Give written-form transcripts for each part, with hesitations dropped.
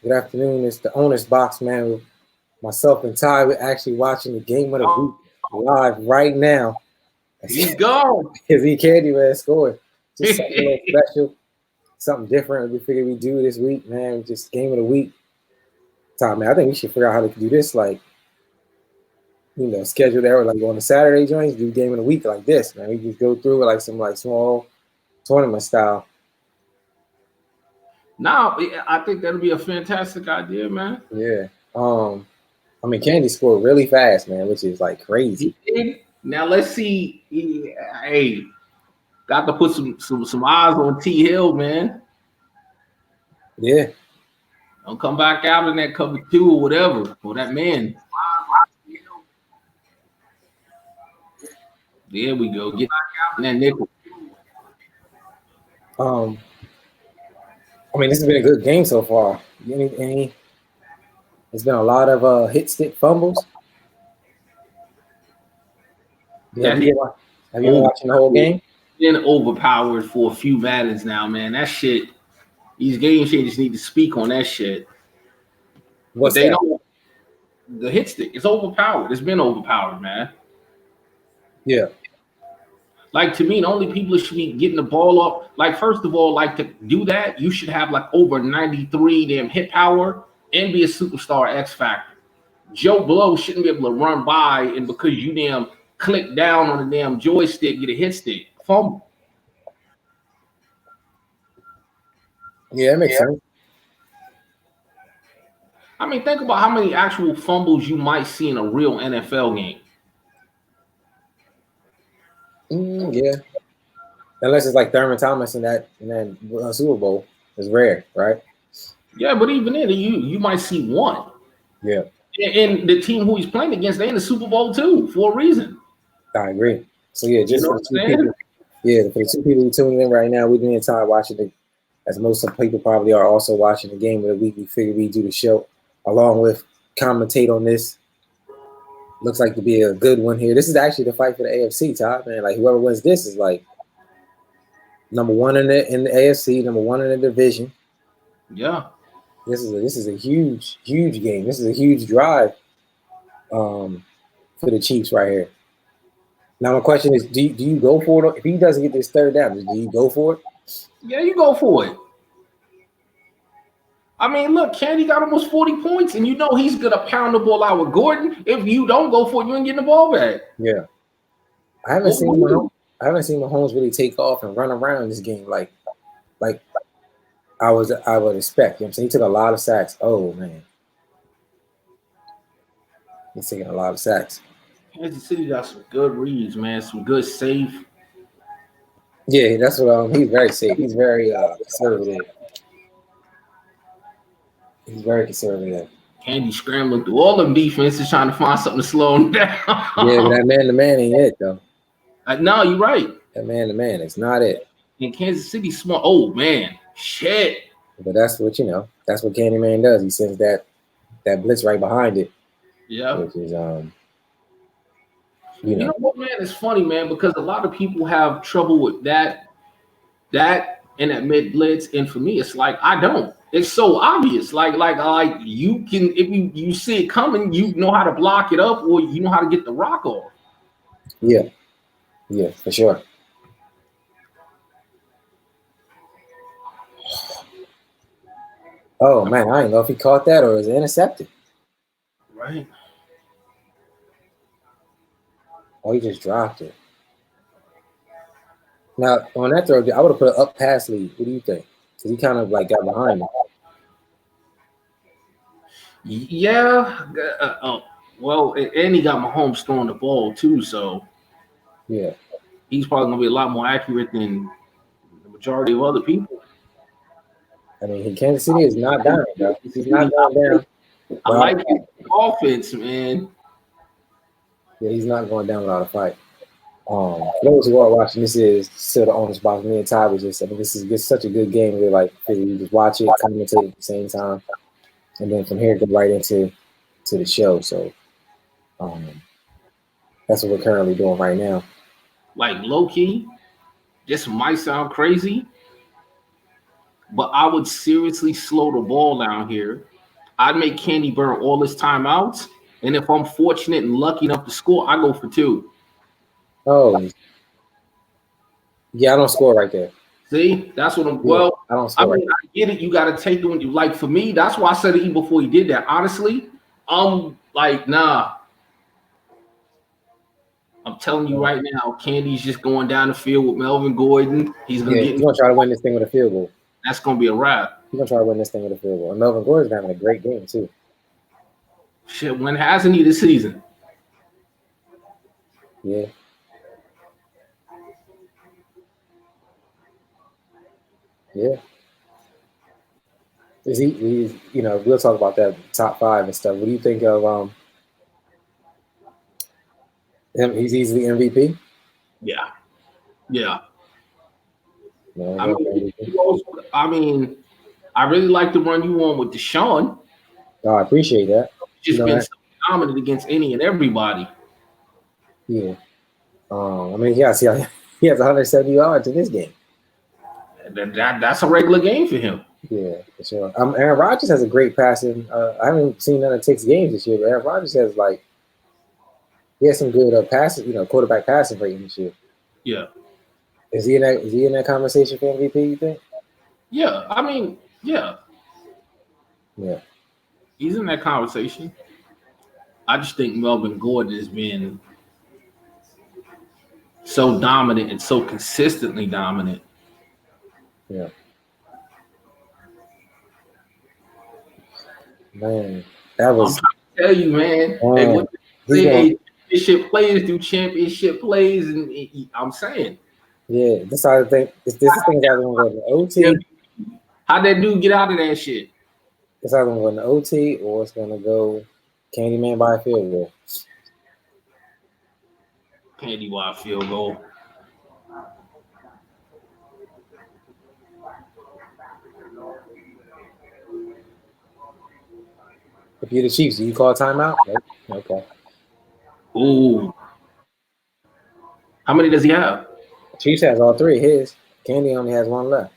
Good afternoon. It's the Owner's Box, man. With myself and Ty, we're actually watching the game of the week live right now. He's gone. Because he Candyman scored. Just something a little special, something different we figured we'd do this week, man. Just game of the week. Ty, man, I think we should figure out how to do this, like, schedule there, like on the Saturday joints, do game of the week like this, man. We just go through it like some small tournament style. No, I think that'll be a fantastic idea, man. Yeah. Candy scored really fast, man, which is like crazy. Now let's see. Hey, got to put some eyes on T Hill, man. Yeah. Don't come back out in that cover 2 or whatever for that man. There we go. Get that nickel. This has been a good game so far. There's been a lot of hit stick fumbles. Have you been watching the whole game? Been overpowered for a few Maddens now, man. That shit, these game shaders need to speak on that shit. What's that? The hit stick, it's overpowered. It's been overpowered, man. Yeah. Like, to me, the only people that should be getting the ball up, like, first of all, like, to do that, you should have like over 93 damn hit power and be a superstar X factor. Joe Blow shouldn't be able to run by, and because you damn click down on the damn joystick, get a hit stick, fumble. Yeah, that makes sense. I mean, think about how many actual fumbles you might see in a real NFL game. Yeah. Unless it's like Thurman Thomas in that Super Bowl. It's rare, right? Yeah, but even then, you might see one. Yeah. And the team who he's playing against, they in the Super Bowl too, for a reason. I agree. So yeah, just for the two people. Yeah, for the two people tuning in right now, we've been in time watching it, as most of the people probably are also watching the game of the week. We figured we'd do the show along with commentate on this. Looks like to be a good one here. This is actually the fight for the AFC, Todd, man. Like, whoever wins this is like number one in the AFC, number one in the division. Yeah. This is a huge game. This is a huge drive for the Chiefs right here. Now my question is, do you go for it? If he doesn't get this third down, do you go for it? Yeah, you go for it. I mean, look, Candy got almost 40 points, and you know he's gonna pound the ball out with Gordon. If you don't go for it, you ain't getting the ball back. Yeah, I haven't seen Mahomes really take off and run around this game like I would expect. You know what I'm saying? He took a lot of sacks. Oh man, he's taking a lot of sacks. Kansas City got some good reads, man. Some good safe. Yeah, that's what he's very safe. He's very conservative. He's very conservative. Candy scrambling through all them defenses trying to find something to slow him down. Yeah, but that man-to-man ain't it, though. No, you're right. That man-to-man is not it. And Kansas City smart. Oh, man. Shit. But that's what, that's what Candyman does. He sends that blitz right behind it. Yeah. Which is, You know what, man? It's funny, man, because a lot of people have trouble with that and that mid blitz. And for me, it's like, I don't. It's so obvious. Like you can, if you see it coming, you know how to block it up, or you know how to get the rock off. Yeah. Yeah, for sure. Oh man, I don't know if he caught that or is it intercepted. Right. Oh, he just dropped it. Now, on that throw, I would have put an up pass lead. What do you think? Because he kind of like got behind him. Yeah. Well, and he got Mahomes throwing the ball too, so yeah, he's probably gonna be a lot more accurate than the majority of other people. I mean, Kansas City is not down, bro. He's not going down. I like the offense, man. Yeah, he's not going down without a fight. For those who are watching, this is still the Owner's Box. Me and Ty was just, this is just such a good game. We're like, you just watch it, commentate at the same time, and then from here go right into the show. So that's what we're currently doing right now. Like low key, this might sound crazy, but I would seriously slow the ball down here I'd make Candy burn all his timeouts, and if I'm fortunate and lucky enough to score, I go for 2. Oh, yeah, I don't score right there. See, that's what I'm. Yeah, well, I don't score. I mean, I get it. You got to take it when you like. For me, that's why I said it even before he did that. Honestly, I'm like, nah. I'm telling you right now, Candy's just going down the field with Melvin Gordon. He's gonna He's gonna try to win this thing with a field goal. That's gonna be a wrap. He's gonna try to win this thing with a field goal. And Melvin Gordon's having a great game too. Shit, when hasn't he this season? Yeah. Yeah. Is he's we'll talk about that top 5 and stuff. What do you think of him? He's easily MVP? Yeah. Yeah. No, I mean, I really like the run you on with Deshaun. Oh, I appreciate that. Just been so dominant against any and everybody. Yeah. I mean, yeah, see, he has 170 yards in this game. That's a regular game for him. Yeah, for sure. Aaron Rodgers has a great passing. I haven't seen none of Tick's games this year, but Aaron Rodgers has he has some good passing, quarterback passing rating this year. Yeah. Is he in that conversation for MVP, you think? Yeah, I mean, yeah. Yeah. He's in that conversation. I just think Melvin Gordon has been so dominant and so consistently dominant. Yeah. Man, that was. I'm trying to tell you, man. Championship players do championship plays, and I'm saying. Yeah, this I think. This is thing that I'm going to OT. How'd that dude get out of that shit? It's either going to OT or it's going to go Candyman by a field goal. Candy by a field goal. If you're the Chiefs, do you call timeout? Nope. Okay. Ooh. How many does he have? Chiefs has all 3 of his. Candy only has 1 left.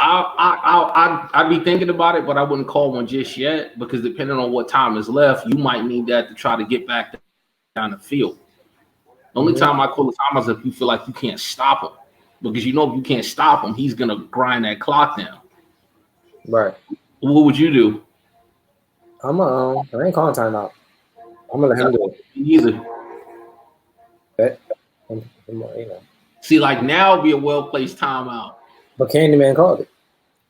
I'd be thinking about it, but I wouldn't call one just yet because depending on what time is left, you might need that to try to get back down the field. The only time I call a timeout is if you feel like you can't stop him, because if you can't stop him, he's gonna grind that clock down. Right. What would you do? I ain't calling timeout. I'm gonna let him do it. Either. See, like now would be a well-placed timeout. But Candyman called it.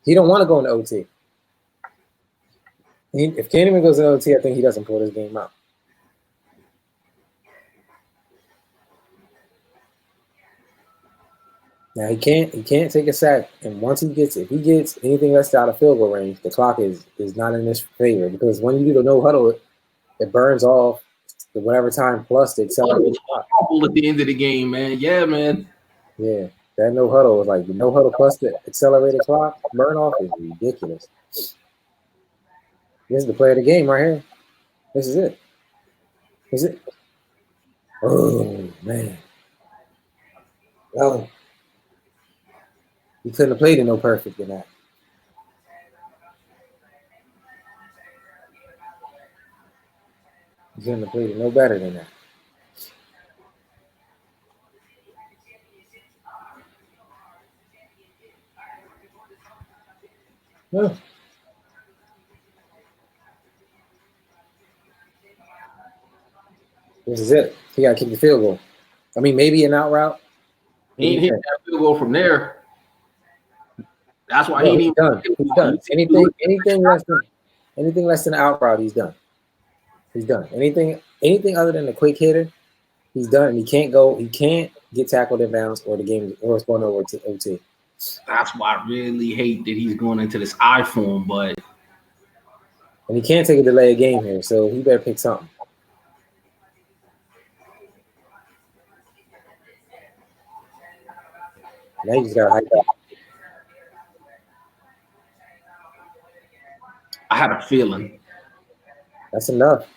He don't want to go into OT. If Candyman goes into OT, I think he doesn't pull this game out. Now he can't take a sack, and once if he gets anything less out of field goal range, the clock is not in his favor, because when you do the no huddle, it burns off the whatever time plus the accelerated clock. At the end of the game, man. Yeah, man. Yeah, that no huddle is the no huddle plus the accelerated clock burn off is ridiculous. This is the play of the game right here. This is it. Is it? Oh man. Oh. He couldn't have played it no perfect in that. He couldn't have played it no better than that. No. This is it. He got to kick the field goal. I mean, maybe an out route. He ain't hit that field goal from there. That's why he's done. He's done. Anything less than an out route, he's done. He's done. Anything other than a quick hitter, he's done. And he can't get tackled in bounds or it's going over to OT. That's why I really hate that he's going into this iPhone, but and he can't take a delay of game here, so he better pick something. Now you just gotta hype up. I had a feeling. That's enough.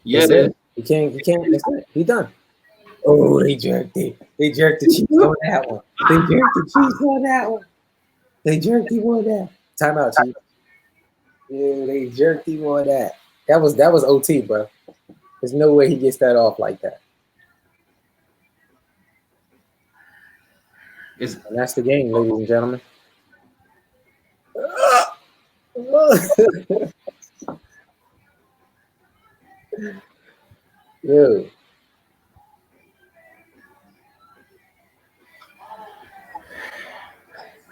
Yeah, it is. He can't. That's it. He's done. Oh, they jerked it. They jerked the Chiefs on that one. They jerked him on that. Timeout, Chiefs. Yeah, they jerked him on that. That was OT, bro. There's no way he gets that off like that. And that's the game, ladies and gentlemen. Yo.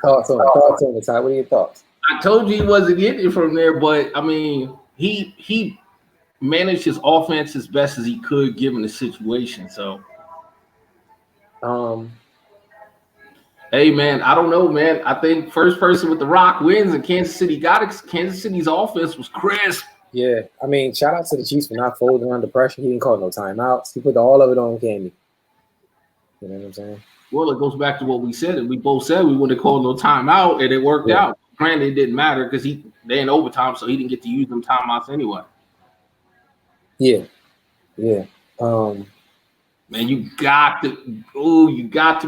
Thoughts on it, Ty. What are your thoughts? I told you he wasn't getting it from there, but I mean, he managed his offense as best as he could given the situation. So, hey man, I don't know, man. I think first person with the rock wins, and Kansas City got it. Kansas City's offense was crisp. Yeah, I mean, shout out to the Chiefs for not folding under pressure. He didn't call no timeouts. He put all of it on Candy. You know what I'm saying? Well, it goes back to what we said, and we both said we wouldn't have called no timeout, and it worked out. Granted, it didn't matter because they in overtime, so he didn't get to use them timeouts anyway. Yeah. Man, you got to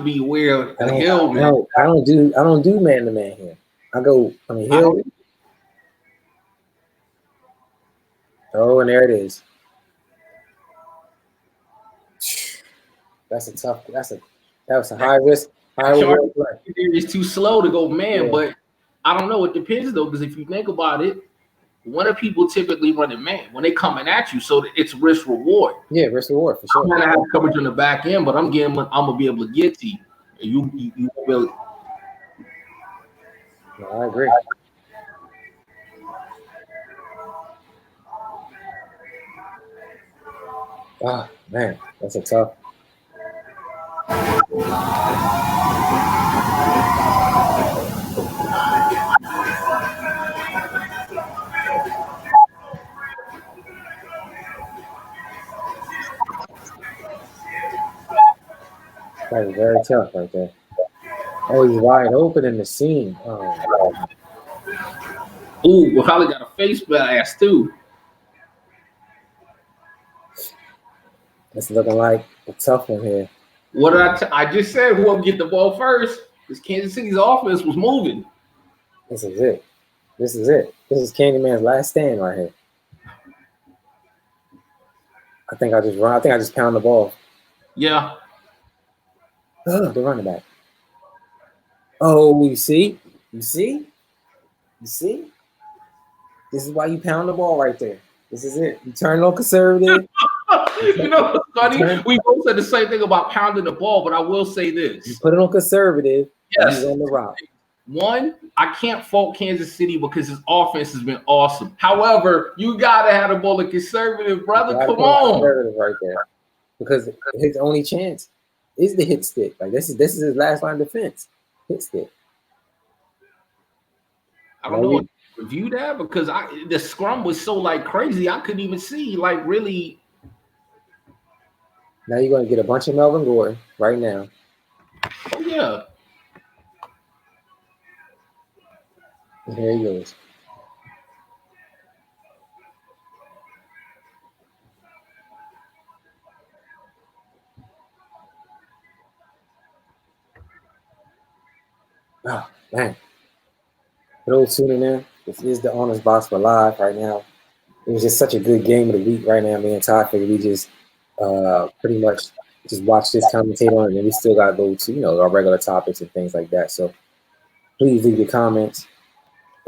be aware of the Hill, man. I don't do man to man here. Hill. Oh, and there it is. That was a high risk, high reward play. It's too slow to go man, but I don't know. It depends though, because if you think about it, when are people typically running man? When they coming at you, so it's risk reward. Yeah, risk reward for sure. I'm gonna have coverage on the back end, but I'm gonna be able to get to you. You will. No, I agree. Ah, man, that's a tough. That was very tough right there. Oh, he's wide open in the seam. Oh. Ooh, we probably got a face blast too. It's looking like a tough one here. What did I just said whoever get the ball first, because Kansas City's offense was moving. This is it. This is Candyman's last stand right here. I think I just pound the ball. Yeah. Oh, the running back. Oh, you see? This is why you pound the ball right there. This is it. You turn on conservative. You know what's funny? We both said the same thing about pounding the ball, but I will say this. You put it on conservative. Yes. On the rock. One, I can't fault Kansas City because his offense has been awesome. However, you gotta have the ball in conservative, brother. Come on. Conservative right there. Because his only chance is the hit stick. Like this is his last line of defense. Hit stick. I don't know what to review that because the scrum was so like crazy. I couldn't even see like really. Now you're gonna get a bunch of Melvin Gordon right now. Oh yeah. And here he goes. Oh man. For those tuning in, this is the Honors Box for live right now. It was just such a good game of the week right now. Me and Ty figured we just pretty much just watch this commentate on it, and we still got to go to our regular topics and things like that. So please leave your comments,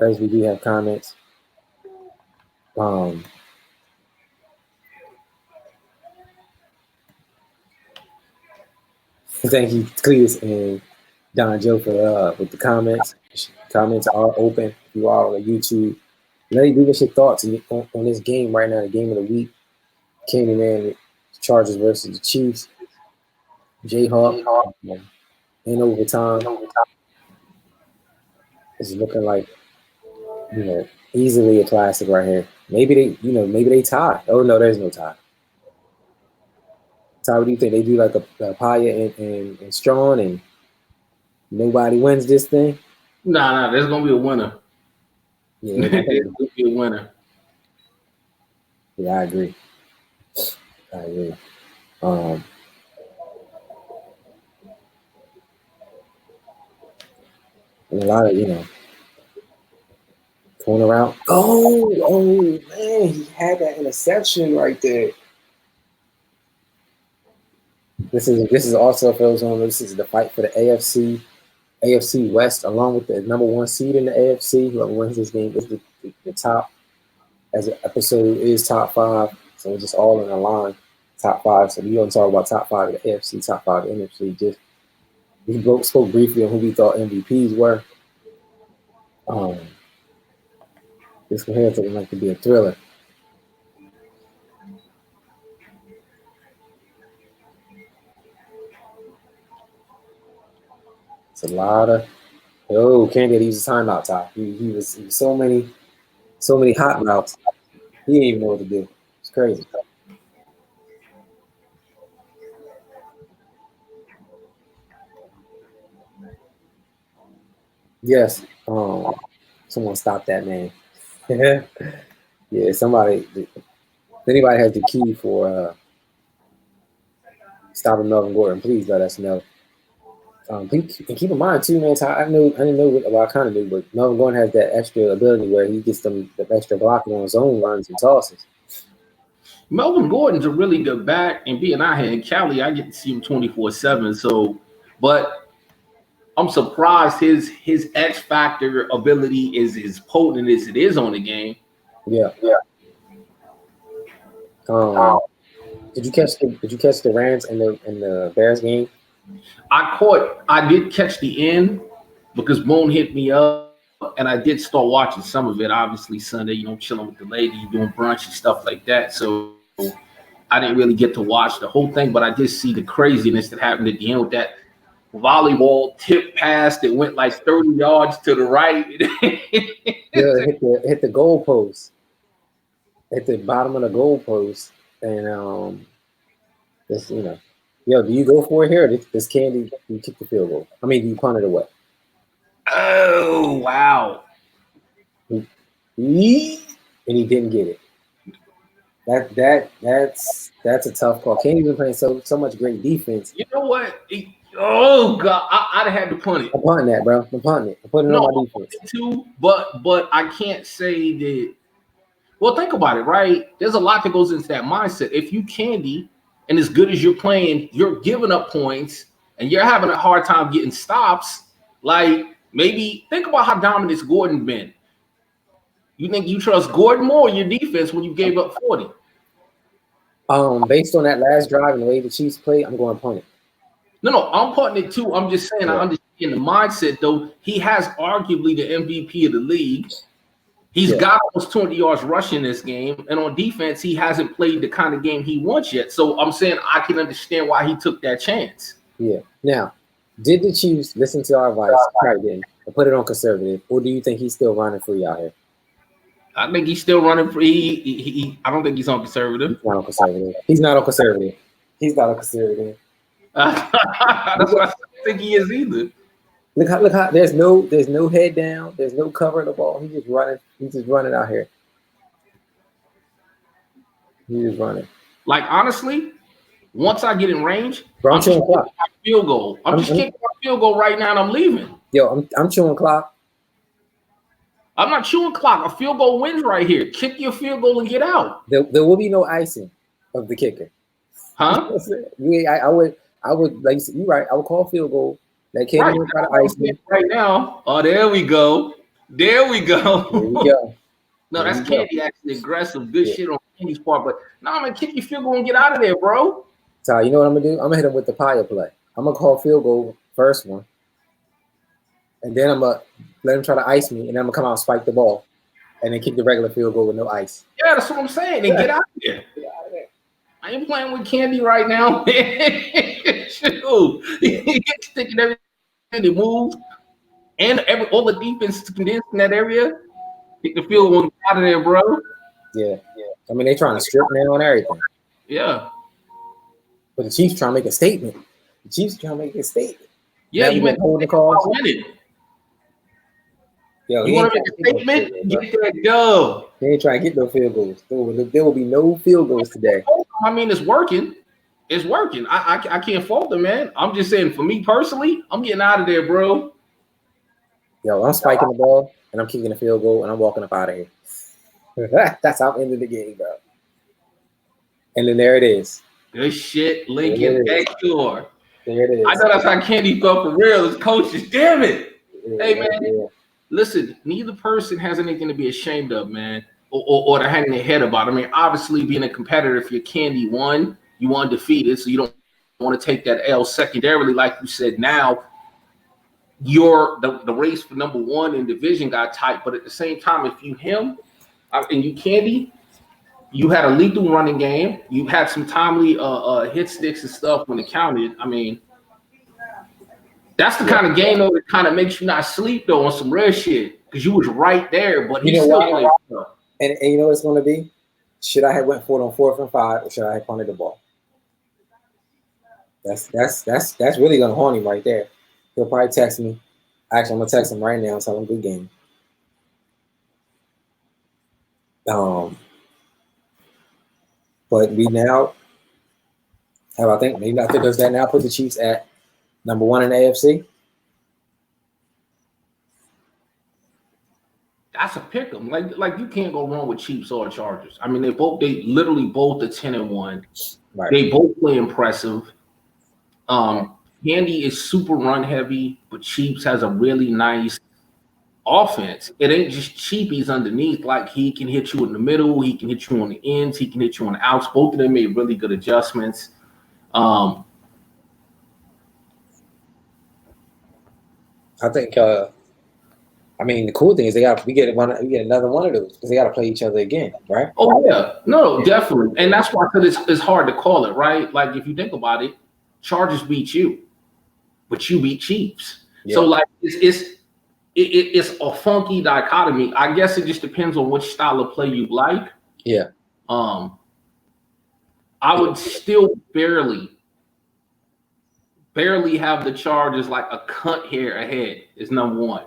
as we do have comments. Thank you, Cletus and Don Joe for with the comments. Comments are open. You are on YouTube. Leave us your thoughts on this game right now, the game of the week. Candyman Chargers versus the Chiefs. Jayhawk in overtime. It's looking like easily a classic right here. Maybe they tie. Oh no, there's no tie. Ty, what do you think? They do like a Paya and Strong and nobody wins this thing? Nah, there's gonna be a winner. Yeah, there's gonna be a winner. Yeah, I agree. And a lot of Going around. Oh man, he had that interception right there. This is also Phil's on. This is the fight for the AFC West, along with the number 1 seed in the AFC. Whoever wins this game is the top. As an episode is top 5, so it's just all in a line. Top 5. So we don't talk about top 5 of the AFC, top 5 of the NFC. Just we spoke briefly on who we thought MVPs were. This one here is looking like to be a thriller. It's a lot of Candy used a timeout, Ty. He was so many hot routes. He didn't even know what to do. It's crazy. Yes. Someone stop that man. Yeah, somebody. If anybody has the key for stopping Melvin Gordon, please let us know. And keep in mind too, man. I didn't know what I kind of knew, but Melvin Gordon has that extra ability where he gets the extra blocking on his own runs and tosses. Melvin Gordon's a really good back, and being out here in Cali, I get to see him 24/7. So, but I'm surprised his X factor ability is as potent as it is on the game. Yeah. Did you catch the Rams and the Bears game? I did catch the end because Moon hit me up, and I did start watching some of it. Obviously Sunday, chilling with the lady, doing brunch and stuff like that. So I didn't really get to watch the whole thing, but I did see the craziness that happened at the end with that volleyball tip pass that went like 30 yards to the right. Hit the goal post. At the bottom of the goal post. And this, do you go for it here? Or this Candy, you kick the field goal. I mean, you punt it away. Oh wow! And he didn't get it. That's a tough call. Candy's been playing so much great defense. You know what? Oh God, I'd have had to punt it. I'm punting that, bro. I'm punting it. I'm putting it on my defense too. But I can't say that. Well, think about it, right? There's a lot that goes into that mindset. If you Candy, and as good as you're playing, you're giving up points, and you're having a hard time getting stops. Like maybe think about how dominant Gordon been. You think you trust Gordon more or your defense when you gave up 40? Based on that last drive and the way the Chiefs played, I'm going to punt it. No, I'm punting it too. I'm just saying I understand the mindset, though. He has arguably the MVP of the league. He's got almost 20 yards rushing this game, and on defense, he hasn't played the kind of game he wants yet. So I'm saying I can understand why he took that chance. Yeah. Now, did the Chiefs listen to our advice, and put it on conservative, or do you think he's still running free out here? I think he's still running free. I don't think he's on conservative. He's not on conservative. He's not on conservative. He's not on conservative. That's what I think he is either. Look how there's no head down, there's no covering the ball. He's just running out here. He's just running. Like honestly, once I get in range, bro, I'm just kicking my field goal. I'm just kicking my field goal right now and I'm leaving. Yo, I'm chewing clock. I'm not chewing clock. A field goal wins right here. Kick your field goal and get out. There will be no icing of the kicker. Huh? I would like you're right. I would call field goal. That can't even try to ice me right now. Oh, there we go. There we go. No, that's Candy actually aggressive. Good shit on Candy's part. But no, I'm gonna kick your field goal and get out of there, bro. So you know what I'm gonna do? I'm gonna hit him with the pie play. I'm gonna call field goal first one. And then I'm gonna let him try to ice me, and then I'm gonna come out and spike the ball. And then kick the regular field goal with no ice. Yeah, that's what I'm saying. Then get out of there. I ain't playing with Candy right now. Shoot. He gets sticking everything that moves. And all the defense is condensed in that area. Kick the field goal out of there, bro. Yeah. I mean, they trying to strip man on everything. Yeah. But the Chiefs trying to make a statement. Yeah, now you meant hold the calls. Yo, you want to make a statement? Get that go. They ain't trying to get no field goals. There will be no field goals today. I mean, it's working. It's working. I can't fault them, man. I'm just saying, for me personally, I'm getting out of there, bro. Yo, I'm spiking the ball. and I'm kicking a field goal, and I'm walking up out of here. That's how I'm ending the game, bro. And then there it is. Good shit, Lincoln Hector. There it is. I know that's how Kenny felt for real as coaches. Damn it. Hey, man, listen, neither person has anything to be ashamed of, man, or to hang their head about. I mean, obviously, being a competitor, if you're Candy won, you undefeated, so you don't want to take that L. Secondarily, like you said, now the race for number one in division got tight, but at the same time, if you him and you Candy, you had a lethal running game. You had some timely hit sticks and stuff when it counted. I mean, that's the kind of game though that kind of makes you not sleep though on some real shit because you was right there. But you know what? And you know what it's going to be? Should I have went for it on 4th and 5, or should I have punted the ball? That's really going to haunt him right there. He'll probably text me. Actually, I'm gonna text him right now and tell him good game. But we now have, I think does that now put the Chiefs at number 1 in the AFC? That's a pick 'em. Like you can't go wrong with Chiefs or Chargers. I mean, they literally both are 10-1. Right. They both play impressive. Handy is super run heavy, but Chiefs has a really nice offense. It ain't just cheapies underneath. Like he can hit you in the middle, he can hit you on the ends, he can hit you on the outs. Both of them made really good adjustments. I think. I mean, the cool thing is we get another one of those because they got to play each other again, right? Oh yeah, no, definitely, and that's why I said it's hard to call it, right? Like if you think about it, Chargers beat you, but you beat Chiefs. Yeah. So like it's a funky dichotomy. I guess it just depends on which style of play you like. Yeah. I would still barely have the Chargers like a cut hair ahead is number 1.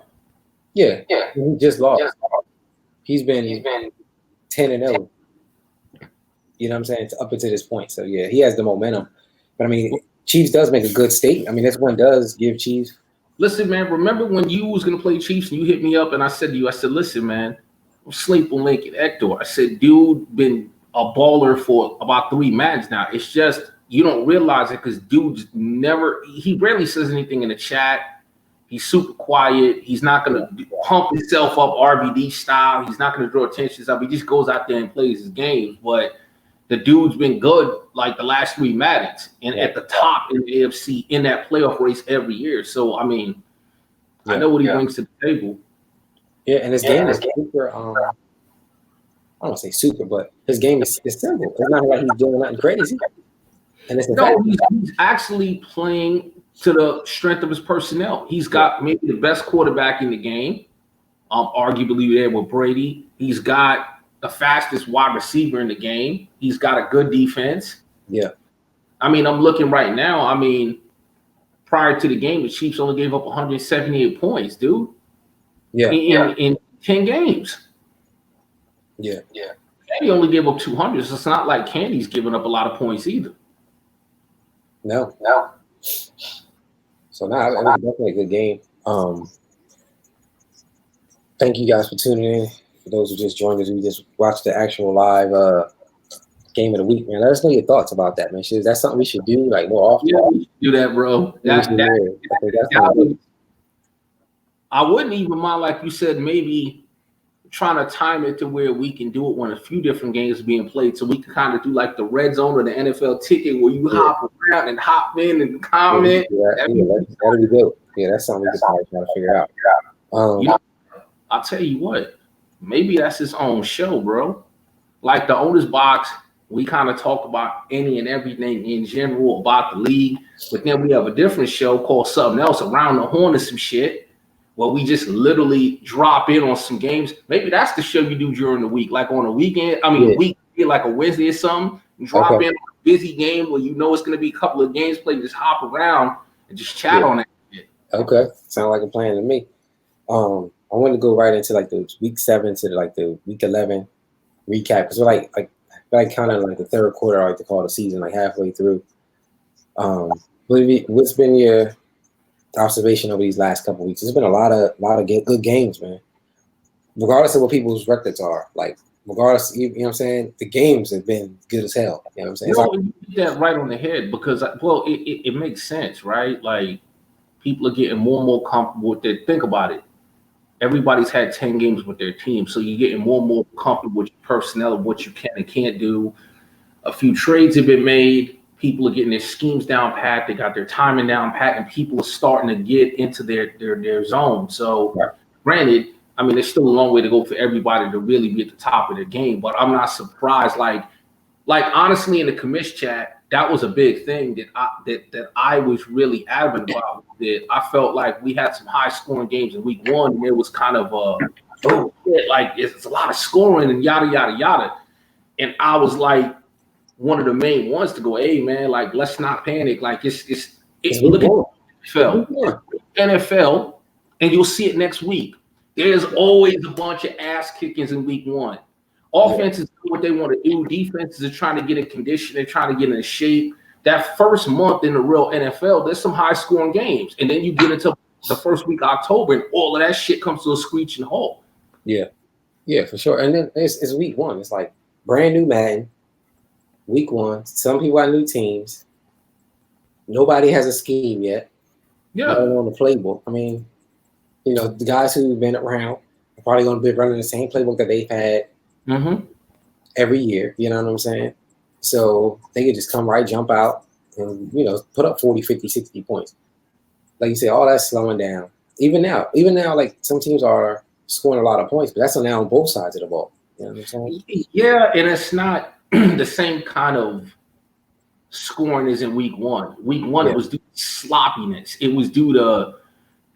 Yeah. He just lost. He's been 10-0. You know what I'm saying? It's up until this point. So yeah, he has the momentum. But I mean, Chiefs does make a good state. I mean, this one does give Chiefs. Listen, man, remember when you was going to play Chiefs and you hit me up and I said to you, I said, listen, man, I'm sleep on Lincoln Hector. I said, dude, been a baller for about 3 matches now. It's just, you don't realize it because dude's he rarely says anything in the chat. He's super quiet. He's not going to pump himself up RVD style. He's not going to draw attention. He just goes out there and plays his games. But the dude's been good like the last 3 Maddens and at the top in the AFC in that playoff race every year. So, I mean, I know what he brings to the table. Yeah, and his game is super, I don't want to say super, but his game is simple. It's not like he's doing nothing crazy. And it's he's actually playing to the strength of his personnel. He's got maybe the best quarterback in the game, arguably there with Brady. He's got the fastest wide receiver in the game. He's got a good defense. Yeah. I mean, I'm looking right now. I mean, prior to the game, the Chiefs only gave up 178 points, dude. Yeah. In 10 games. Yeah. Candy only gave up 200, so it's not like Candy's giving up a lot of points either. No. So now it was definitely a good game. Thank you guys for tuning in. For those who just joined us, we just watched the actual live game of the week, man. Let us know your thoughts about that, man. Is that something we should do like more often? Yeah, we should do that, bro. I wouldn't even mind, like you said, maybe trying to time it to where we can do it when a few different games are being played, so we can kind of do like the red zone or the NFL ticket where you hop around and hop in and comment. That'd be good. Yeah, that's something we could probably try to figure out. I'll tell you what, maybe that's his own show, bro. Like the Owner's Box, we kind of talk about any and everything in general about the league, but then we have a different show called something else, Around the Horn or some shit, where we just literally drop in on some games. Maybe that's the show you do during the week, like on a weekend. I mean, a week, like a Wednesday or something. Drop in on a busy game where you know it's going to be a couple of games played. Just hop around and just chat on it. Okay, sound like a plan to me. I want to go right into like the week 7 to like the week 11 recap because we're like kind of like the third quarter, I like to call the season, like halfway through. What's been your observation over these last couple of weeks? There's been a lot of good games, man. regardless of what people's records are, like regardless, you know what I'm saying, the games have been good as hell. You know what I'm saying? You know, you hit that right on the head because, well, it makes sense, right? Like people are getting more and more comfortable with it. Think about it. Everybody's had 10 games with their team, so you're getting more and more comfortable with your personnel of what you can and can't do. A few trades have been made. People are getting their schemes down pat. They got their timing down pat, and people are starting to get into their zone. So, granted, I mean, there's still a long way to go for everybody to really be at the top of their game, but I'm not surprised. Like honestly, in the commish chat, that was a big thing that I was really adamant about. That I felt like we had some high scoring games in week one, and it was kind of oh shit, like it's a lot of scoring and yada yada yada. And I was like one of the main ones to go, hey man, like let's not panic. Like it's look at NFL, and you'll see it next week. There's always a bunch of ass kickings in week one. Offenses do what they want to do. Defenses are trying to get in condition. They're trying to get in shape. That first month in the real NFL, there's some high scoring games. And then you get into the first week of October and all of that shit comes to a screeching halt. Yeah. Yeah, for sure. And then it's week one. It's like brand new Madden. Week one. Some people have new teams. Nobody has a scheme yet. Yeah. On the playbook. I mean, you know, the guys who've been around are probably going to be running the same playbook that they've had every year, you know what I'm saying? So they could just come right, jump out, and, you know, put up 40, 50, 60 points. Like you say, all that's slowing down. Even now, like some teams are scoring a lot of points, but that's now on both sides of the ball. You know what I'm saying? Yeah, and it's not the same kind of scoring as in week one. Week one, it was due to sloppiness. It was due to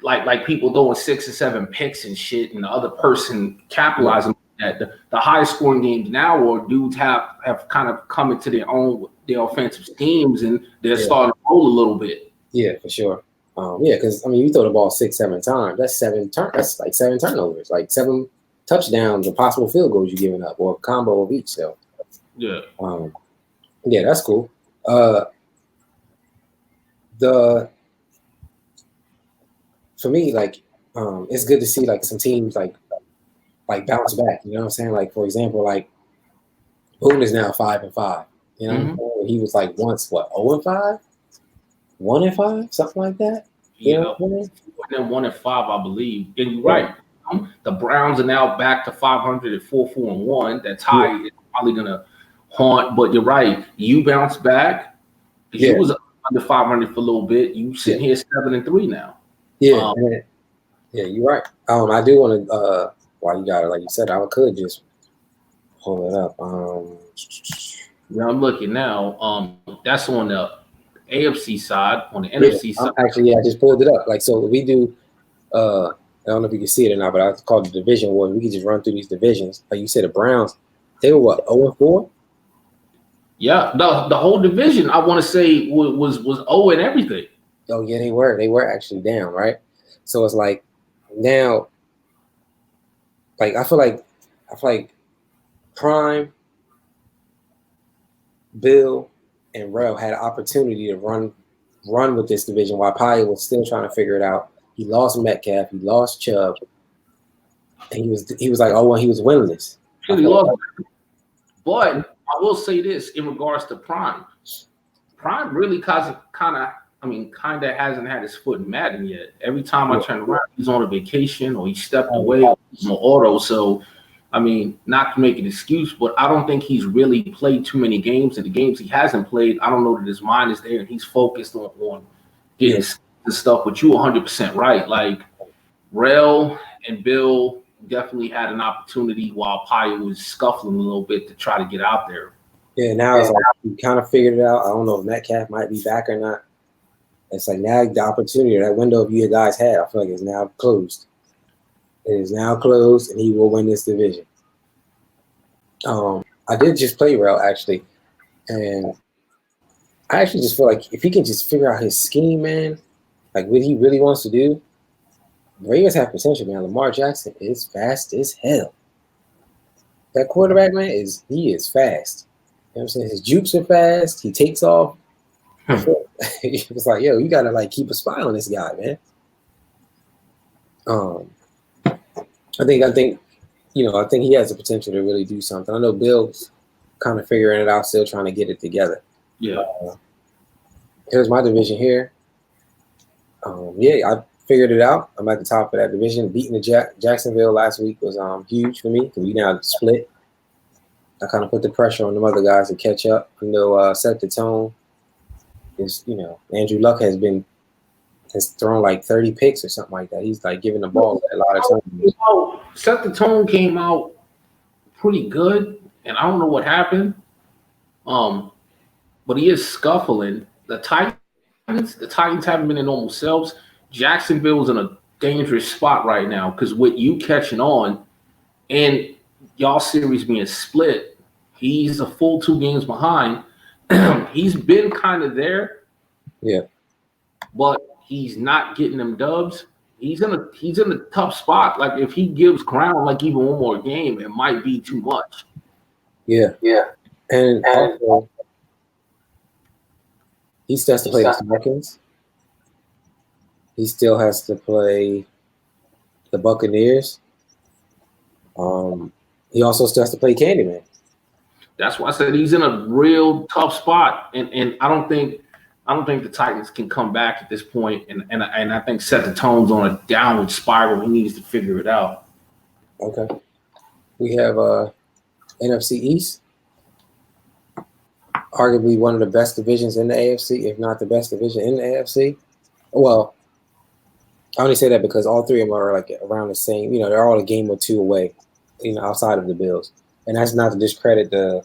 like people throwing 6 or 7 picks and shit, and the other person capitalizing. The high scoring games now, or dudes have kind of come into their offensive schemes, and they're starting to roll a little bit. Yeah, for sure. Because I mean, you throw the ball 6, 7 times. That's That's like 7 turnovers, like 7 touchdowns or possible field goals you're giving up, or a combo of each. So that's cool. For me, like, it's good to see like some teams like bounce back. You know what I'm saying? Like, for example, like Boone is now 5-5. You know, he was like once 0-5, 1-5, something like that. Yeah, 1-5, I believe. And you're right. The Browns are now back to 500 at 4-4-1. That Ty is probably gonna haunt. But you're right. You bounce back. You was under 500 for a little bit. You sitting here 7-3 now. Yeah, you're right. I do want to. While you got it, like you said, I could just pull it up. Yeah, I'm looking now. That's on the AFC side. On the NFC side, actually, I just pulled it up. Like, so we do. I don't know if you can see it or not, but I call it the division war. We can just run through these divisions. Like you said, the Browns, they were what, 0-4? Yeah, the whole division, I want to say was 0 and everything. Oh yeah, they were actually down, right? So it's like now. Like I feel like Prime, Bill, and Rel had an opportunity to run with this division while Paya was still trying to figure it out. He lost Metcalf, he lost Chubb, and he was like, oh well, he was winless. But I will say this in regards to Prime. Prime really kind of hasn't had his foot in Madden yet. Every time I turn around, he's on a vacation or he stepped away from auto. So, I mean, not to make an excuse, but I don't think he's really played too many games. And the games he hasn't played, I don't know that his mind is there and he's focused on getting the stuff. But you 100% right. Like, Rel and Bill definitely had an opportunity while Paya was scuffling a little bit to try to get out there. Yeah, now it's like he kind of figured it out. I don't know if Metcalf might be back or not. It's like now the opportunity, that window you guys had, I feel like it's now closed. It is now closed, and he will win this division. I did just play Rel, actually, and I actually just feel like if he can just figure out his scheme, man, like what he really wants to do, the Ravens have potential, man. Lamar Jackson is fast as hell. That quarterback, man, he is fast. You know what I'm saying? His jukes are fast. He takes off. He was like, yo, you gotta like keep a spy on this guy, man. I think I think he has the potential to really do something. I know Bill's kind of figuring it out, still trying to get it together. Yeah. Here's my division here. I figured it out. I'm at the top of that division. Beating the Jacksonville last week was huge for me because we now split. I kind of put the pressure on the other guys to catch up. Set the tone. Is Andrew Luck has thrown like 30 picks or something like that. He's like giving the ball a lot of times. Set the Tone came out pretty good, and I don't know what happened. But he is scuffling. The Titans haven't been in normal selves. Jacksonville's in a dangerous spot right now because with you catching on and y'all series being split, he's a full 2 games behind. He's been kind of there. Yeah. But he's not getting them dubs. He's in a tough spot. Like if he gives ground like even one more game, it might be too much. Yeah. And also, he still has to play the Falcons. He still has to play the Buccaneers. He also still has to play Candyman. That's why I said he's in a real tough spot, and I don't think the Titans can come back at this point. And I think Set the Tone's on a downward spiral. He needs to figure it out. Okay. We have NFC East. Arguably one of the best divisions in the AFC, if not the best division in the AFC. Well, I only say that because all 3 of them are like around the same. They're all a game or 2 away, outside of the Bills. And that's not to discredit the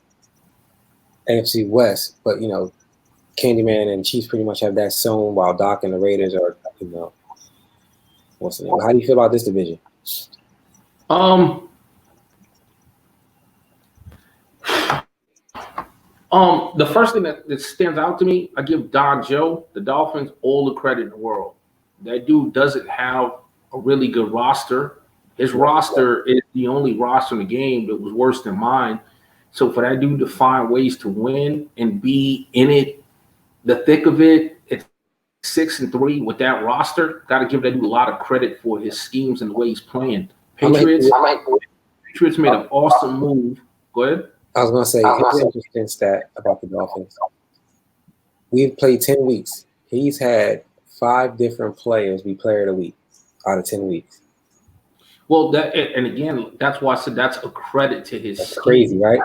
AFC West, but Candyman and Chiefs pretty much have that zone, while Doc and the Raiders are, what's the name? How do you feel about this division? The first thing that stands out to me, I give Don Joe, the Dolphins, all the credit in the world. That dude doesn't have a really good roster. His roster is the only roster in the game that was worse than mine. So for that dude to find ways to win and be in it, the thick of it, it's 6-3 with that roster. Got to give that dude a lot of credit for his schemes and the way he's playing. Patriots made an awesome move. Go ahead. I was going to say, here's an interesting stat about the Dolphins. We've played 10 weeks. He's had 5 different players be player of the week out of 10 weeks. Well, and again, that's why I said that's a credit to his That's crazy, right?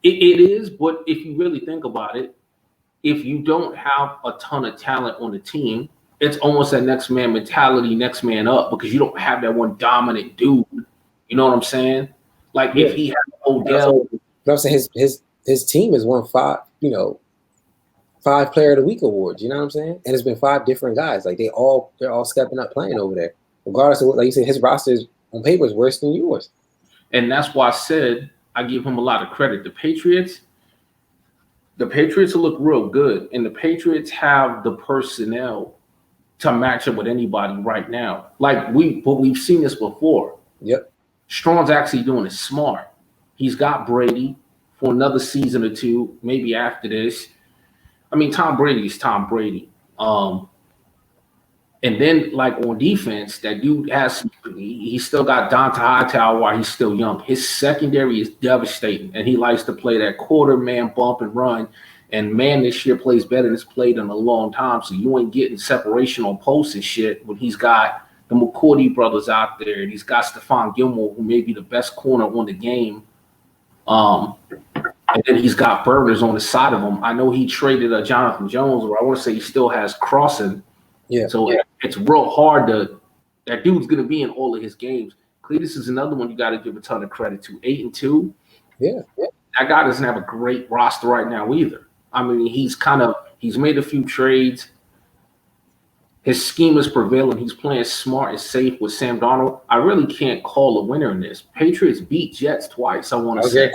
It is, but if you really think about it, if you don't have a ton of talent on the team, it's almost that next man mentality, next man up, because you don't have that one dominant dude. You know what I'm saying? Like if he had Odell, I'm saying his team has won 5 player of the week awards. You know what I'm saying? And it's been 5 different guys. Like they're all stepping up playing over there, regardless of what. Like you said, his roster is on paper is worse than yours. And that's why I said I give him a lot of credit. The Patriots will look real good, and the Patriots have the personnel to match up with anybody right now. But we've seen this before. Yep. Strong's actually doing it smart. He's got Brady for another season or 2, maybe after this. I mean, Tom Brady is Tom Brady. And then, like on defense, that dude he still got Dante Hightower while he's still young. His secondary is devastating, and he likes to play that quarter man bump and run. And man, this year plays better than it's played in a long time. So you ain't getting separation on posts and shit when he's got the McCourty brothers out there, and he's got Stephon Gilmore, who may be the best corner on the game. And then he's got burners on the side of him. I know he traded Jonathan Jones, or I want to say he still has Crossing. Yeah. So it's real hard that dude's going to be in all of his games. Cletus is another one you got to give a ton of credit to. 8-2. Yeah. That guy doesn't have a great roster right now either. I mean, he's made a few trades. His scheme is prevailing. He's playing smart and safe with Sam Darnold. I really can't call a winner in this. Patriots beat Jets twice, I want to say.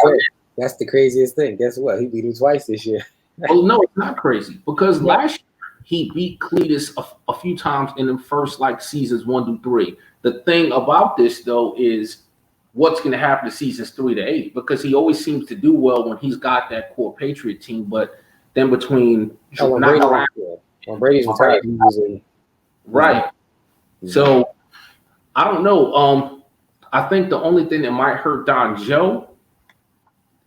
That's the craziest thing. Guess what? He beat him twice this year. Oh, no, it's not crazy. Because last year, he beat Cletus a few times in the first seasons 1 through 3. The thing about this though is what's going to happen to seasons 3 to 8, because he always seems to do well when he's got that core Patriot team. But then between when Brady's retired, usually right. So I don't know. I think the only thing that might hurt Don Joe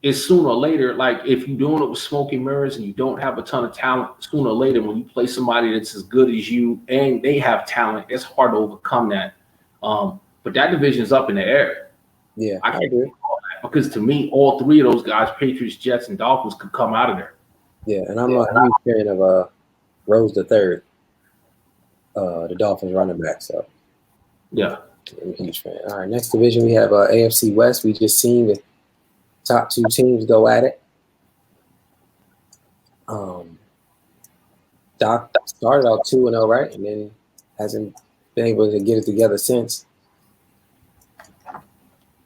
is sooner or later, like if you're doing it with smoke and mirrors and you don't have a ton of talent, sooner or later when you play somebody that's as good as you and they have talent, it's hard to overcome that. But that division's up in the air. Yeah, I agree. Because to me, all three of those guys, Patriots, Jets, and Dolphins, could come out of there. Yeah, and I'm a huge fan of Rose the Third, the Dolphins running back. So yeah, I'm a huge fan. All right, next division we have AFC West. We just seen the top two teams go at it. Doc started out 2-0, right, and then hasn't been able to get it together since.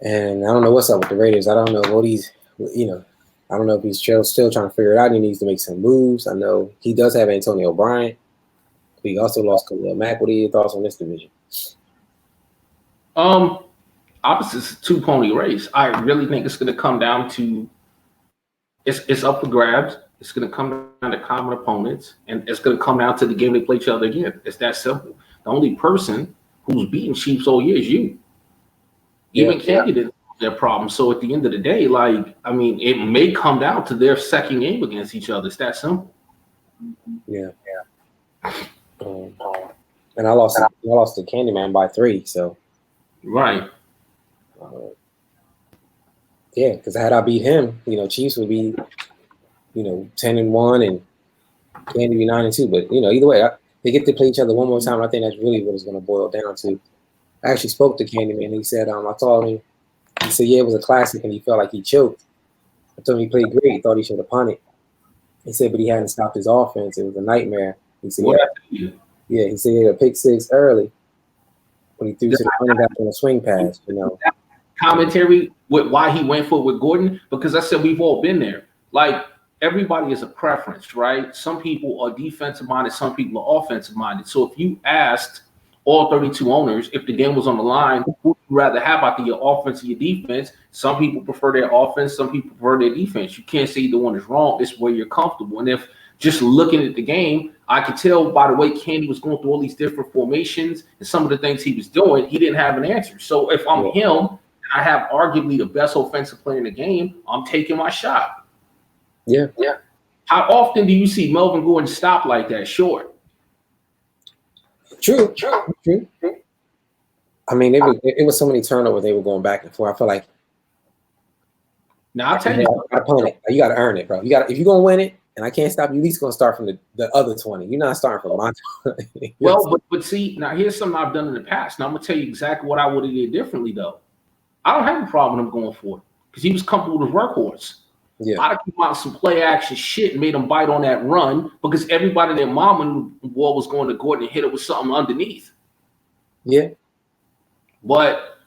And I don't know what's up with the Raiders. I don't know what he's, I don't know if he's still trying to figure it out. He needs to make some moves. I know he does have Antonio Bryant. But he also lost Khalil Mack. What are your thoughts on this division? Obviously, it's a two-pony race. I really think it's going to come down to it's up for grabs. It's going to come down to common opponents, and it's going to come down to the game they play each other again. It's that simple. The only person who's beaten Chiefs all year is you. Even Candy didn't have their problem. So at the end of the day, it may come down to their second game against each other. It's that simple. Yeah. And I lost to Candyman by 3. So. Right. Because had I beat him, Chiefs would be, 10-1 and Candy be 9-2. But either way, they get to play each other one more time. And I think that's really what it's going to boil down to. I actually spoke to Candyman. He said, I told him, he said, it was a classic, and he felt like he choked. I told him he played great. He thought he should have punted. He said, but he hadn't stopped his offense. It was a nightmare. He said, he said he had a pick 6 early when he threw to the running back on a swing pass. Commentary with why he went for it with Gordon, because I said we've all been there. Like, everybody is a preference, right? Some people are defensive minded, some people are offensive minded. So if you asked all 32 owners, if the game was on the line, who would you rather have out of your offense or your defense? Some people prefer their offense, some people prefer their defense. You can't say either one is wrong. It's where you're comfortable. And if just looking at the game, I could tell by the way Candy was going through all these different formations and some of the things he was doing, he didn't have an answer. So if I'm him, and I have arguably the best offensive player in the game, I'm taking my shot. Yeah. How often do you see Melvin Gordon stop like that short? True. I mean, it was so many turnovers. They were going back and forth. I feel like. Now I'll tell you, you got to earn it, bro. You got if you're gonna win it, and I can't stop you. At least gonna start from the other 20. You're not starting from my 20. Well, but see, now here's something I've done in the past. Now I'm gonna tell you exactly what I would have did differently, though. I don't have a problem with him going for it because he was comfortable with his workhorse. Yeah. I'd have come out some play action shit and made him bite on that run because everybody in their mama knew the ball was going to Gordon and hit it with something underneath. Yeah. But,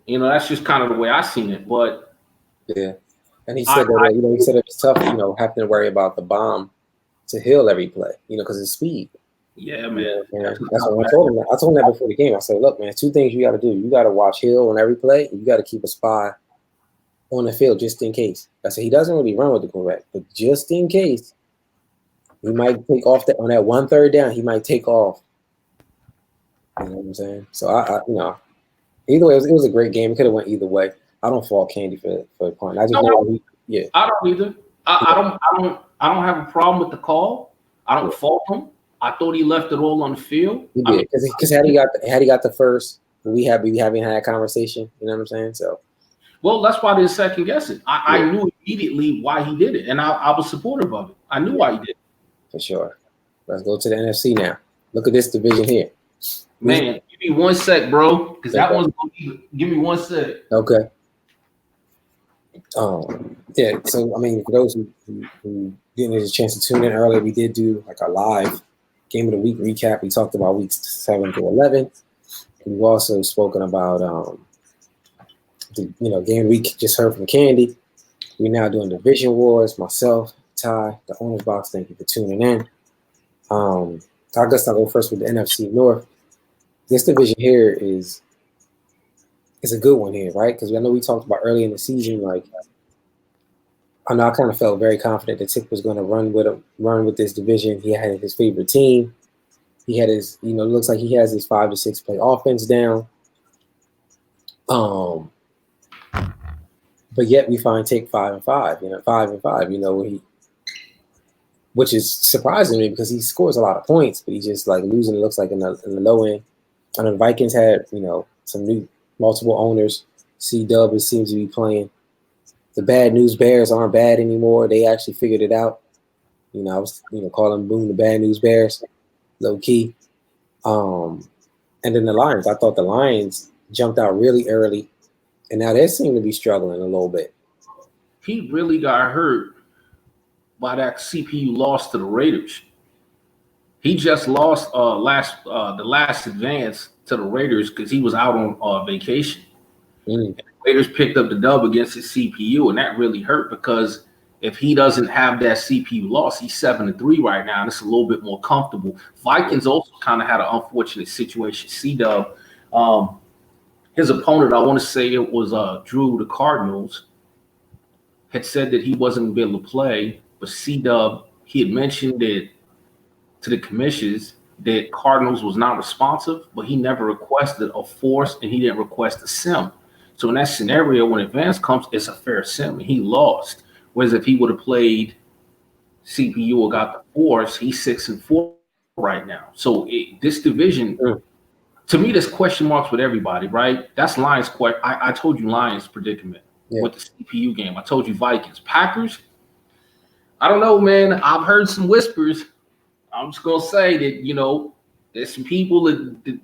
that's just kind of the way I seen it. But yeah. And he said that, he said it was tough, having to worry about the bomb to Hill every play, because of speed. Yeah, man. That's what I told him. I told him that before the game. I said, look, man, 2 things you got to do. You got to watch Hill on every play. And you got to keep a spy on the field just in case. I said he doesn't really run with the quarterback, but just in case, he might take off on that 1 3rd down. He might take off. You know what I'm saying? So I either way, it was a great game. It could have went either way. I don't fault Candy for the punt. I just know I don't either. I don't have a problem with the call. I don't fault him. I thought he left it all on the field. He did because had he got the first, we having had a conversation. You know what I'm saying? So. Well, that's why they second guessing. I knew immediately why he did it, and I was supportive of it. I knew why he did it. For sure. Let's go to the NFC now. Look at this division here. Man, give me 1 sec, bro, because that one's going to give me 1 sec. Okay. So, I mean, for those who didn't get a chance to tune in earlier, we did do like a live game of the week recap. We talked about weeks 7 to 11. We've also spoken about game of the week. Just heard from Candy. We're now doing division wars. Myself, Ty, the owner's box. Thank you for tuning in. I guess I'll go first with the NFC North. This division here is a good one here, right? Because I know we talked about early in the season, like I kind of felt very confident that Tick was going to run with this division. He had his favorite team. He had his, looks like he has his 5 to 6 play offense down. But yet we find Tick 5-5, 5-5, which is surprising to me because he scores a lot of points, but he just like losing. It looks like in the low end. I know the Vikings had some new multiple owners. C-Dub seems to be playing. The Bad News Bears aren't bad anymore. They actually figured it out. I was calling Boone the Bad News Bears, low key. And then the Lions. I thought the Lions jumped out really early, and now they seem to be struggling a little bit. He really got hurt by that CPU loss to the Raiders. He just lost the last advance to the Raiders because he was out on vacation. And the Raiders picked up the dub against his CPU, and that really hurt because if he doesn't have that CPU loss, he's 7-3 right now, and it's a little bit more comfortable. Vikings also kind of had an unfortunate situation. C-Dub, his opponent, I want to say it was Drew the Cardinals, had said that he wasn't going to be able to play, but C-Dub, he had mentioned that to the commissions that Cardinals was not responsive, but he never requested a force and he didn't request a sim. So in that scenario, when advance comes, it's a fair sim, and he lost. Whereas if he would have played CPU or got the force, he's 6-4 right now. So this division, to me, there's question marks with everybody, right? That's Lions. I told you Lions predicament with the CPU game. I told you Vikings. Packers, I don't know, man. I've heard some whispers. I'm just going to say that, there's some people that,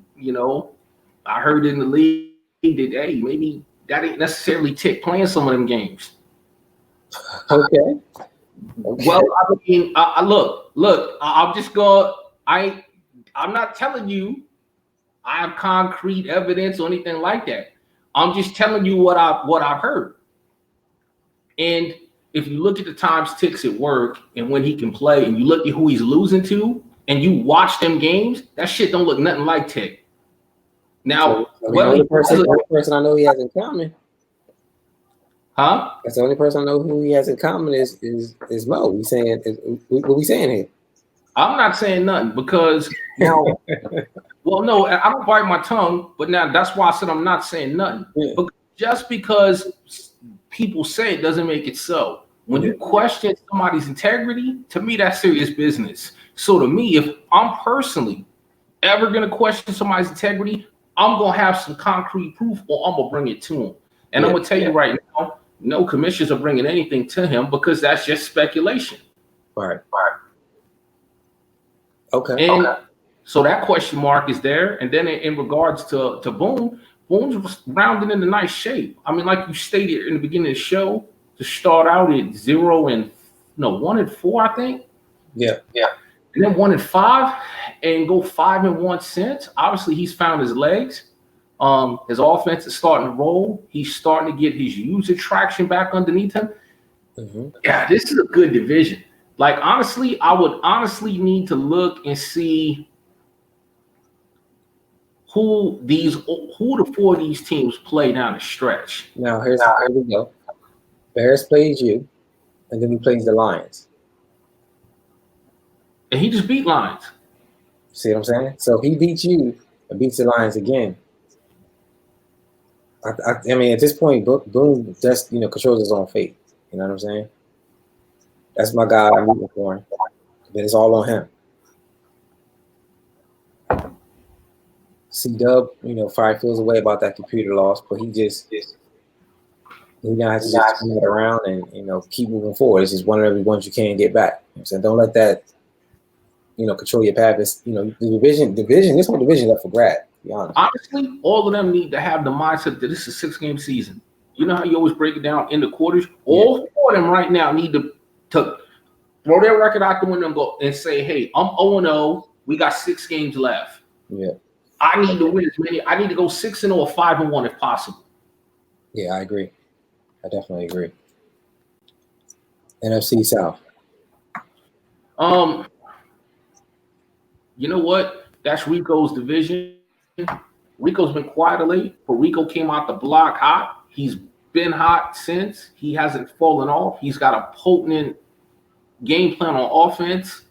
I heard in the league that, hey, maybe that ain't necessarily Tick playing some of them games. Okay. Well, I mean, look, I'm just going, I'm not telling you I have concrete evidence or anything like that. I'm just telling you what I've heard. And if you look at the times Tick's at work and when he can play, and you look at who he's losing to, and you watch them games, that shit don't look nothing like Tick. Now, the only person I know he has in common. Huh? That's the only person I know who he has in common is Mo. What we saying here? I'm not saying nothing because no, well, no, I don't bite my tongue, but now that's why I said I'm not saying nothing. Yeah. But just because people say it doesn't make it so. When you question somebody's integrity, to me, that's serious business. So to me, if I'm personally ever going to question somebody's integrity, I'm going to have some concrete proof or I'm going to bring it to them. And I'm going to tell you right now, no commissioners are bringing anything to him because that's just speculation. Right. Okay. And so that question mark is there. And then in regards to Boone, Boone's rounded into nice shape. I mean, like you stated in the beginning of the show, to start out at 1-4, I think. Yeah. And then 1-5 and go 5-1 since. Obviously, he's found his legs. His offense is starting to roll. He's starting to get his user traction back underneath him. Mm-hmm. Yeah, this is a good division. Like, honestly, I would honestly need to look and see who the 4 of these teams play down the stretch. Now, here we go. Bears plays you, and then he plays the Lions. And he just beat Lions. See what I'm saying? So he beats you and beats the Lions again. I mean, at this point, Boone just controls his own fate. You know what I'm saying? That's my guy. I'm rooting for him. Then it's all on him. C-Dub, probably feels away about that computer loss, but he now has to just turn it around and keep moving forward. It's just one of the ones you can't get back. So don't let that control your path. It's, the division. This whole division left for grab. To be honest. Honestly, all of them need to have the mindset that this is a 6-game season. You know how you always break it down in the quarters. All 4 of them right now need to throw their record out the window and go and say, "Hey, I'm 0-0. We got 6 games left. Yeah, I need to win as many. I need to go 6-0 or 5-1 if possible." Yeah, I agree. I definitely agree. NFC South. You know what? That's Rico's division. Rico's been quiet of late, but Rico came out the block hot. He's been hot since. He hasn't fallen off. He's got a potent game plan on offense.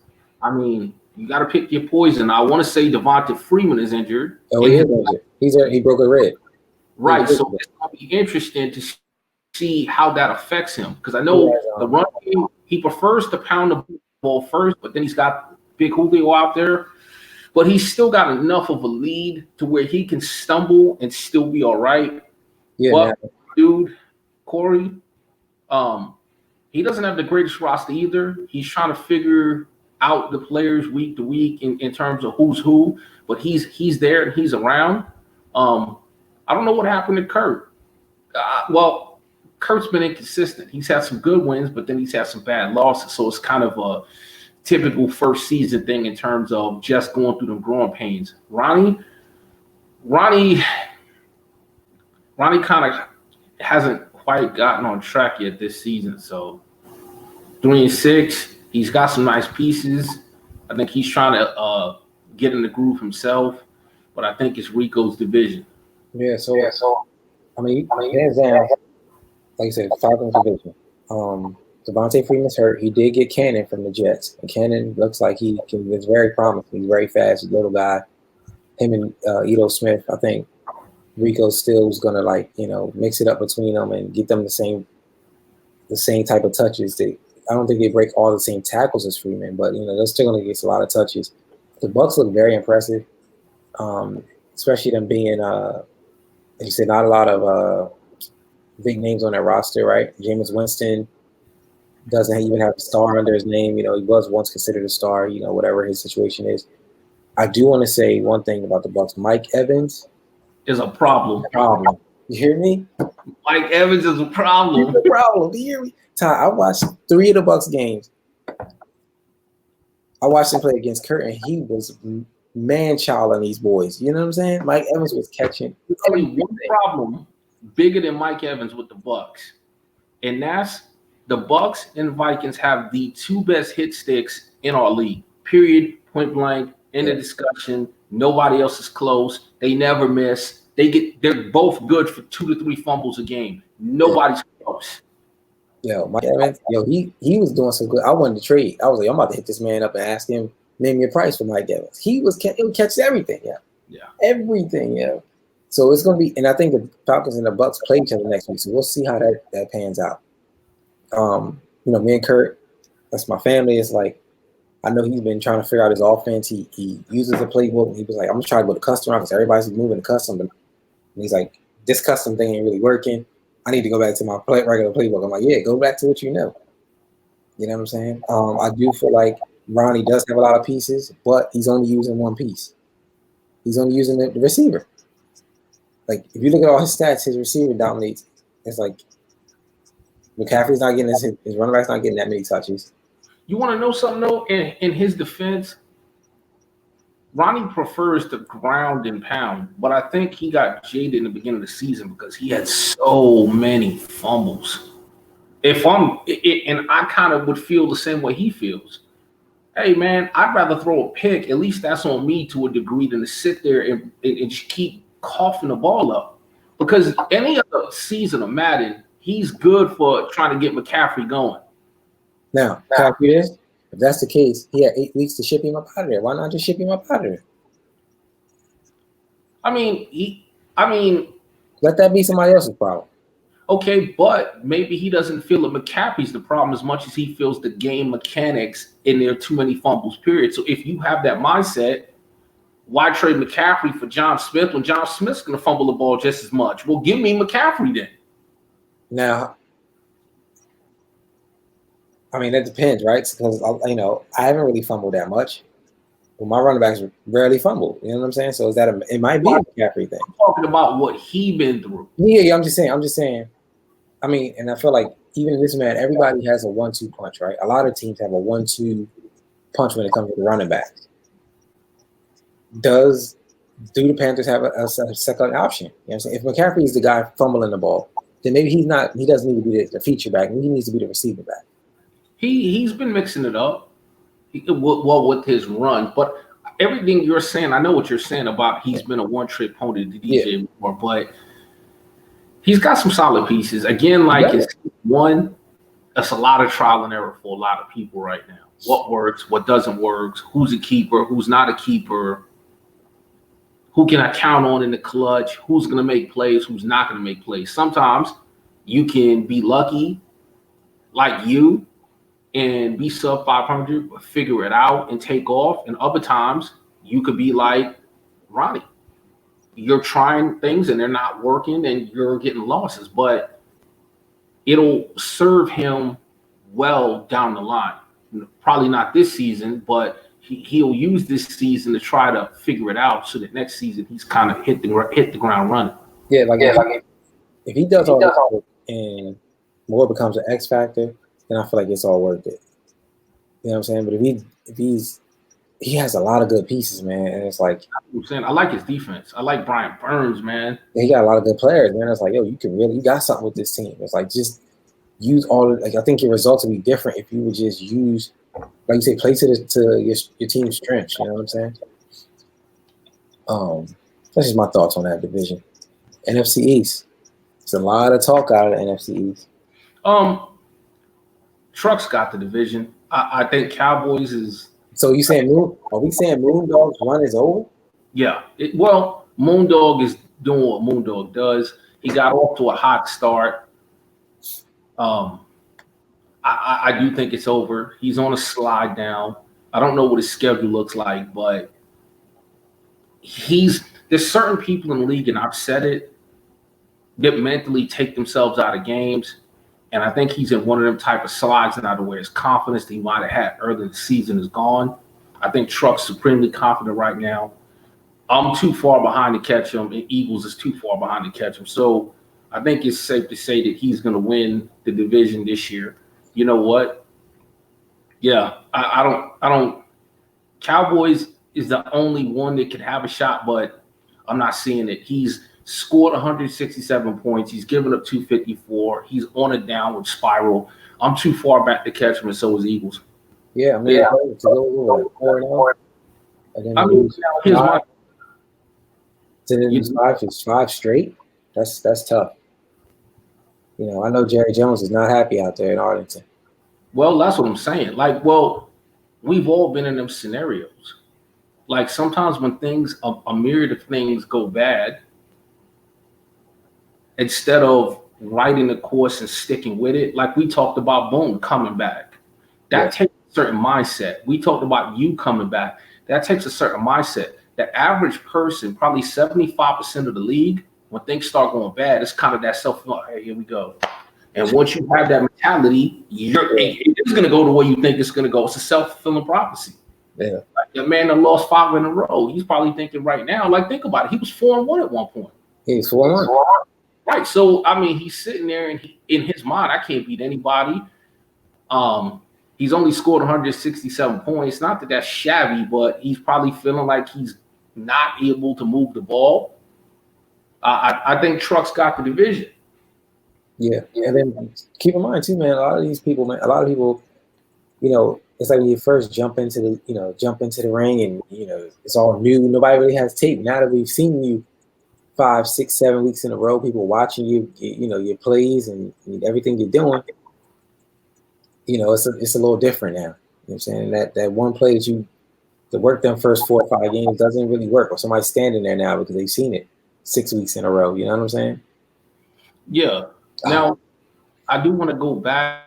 I mean, you got to pick your poison. I want to say Devonta Freeman is injured. Oh, he is injured. He broke a rib. Right. So it's going to be interesting to see how that affects him. Because I know the run game, he prefers to pound the ball first, but then he's got Big Julio out there. But he's still got enough of a lead to where he can stumble and still be all right. Yeah, but dude, Corey, he doesn't have the greatest roster either. He's trying to figure out the players week to week in terms of who's who, but he's there and he's around. I don't know what happened to Kurt. Well, Kurt's been inconsistent. He's had some good wins, but then he's had some bad losses. So it's kind of a typical first season thing in terms of just going through the growing pains. Ronnie kind of hasn't quite gotten on track yet this season. So 3-6, he's got some nice pieces. I think he's trying to get in the groove himself, but I think it's Rico's division. Yeah, so I mean, hands down, like I said, Falcons division. Devontae Freeman's hurt. He did get Cannon from the Jets, and Cannon looks like is very promising. He's very fast, little guy. Him and Ito Smith, I think Rico still is gonna mix it up between them and get them the same type of touches. I don't think they break all the same tackles as Freeman, but they're still gonna get a lot of touches. The Bucs look very impressive, especially them being like you said, not a lot of big names on their roster, right? Jameis Winston doesn't even have a star under his name. He was once considered a star, whatever his situation is. I do want to say one thing about the Bucs. Mike Evans is a problem. You hear me? Mike Evans is a problem. He's a problem. Do you hear me? Ty, I watched 3 of the Bucs games. I watched him play against Kurt, and he was man-child on these boys. You know what I'm saying? Mike Evans was catching. Only one problem bigger than Mike Evans with the Bucs, and that's the Bucs and Vikings have the 2 best hit sticks in our league. Period. Point blank. End of discussion. Nobody else is close. They never miss. They're both good for 2 to 3 fumbles a game. Nobody's close. Yo, Mike Evans, he was doing some good. I wanted to trade. I was like, I'm about to hit this man up and ask him, name me a price for Mike Evans. He would catch everything, everything, So it's gonna be, and I think the Falcons and the Bucs play each other next week, so we'll see how that pans out. Me and Kurt, that's my family. It's like I know he's been trying to figure out his offense. He uses a playbook. And he was like, I'm gonna try to go to custom because everybody's moving to custom. And he's like, this custom thing ain't really working. I need to go back to my regular playbook. I'm like, yeah, go back to what you know. You know what I'm saying? I do feel like Ronnie does have a lot of pieces, but he's only using one piece. He's only using the receiver. Like, if you look at all his stats, his receiver dominates. It's like McCaffrey's not getting his running back's not getting that many touches. You want to know something, though? In his defense, Ronnie prefers to ground and pound, but I think he got jaded in the beginning of the season because he had so many fumbles. And I kind of would feel the same way he feels. Hey, man, I'd rather throw a pick. At least that's on me to a degree than to sit there and just keep coughing the ball up. Because any other season of Madden, he's good for trying to get McCaffrey going. Now, if that's the case, he had 8 weeks to ship him up out of there. Why not just ship him up out of there? I mean, let that be somebody else's problem. Okay, but maybe he doesn't feel that McCaffrey's the problem as much as he feels the game mechanics and there are too many fumbles, period. So if you have that mindset, why trade McCaffrey for John Smith when John Smith's going to fumble the ball just as much? Well, give me McCaffrey then. Now, I mean, that depends, right? Because, I haven't really fumbled that much. Well, my running backs rarely fumble. You know what I'm saying? So it might be a McCaffrey thing. I'm talking about what he been through. Yeah, I'm just saying. I mean, and I feel like even in this man, everybody has a 1-2 punch, right? A lot of teams have a 1-2 punch when it comes to the running backs. Do the Panthers have a second option? You know what I'm saying? If McCaffrey is the guy fumbling the ball, then maybe he doesn't need to be the feature back. Maybe he needs to be the receiver back. He's been mixing it up. With his run, but everything you're saying, I know what you're saying about he's been a one-trick pony to DJ before, but he's got some solid pieces. Again, it's one, that's a lot of trial and error for a lot of people right now. What works, what doesn't work, who's a keeper, who's not a keeper, Who can I count on in the clutch? Who's going to make plays? Who's not going to make plays? Sometimes you can be lucky, like you, and be sub 500, but figure it out and take off. And other times you could be like Ronnie. You're trying things and they're not working and you're getting losses, but it'll serve him well down the line. Probably not this season, but he'll use this season to try to figure it out so that next season he's kind of hit the ground running. Yeah, if he does all that and more becomes an X factor, then I feel like it's all worth it. You know what I'm saying? But if he has a lot of good pieces, man, and it's like I'm saying I like his defense. I like Brian Burns, man. He got a lot of good players, man. It's like, yo, you got something with this team. It's like just use I think your results would be different if you would just use, like you say, play to your team's strengths. You know what I'm saying? That's just my thoughts on that division. NFC East. There's a lot of talk out of the NFC East. Trucks got the division. I think Cowboys is. So you saying are we saying Moondog's run is over? Yeah. Moondog is doing what Moondog does. He got off to a hot start. I do think it's over. He's on a slide down. I don't know what his schedule looks like, but there's certain people in the league, and I've said it, that mentally take themselves out of games. And I think he's in one of them type of slides now to where his confidence that he might have had early in the season is gone. I think Truck's supremely confident right now. I'm too far behind to catch him, and Eagles is too far behind to catch him. So I think it's safe to say that he's going to win the division this year. You know what? Yeah, I don't. Cowboys is the only one that could have a shot, but I'm not seeing it. He's scored 167 points. He's given up 254. He's on a downward spiral. I'm too far back to catch him, and so is Eagles. Yeah, I mean, to go 4-0, and then lose five straight. That's tough. You know, I know Jerry Jones is not happy out there in Arlington. Well, that's what I'm saying. We've all been in them scenarios. Like sometimes when a myriad of things go bad, instead of writing the course and sticking with it, like we talked about Boone coming back, that takes a certain mindset. We talked about you coming back. That takes a certain mindset. The average person, probably 75% of the league, when things start going bad, it's kind of that hey, here we go. And once you have that mentality, it's going to go the way you think it's going to go. It's a self-fulfilling prophecy. Yeah. Like the man that lost 5 in a row, he's probably thinking right now, like think about it. He was 4-1 at one point. He's 4-1. Right. So, I mean, he's sitting there and in his mind, I can't beat anybody. He's only scored 167 points. Not that that's shabby, but he's probably feeling like he's not able to move the ball. I think Truck's got the division. Yeah. And then keep in mind, too, man, a lot of people, you know, it's like when you first jump into the ring and, you know, it's all new. Nobody really has tape. Now that we've seen you 5, 6, 7 weeks in a row, people watching you, you know, your plays and everything you're doing, you know, it's a little different now. You know what I'm saying? That one play that worked them first 4 or 5 games doesn't really work. Or somebody's standing there now because they've seen it 6 weeks in a row. You know what I'm saying? Yeah. Now, I do want to go back,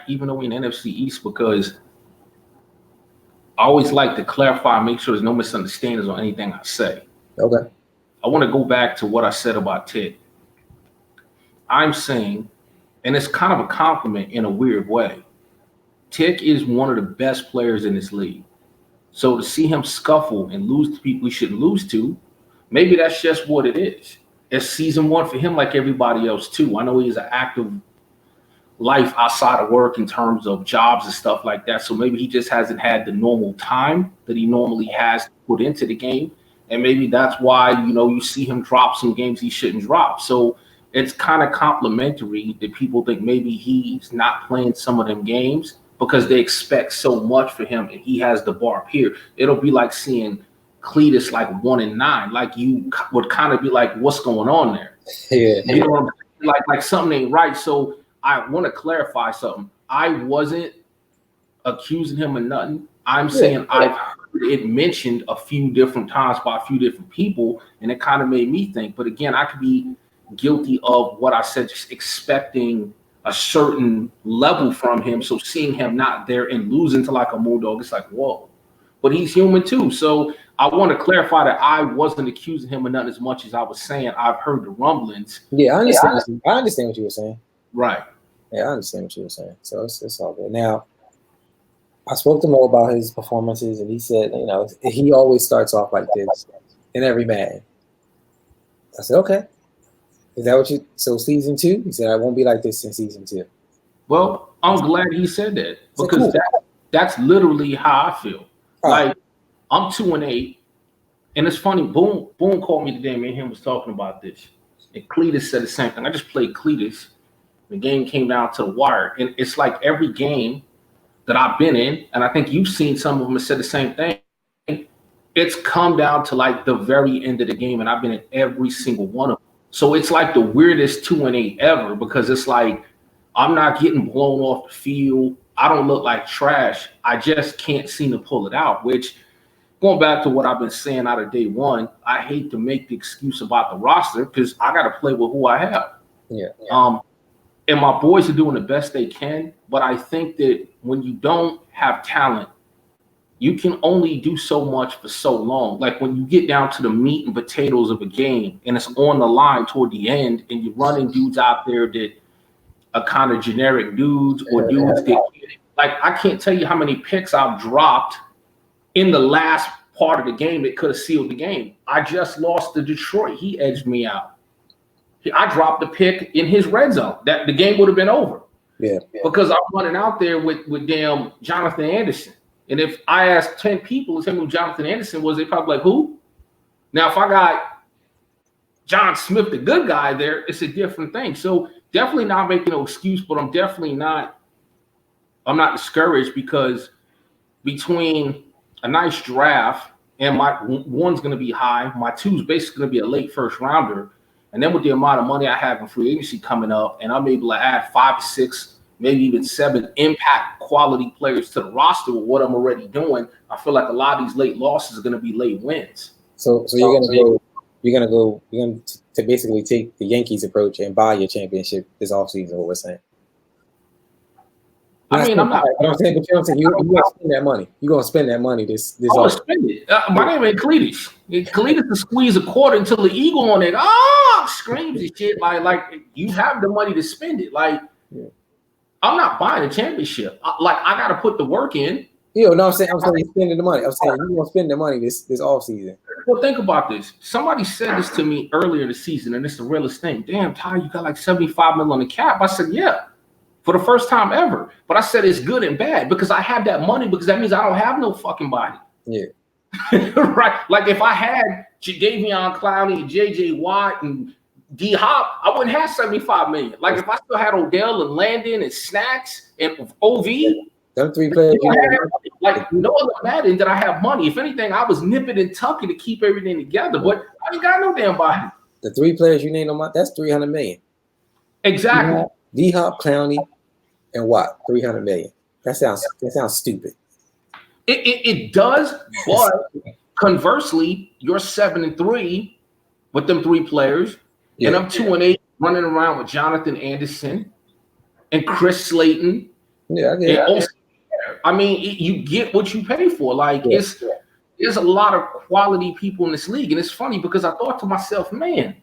even though we're in NFC East, because I always like to clarify and make sure there's no misunderstandings on anything I say. Okay. I want to go back to what I said about Ted. I'm saying, and it's kind of a compliment in a weird way, Tick is one of the best players in this league. So to see him scuffle and lose to people he shouldn't lose to, maybe that's just what it is. It's season 1 for him like everybody else too. I know he has an active life outside of work in terms of jobs and stuff like that. So maybe he just hasn't had the normal time that he normally has put into the game. And maybe that's why, you know, you see him drop some games he shouldn't drop. So it's kind of complimentary that people think maybe he's not playing some of them games because they expect so much for him and he has the bar up here. It'll be like seeing Cletus like 1-9, like you would kind of be like, what's going on there? Yeah. You know what I'm saying? Like something ain't right. So I want to clarify something. I wasn't accusing him of nothing. I'm saying I've heard it mentioned a few different times by a few different people, and it kind of made me think. But again, I could be guilty of what I said, just expecting a certain level from him. So seeing him not there and losing to like a Moondog, it's like, whoa. But he's human too. So I want to clarify that I wasn't accusing him of nothing as much as I was saying. I've heard the rumblings. Yeah, I understand. I understand what you were saying. Right. Yeah, I understand what you were saying. So it's all good. Now, I spoke to Mo about his performances, and he said, you know, he always starts off like this in every Madden. I said, okay. Is that what you? So season 2? He said, I won't be like this in season 2. Well, I'm glad he said that because cool. that's literally how I feel. Like I'm 2-8, and it's funny. Boone called me today. Me and him was talking about this, and Cletus said the same thing. I just played Cletus. The game came down to the wire, and it's like every game that I've been in, and I think you've seen some of them have said the same thing. It's come down to like the very end of the game, and I've been in every single one of them. So it's like the weirdest 2-8 ever because it's like I'm not getting blown off the field. I don't look like trash. I just can't seem to pull it out, which going back to what I've been saying out of day one, I hate to make the excuse about the roster because I got to play with who I have. Yeah. And my boys are doing the best they can, but I think that when you don't have talent, you can only do so much for so long. Like when you get down to the meat and potatoes of a game and it's on the line toward the end and you're running dudes out there that are kind of generic dudes or dudes that, like, I can't tell you how many picks I've dropped in the last part of the game that could have sealed the game. I just lost to Detroit. He edged me out. I dropped the pick in his red zone. That the game would have been over. Yeah. Because I'm running out there with damn Jonathan Anderson. And if I asked 10 people to tell me who Jonathan Anderson was, they probably like, who? Now, if I got John Smith, the good guy there, it's a different thing. So definitely not making no excuse, but I'm not discouraged because between a nice draft and my one's going to be high, my two's basically going to be a late first rounder. And then with the amount of money I have in free agency coming up, and I'm able to add 5 to 6, maybe even 7 impact quality players to the roster with what I'm already doing, I feel like a lot of these late losses are going to be late wins. So you're going to basically take the Yankees approach and buy your championship this offseason, what we're saying. I mean, I'm not. I'm saying, but you know what I'm saying? You're going to spend that money. You're going to spend that money this I'm going to spend it. My name ain't Cletus. Cletus to squeeze a quarter until the eagle on it screams and shit. Like you have the money to spend it. Like, I'm not buying a championship. I got to put the work in. I'm saying you're spending the money. I'm saying you're going to spend the money this offseason. Well, think about this. Somebody said this to me earlier in the season, and it's the realest thing. Damn, Ty, you got like $75 million on the cap. I said, yeah. For the first time ever. But I said it's good and bad because I have that money because that means I don't have no fucking body. Yeah. Right? Like if I had Jadeveon Clowney, J.J. Watt, and D-Hop, I wouldn't have $75 million. Like if I still had Odell and Landon and Snacks and OV. Them 3 players. Like no other Madden that I have money. If anything, I was nipping and tucking to keep everything together. But I ain't got no damn body. The 3 players you named on that's $300 million. Exactly. D-Hop, Clowney, and Watt, $300 million. That sounds stupid. It does, but conversely, you're 7-3 with them 3 players, and I'm 2-8 running around with Jonathan Anderson and Chris Slayton. Yeah, I mean, you get what you pay for. Like there's a lot of quality people in this league, and it's funny because I thought to myself, man,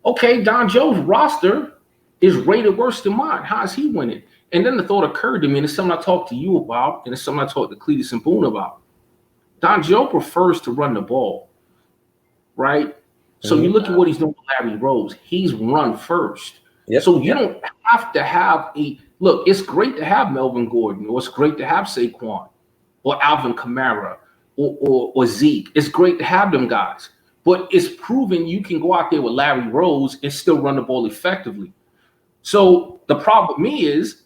okay, Don Joe's roster is rated worse than mine. How is he winning? And then the thought occurred to me, and it's something I talked to you about, and it's something I talked to Cletus and Boone about. Don Joe prefers to run the ball, right? So you look at what he's doing with Larry Rose. He's run first. Yep. So you don't have to have look, it's great to have Melvin Gordon, or it's great to have Saquon, or Alvin Kamara, or Zeke. It's great to have them guys. But it's proven you can go out there with Larry Rose and still run the ball effectively. So the problem with me is,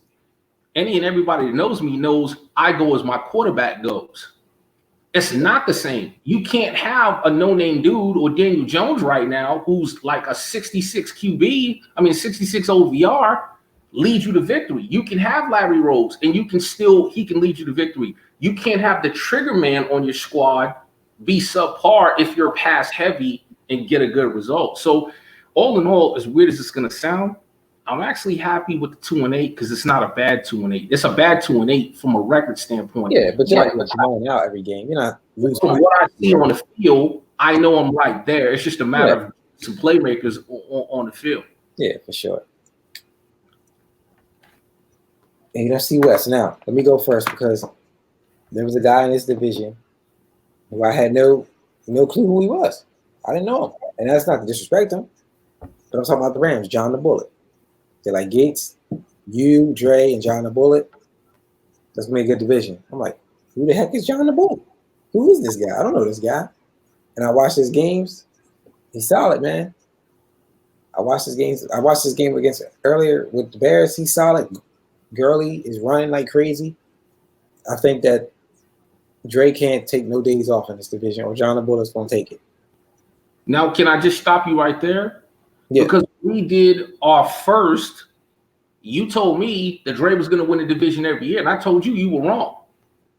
any and everybody that knows me knows I go as my quarterback goes. It's not the same. You can't have a no-name dude or Daniel Jones right now who's like a 66 QB, 66 OVR, lead you to victory. You can have Larry Rose and he can lead you to victory. you can't have the trigger man on your squad be subpar if you're pass heavy and get a good result. So all in all, as weird as it's going to sound, I'm actually happy with the 2-8 because it's not a bad 2-8. It's a bad 2-8 from a record standpoint. Yeah, but you're not blowing out every game. You're not losing. From what I see on the field, I know I'm right there. It's just a matter of some playmakers on the field. Yeah, for sure. NFC West. Now, let me go first because there was a guy in this division who I had no clue who he was. I didn't know him. And that's not to disrespect him, but I'm talking about the Rams, John the Bullet. They're like Gates, you, Dre, and John the Bullet. Let's make a good division. I'm like, who the heck is John the Bullet? Who is this guy? I don't know this guy. And I watched his games. He's solid, man. I watched his games. I watched his game against earlier with the Bears. He's solid. Gurley is running like crazy. I think that Dre can't take no days off in this division, or John the Bullet's going to take it. Now, can I just stop you right there? Yeah. Because we did our first, you told me that Dre was going to win the division every year, and I told you you were wrong.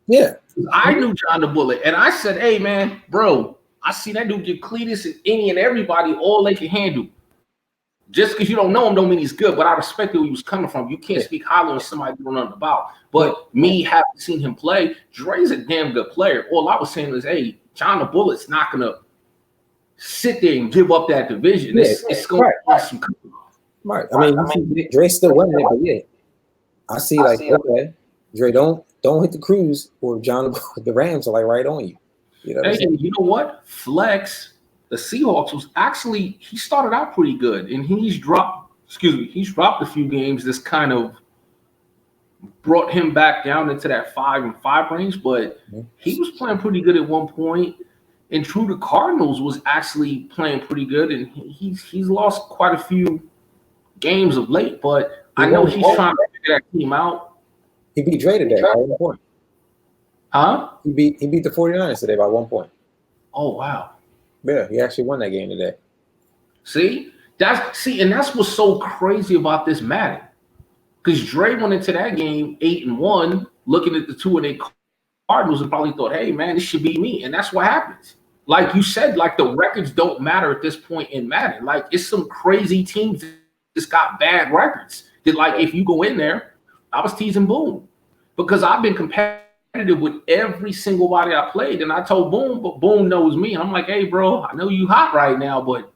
Yeah. I knew John the Bullet, and I said, hey, man, bro, I see that dude get Cletus and any and everybody all they can handle. Just because you don't know him don't mean he's good, but I respect where he was coming from. You can't speak highly on somebody you don't know nothing about. But me having seen him play, Dre's a damn good player. All I was saying is, hey, John the Bullet's not going to sit there and give up that division. It's going to be some. Right. I mean, Dre still winning it, but yeah, I see okay, Dre, don't hit the cruise, or John the Rams are like right on you. You know. Hey, you know what? Flex, the Seahawks was actually, he started out pretty good, and he's dropped a few games. This kind of brought him back down into that 5-5 range, but he was playing pretty good at one point. And True, the Cardinals was actually playing pretty good, and he's lost quite a few games of late, but I know he's trying to figure that team out. He beat Dre today by 1 point. Huh? He beat the 49ers today by 1 point. Oh, wow. Yeah, he actually won that game today. And that's what's so crazy about this Madden. Because Dre went into that game 8-1, looking at the 2-8 Cardinals, and probably thought, hey, man, this should be me. And that's what happens. Like you said, like the records don't matter at this point in Madden. Like it's some crazy teams that just got bad records. That like if you go in there, I was teasing Boom. Because I've been competitive with every single body I played. And I told Boom, but Boom knows me. And I'm like, hey, bro, I know you hot right now, but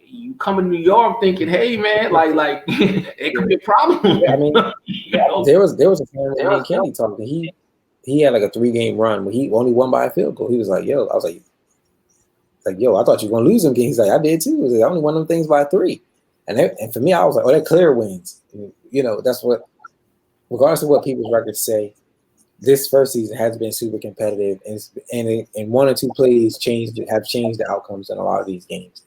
you come to New York thinking, hey, man, like it could be a problem. Yeah, I mean, there was a time when Kenny talking. He had like a 3-game run, but he only won by a field goal. He was like, yo, I was like, yo, I thought you were going to lose them games. He's like, I did too. He was like, I only won them things by 3. And for me, I was like, oh, they're clear wins. And, you know, that's what, regardless of what people's records say, this first season has been super competitive. And 1 or 2 plays have changed the outcomes in a lot of these games.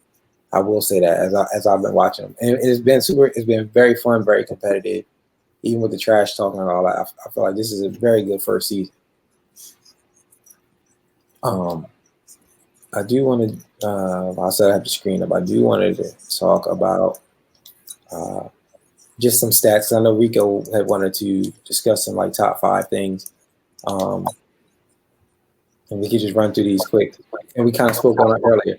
I will say that as I've been watching them. And it's been very fun, very competitive. Even with the trash talking and all that, I feel like this is a very good first season. I do want to, I said I have the screen up. I do want to talk about just some stats. I know Rico had wanted to discuss some like top 5 things. And we could just run through these quick. And we kind of spoke on it earlier.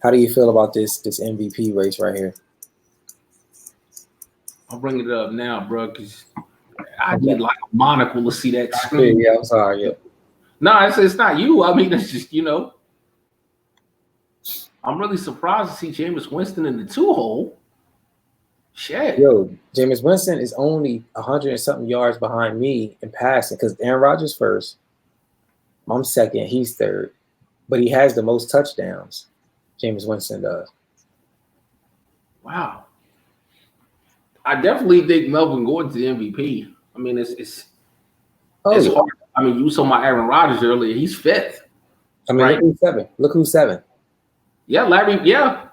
How do you feel about this MVP race right here? I'll bring it up now, bro, because I get like a monocle to see that screen. Yeah, I'm sorry. Yeah. No, it's not you. I mean, it's just, you know. I'm really surprised to see Jameis Winston in the 2-hole. Shit. Yo, Jameis Winston is only 100 and something yards behind me in passing because Aaron Rodgers first. I'm second. He's third. But he has the most touchdowns. Jameis Winston does. Wow. I definitely think Melvin Gordon's the MVP. I mean, it's hard. I mean, you saw my Aaron Rodgers earlier. He's 5th. I mean, right? Look who's 7. Yeah, Larry. Yeah.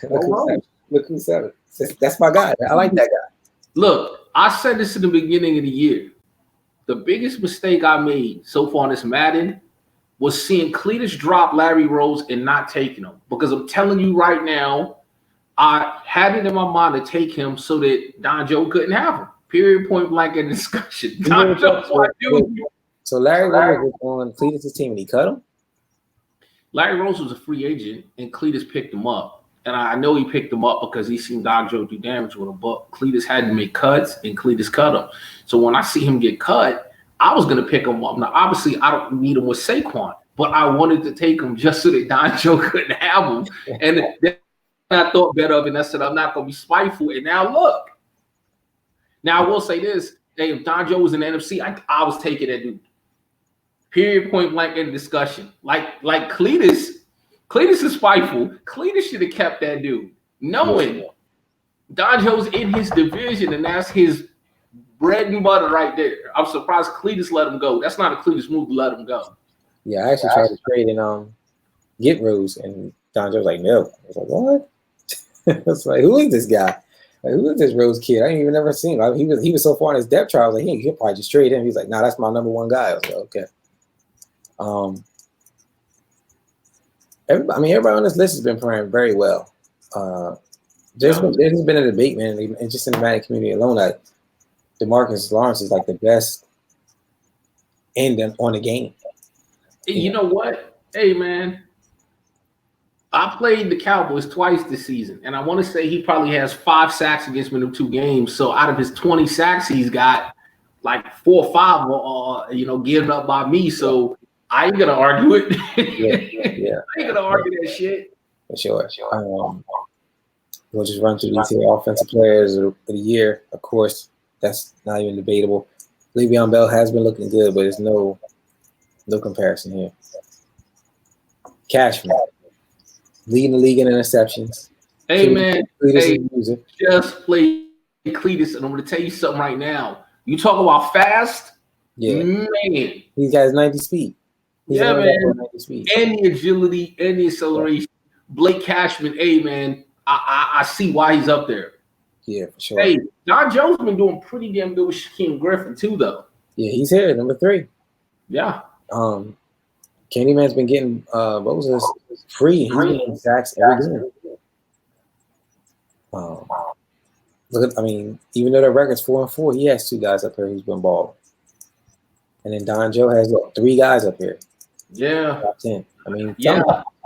Look who's 7. That's my guy. I like that guy. Look, I said this in the beginning of the year. The biggest mistake I made so far in this Madden was seeing Cletus drop Larry Rose and not taking him. Because I'm telling you right now, I had it in my mind to take him so that Don Joe couldn't have him. Period, point blank in discussion. Don Joe's my dude. So Larry Rose was on Cletus' team and he cut him? Larry Rose was a free agent and Cletus picked him up. And I know he picked him up because he seen Doc Joe do damage with him, but Cletus had to make cuts and Cletus cut him. So when I see him get cut, I was going to pick him up. Now, obviously, I don't need him with Saquon, but I wanted to take him just so that Don Joe couldn't have him. And then I thought better of it and I said, I'm not going to be spiteful. And now look. Now, I will say this. Hey, if Don Joe was in the NFC, I was taking that dude. Period, point blank in discussion. Like Cletus is spiteful. Cletus should have kept that dude, knowing Don Joe's in his division, and that's his bread and butter right there. I'm surprised Cletus let him go. That's not a Cletus move to let him go. Yeah, I actually tried to trade and get Rose, and Don Joe was like, no. I was like, what? It's like, who is this guy? Like, who is this Rose kid? I ain't even never seen him. He was so far in his depth chart. I was like, he'll probably just trade him. He's like, nah, that's my number one guy. I was like, okay. Everybody on this list has been playing very well. There's been a debate, man, and just in the Madden community alone, that DeMarcus Lawrence is like the best end on the game. You know what? Hey, man, I played the Cowboys twice this season, and I want to say he probably has 5 sacks against me in 2 games. So out of his 20 sacks, he's got like 4 or 5, given up by me. So I ain't gonna argue it. Yeah. I ain't gonna argue that shit. For sure. We'll just run through these here offensive players of the year. Of course, that's not even debatable. Le'Veon Bell has been looking good, but there's no comparison here. Cashman, leading the league in interceptions. Hey, man, just play Cletus, and I'm going to tell you something right now. You talk about fast, man. He's got his 90 speed. Man. 90 speed. And the agility and the acceleration. Blake Cashman, hey, man, I see why he's up there. Yeah, for sure. Hey, Don Jones been doing pretty damn good with Shaquem Griffin, too, though. Yeah, he's here, number 3. Yeah. Candyman's been getting what was this? Free. He's been getting sacks every game. Even though their record's 4-4, he has 2 guys up here who's been balling. And then Don Joe has 3 guys up here. Yeah. Top 10.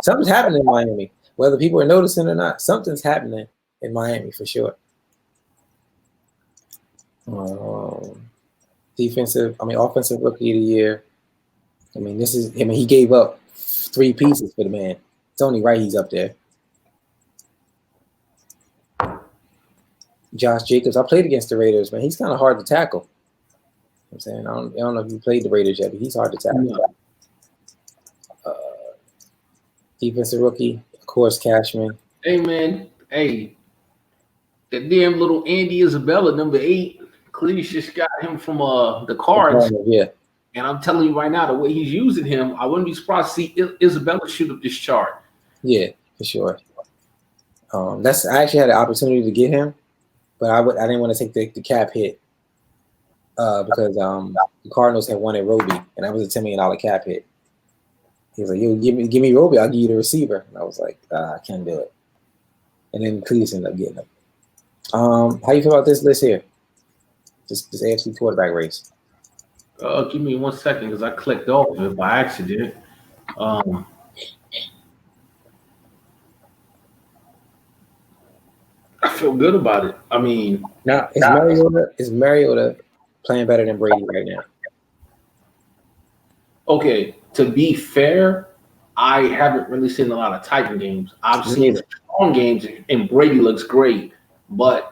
Something's happening in Miami. Whether people are noticing or not, something's happening in Miami for sure. Offensive rookie of the year. He gave up 3 pieces for the man. It's only right he's up there. Josh Jacobs. I played against the Raiders, man. He's kind of hard to tackle. I'm saying I don't know if you played the Raiders yet, but he's hard to tackle. Yeah. Defensive rookie, of course, Cashman. Hey, man. Hey, that damn little Andy Isabella, number 8. Cletus just got him from the Cards. Yeah. And I'm telling you right now, the way he's using him, I wouldn't be surprised to see Isabella shoot up this chart. Yeah, for sure. I actually had the opportunity to get him, but I didn't want to take the cap hit because the Cardinals had wanted Roby, and that was a $10 million cap hit. He was like, "Yo, give me Roby, I'll give you the receiver." And I was like, "I can't do it." And then Cletus ended up getting him. How you feel about this list here? This AFC quarterback race. Give me 1 second because I clicked off of it by accident. I feel good about it. Now is Mariota playing better than Brady right now? Okay, to be fair, I haven't really seen a lot of Titan games. I've seen strong games, and Brady looks great, but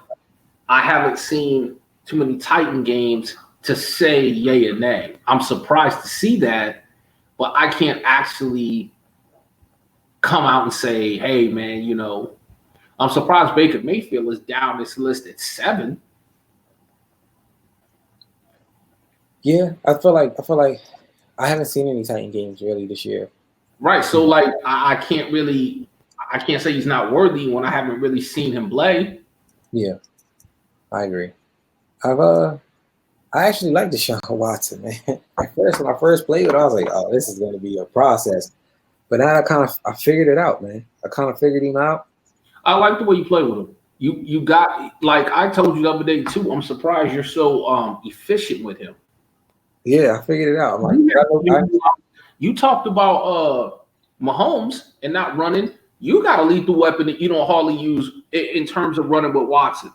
I haven't seen too many Titan games to say yay or nay. I'm surprised to see that, but I can't actually come out and say, hey, man, I'm surprised Baker Mayfield is down this list at 7. Yeah, I feel like I haven't seen any Titan games really this year. Right, so I can't say he's not worthy when I haven't really seen him play. Yeah, I agree. I actually like Deshaun Watson, man. When I first played it, I was like, oh, this is going to be a process. But now I figured it out, man. I kind of figured him out. I like the way you play with him. You got, like I told you the other day too, I'm surprised you're so efficient with him. Yeah, I figured it out. I'm like, you talked about Mahomes and not running. You got a lethal weapon that you don't hardly use in terms of running with Watson.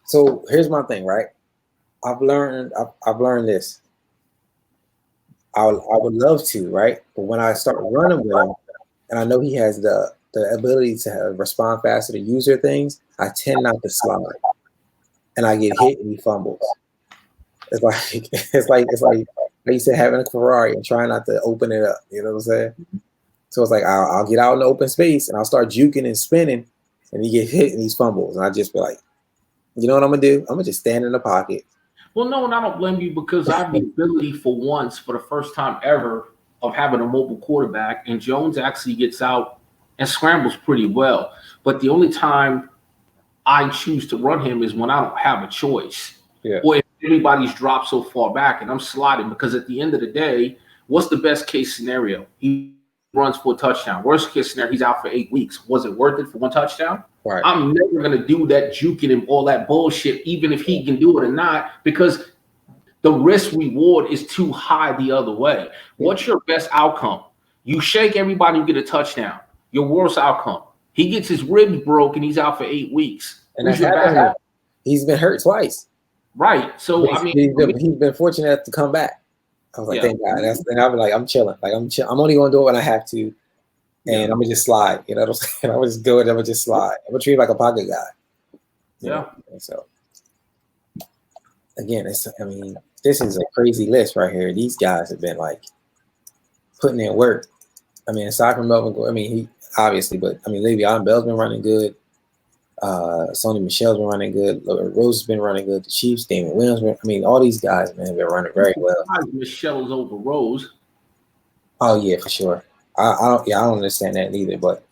So here's my thing, right? I've learned this. I would love to, right? But when I start running with him, and I know he has the ability to respond faster to user things, I tend not to slide, and I get hit and he fumbles. It's like I used to having a Ferrari and trying not to open it up. You know what I'm saying? So it's like I'll get out in the open space and I'll start juking and spinning, and he get hit and he's fumbles, and I just be like, you know what I'm gonna do? I'm gonna just stand in the pocket. Well, no, and I don't blame you because I have the ability for the first time ever, of having a mobile quarterback, and Jones actually gets out and scrambles pretty well. But the only time I choose to run him is when I don't have a choice. Yeah. Or if everybody's dropped so far back and I'm sliding, because at the end of the day, what's the best case scenario? He runs for a touchdown. Worst case scenario, he's out for 8 weeks. Was it worth it for one touchdown? Right. I'm never going to do that juking and all that bullshit, even if he can do it or not, because the risk reward is too high the other way. What's your best outcome? You shake everybody, you get a touchdown. Your worst outcome, he gets his ribs broke and he's out for 8 weeks. And that's happened. He's been hurt twice. Right. So he's been fortunate to come back. I was like, thank God. And I'll be like, I'm chilling. Like I'm only gonna do it when I have to, and I'm gonna just slide. You know what I'm saying? I'm gonna just do it. I'm gonna just slide. I'm gonna treat him like a pocket guy. Yeah. So again, this is a crazy list right here. These guys have been like putting in work. I mean, aside from Melvin, he obviously, but Le'Veon Bell's been running good. Sony Michel's been running good. Rose has been running good. The Chiefs, Damon Williams. All these guys, man, have been running very well. Michel's over Rose. Oh yeah, for sure. I don't understand that neither. But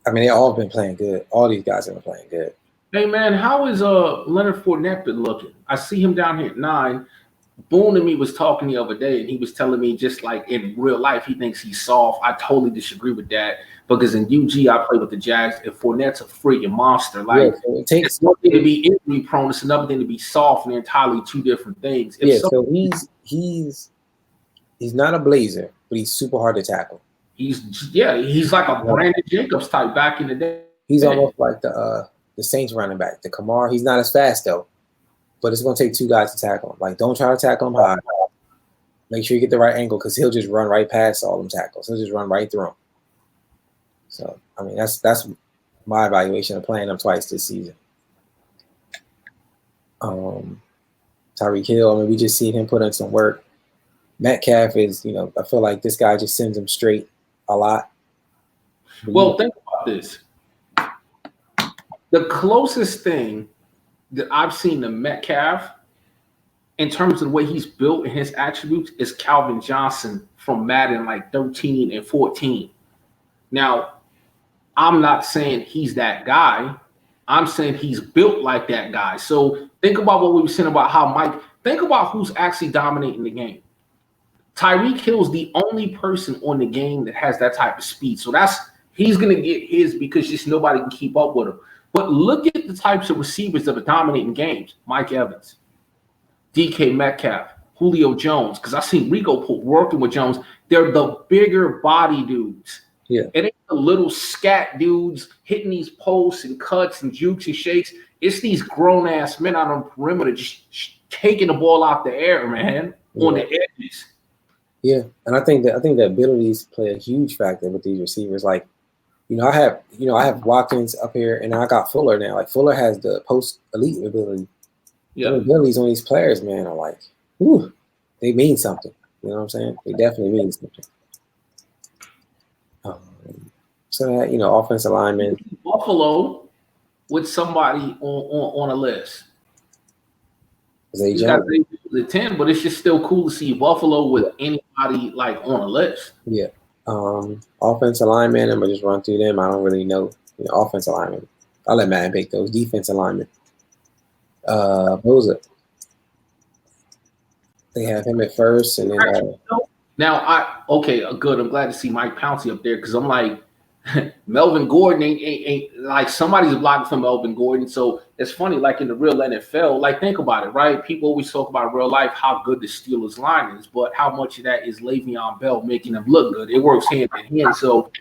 they all been playing good. All these guys have been playing good. Hey man, how is Leonard Fournette been looking? I see him down here at 9. Boone and me was talking the other day, and he was telling me just like in real life, he thinks he's soft. I totally disagree with that, because in UG I play with the Jags, and Fournette's a freaking monster. Like, it's one thing to be injury prone, it's another thing to be soft, and they're entirely two different things. So he's not a blazer, but he's super hard to tackle. He's like a Brandon Jacobs type back in the day. He's almost like the Saints running back, the Kamara. He's not as fast though, but it's going to take 2 guys to tackle him. Like, don't try to tackle him high. Make sure you get the right angle, because he'll just run right past all them tackles. He'll just run right through them. So, that's my evaluation of playing them twice this season. Tyreek Hill, we just seen him put in some work. Metcalf is, I feel like this guy just sends him straight a lot. Well, think about this. The closest thing that I've seen to Metcalf in terms of the way he's built and his attributes is Calvin Johnson from Madden, like 13 and 14. Now, I'm not saying he's that guy. I'm saying he's built like that guy. So think about what we were saying about think about who's actually dominating the game. Tyreek Hill's the only person on the game that has that type of speed. So he's going to get his, because just nobody can keep up with him. But look at the types of receivers that are dominating games. Mike Evans, DK Metcalf, Julio Jones, because I've seen Rico working with Jones. They're the bigger body dudes. Yeah. It ain't the little scat dudes hitting these posts and cuts and jukes and shakes. It's these grown-ass men out on the perimeter just taking the ball out the air, man, on the edges. Yeah, and I think the abilities play a huge factor with these receivers. Like, I have Watkins up here, and I got Fuller now. Like, Fuller has the post elite ability. Yeah, the abilities on these players, man, are like, whew, they mean something. You know what I'm saying? They definitely mean something. So that, offensive lineman. Buffalo with somebody on a list. Zay Jones. The 10, but it's just still cool to see Buffalo with anybody like on a list. Yeah. Offensive lineman, I'm gonna just run through them. I don't really know. Offensive lineman. I'll let Madden pick those. Defensive lineman. Boza. They have him at first, and then now good. I'm glad to see Mike Pouncey up there, because I'm like, Melvin Gordon ain't like somebody's blocking for Melvin Gordon. So it's funny, like in the real NFL, like think about it, right? People always talk about real life how good the Steelers line is, but how much of that is Le'Veon Bell making them look good? It works hand in hand. So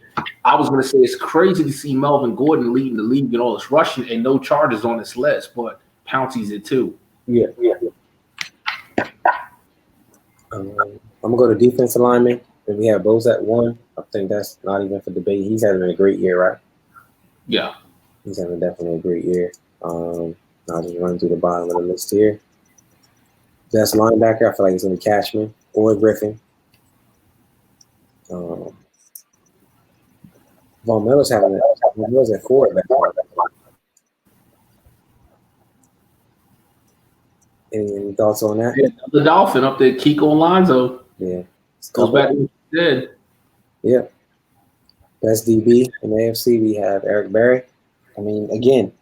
I was gonna say it's crazy to see Melvin Gordon leading the league in all this rushing and no charges on this list, but Pouncey's it too. Yeah. I'm gonna go to defensive lineman. And we have Bose at 1. I think that's not even for debate. He's having a great year, right? Yeah. He's having definitely a great year. I'll just run through the bottom of the list here. Best linebacker, I feel like it's going to be Cashman or Griffin. Von Miller's having Von Miller's at 4. Any thoughts on that? Yeah, the Dolphin up there, Kiko Alonso. Yeah. Goes back to what you said. Yeah. Best DB in the AFC, we have Eric Berry. I mean, again,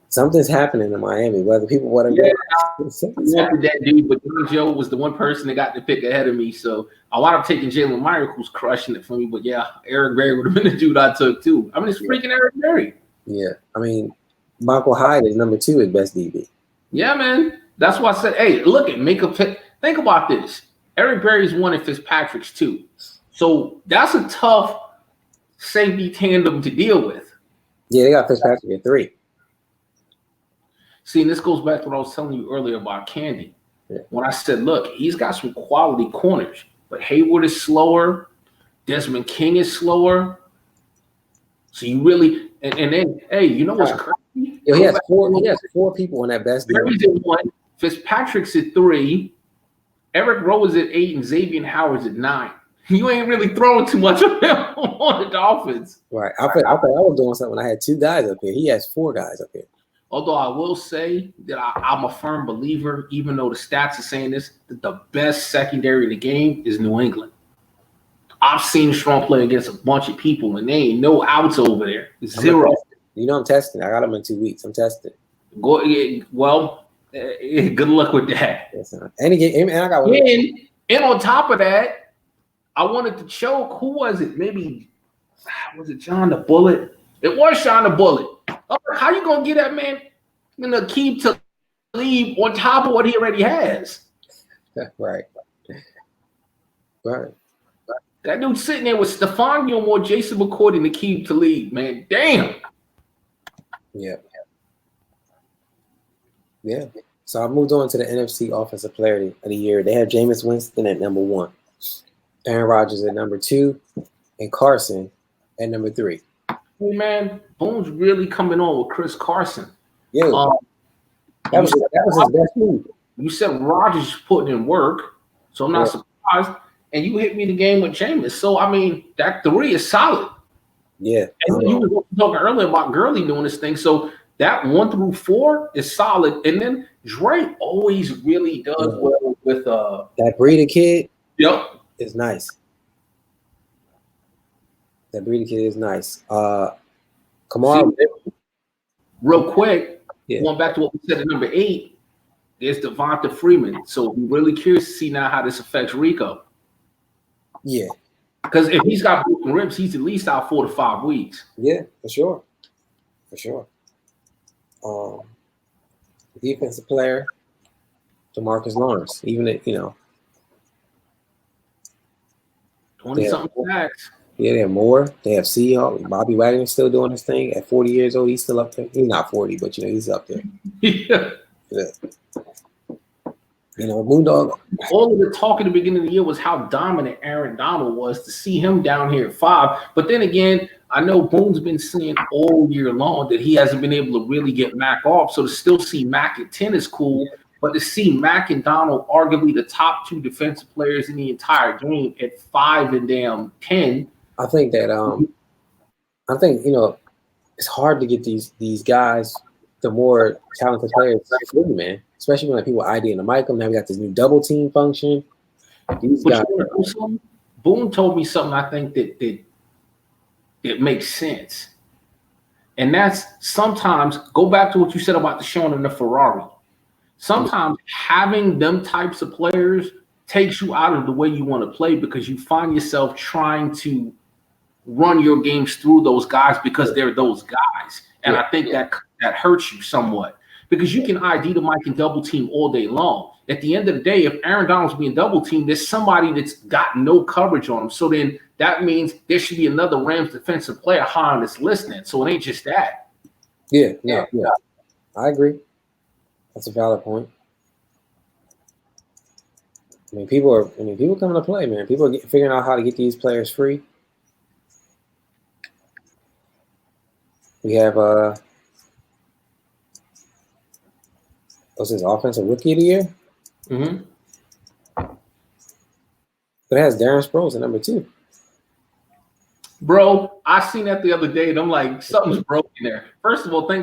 something's happening in Miami, whether people want to wanted that dude, but Joe was the one person that got the pick ahead of me. So I wound up taking Jalen Myers, who's crushing it for me. But yeah, Eric Berry would have been the dude I took too. I mean, it's freaking Eric Berry. Yeah. I mean, Michael Hyde is number 2 at best DB. Yeah, man. That's why I said, hey, look at make a pick. Think about this. Eric Berry's 1 and Fitzpatrick's 2. So that's a tough safety tandem to deal with. Yeah, they got Fitzpatrick at 3. See, and this goes back to what I was telling you earlier about Candy. Yeah. When I said, look, he's got some quality corners, but Hayward is slower. Desmond King is slower. So you really and then, hey, you know what's crazy? He has 4 people on that best DB. Berry's at 1, Fitzpatrick's at 3. Eric Rowe is at 8 and Xavier Howard's at 9. You ain't really throwing too much of him on the Dolphins. Right. I thought I was doing something when I had 2 guys up here. He has 4 guys up here. Although I will say that I'm a firm believer, even though the stats are saying this, that the best secondary in the game is New England. I've seen Strong play against a bunch of people, and they ain't no outs over there. 0. You know I'm testing. I got him in 2 weeks. I'm testing. Good luck with that. Yes, and I got one. And on top of that, I wanted to choke. Who was it? Maybe was it John the Bullet? It was John the Bullet. How you gonna get that man gonna keep to leave on top of what he already has? Right. That dude sitting there with Stephon Gilmore, Jason McCourty, and Akeem Talib, man. Damn. Yeah. So I moved on to the NFC Offensive Player of the Year. They have Jameis Winston at number 1, Aaron Rodgers at number 2, and Carson at number 3. Hey man, Boone's really coming on with Chris Carson. Yeah, that was his best move. You said Rodgers putting in work, so I'm not surprised. And you hit me the game with Jameis. So I mean, that 3 is solid. Yeah. And you were talking earlier about Gurley doing this thing. So that 1 through 4 is solid. And then Drake always really does well with that Breeder kid. Yep. Is nice. That Breeder kid is nice. Kamara. Real quick, going back to what we said at number 8, there's Devonta Freeman. So we're really curious to see now how this affects Rico. Yeah. Because if he's got broken ribs, he's at least out 4 to 5 weeks. Yeah, for sure. Defensive player, DeMarcus Lawrence. Even at 20-something sacks. Yeah, they have more. They have Seahawks. Bobby Wagner's still doing his thing at 40 years old. He's still up there. He's not 40, but he's up there. Yeah. Moondog. All of the talk at the beginning of the year was how dominant Aaron Donald was. To see him down here at 5. But then again, I know Boone's been saying all year long that he hasn't been able to really get Mac off. So to still see Mac at 10 is cool. But to see Mac and Donald, arguably the top 2 defensive players in the entire game, at 5 and damn 10. I think that it's hard to get these guys, the more talented players, man. Especially when people ID in the Michael. Now we got this new double team function. These guys. Boone told me something I think that makes sense. And that's sometimes, go back to what you said about Deshaun and the Ferrari. Sometimes having them types of players takes you out of the way you want to play because you find yourself trying to run your games through those guys because they're those guys. And I think that hurts you somewhat because you can ID the Mike and double team all day long. At the end of the day, if Aaron Donald's being double teamed, there's somebody that's got no coverage on him. So then that means there should be another Rams defensive player high on this list then. So it ain't just that. Yeah. I agree. That's a valid point. I mean, people coming to play, man. People are figuring out how to get these players free. We have what's his offensive rookie of the year? Mm-hmm. But it has Darren Sproles at number 2. Bro, I seen that the other day, and I'm like, something's broken there. First of all, I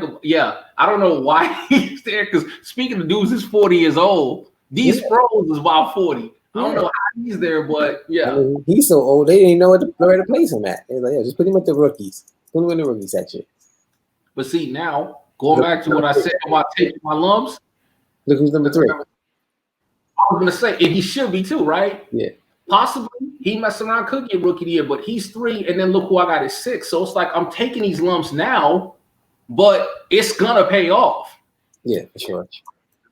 don't know why he's there, because speaking of dudes, he's 40 years old. These Sproles is about 40. I don't know how he's there, but yeah. I mean, he's so old, they didn't know where to place him at. They're like, just put him with the rookies. Put him in the rookie section. But see, now, going back to what I said about taking my lumps. Look who's number 3. I was going to say, and he should be too, right? Yeah. Possibly he messed around, could get rookie of the year, but he's 3, and then look who I got at 6. So it's like I'm taking these lumps now, but it's going to pay off. Yeah, for sure.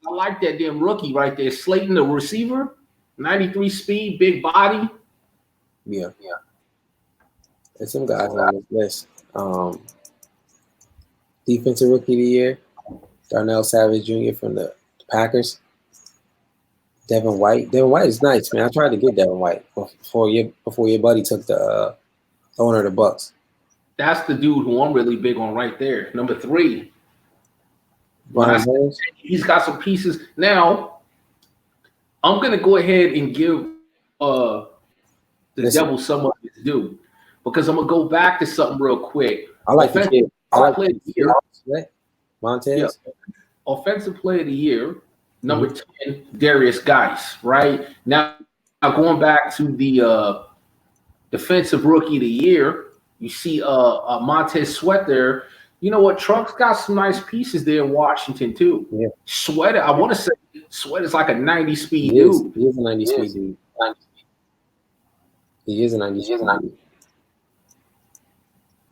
I like that damn rookie right there. Slayton, the receiver, 93 speed, big body. Yeah. There's some guys on this list. Defensive rookie of the year, Darnell Savage Jr. from the Packers. Devin White. Devin White is nice, man. I tried to get Devin White before your buddy took the owner of the Bucks. That's the dude who I'm really big on right there. Number 3. He's got some pieces. Now, I'm going to go ahead and give the devil some of his due because I'm going to go back to something real quick. I like the kid. Montez. Yeah. Offensive player of the year, number 10, Darius Geis, right? Now going back to the defensive rookie of the year, you see Montez Sweat there. You know what? Trump's got some nice pieces there in Washington too. Yeah. Sweat, I want to say Sweat is like a 90 speed dude. He is a 90 speed dude. He is a 90 speed dude.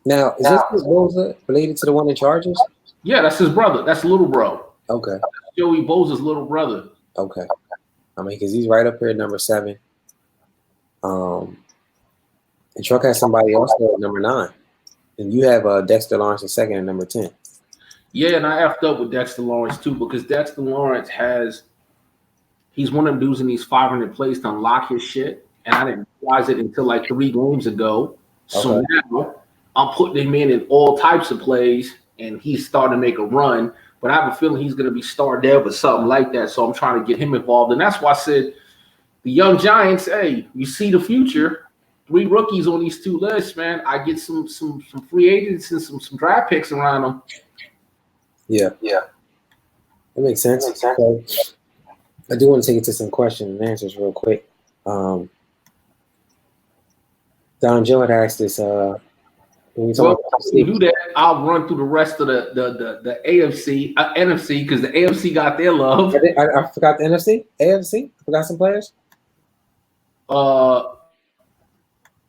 Now, is this Bosa related to the one in Chargers? Yeah, that's his brother. That's little bro. Okay. That's Joey Bosa's little brother. Okay. I mean, because he's right up here at number 7. And Truck has somebody else there at number 9. And you have Dexter Lawrence at 2nd and number 10. Yeah, and I effed up with Dexter Lawrence too because Dexter Lawrence he's one of them dudes in these 500 plays to unlock his shit. And I didn't realize it until like 3 games ago. So now I'm putting him in all types of plays, and he's starting to make a run. But I have a feeling he's going to be star dev or something like that. So I'm trying to get him involved. And that's why I said the young Giants, hey, you see the future. 3 rookies on these 2 lists, man. I get some free agents and some draft picks around them. Yeah. That makes sense. So, I do want to take it to some questions and answers real quick. Don Joe had asked this. When you do that, I'll run through the rest of the AFC, NFC, because the AFC got their love. I forgot the NFC, AFC. I forgot some players.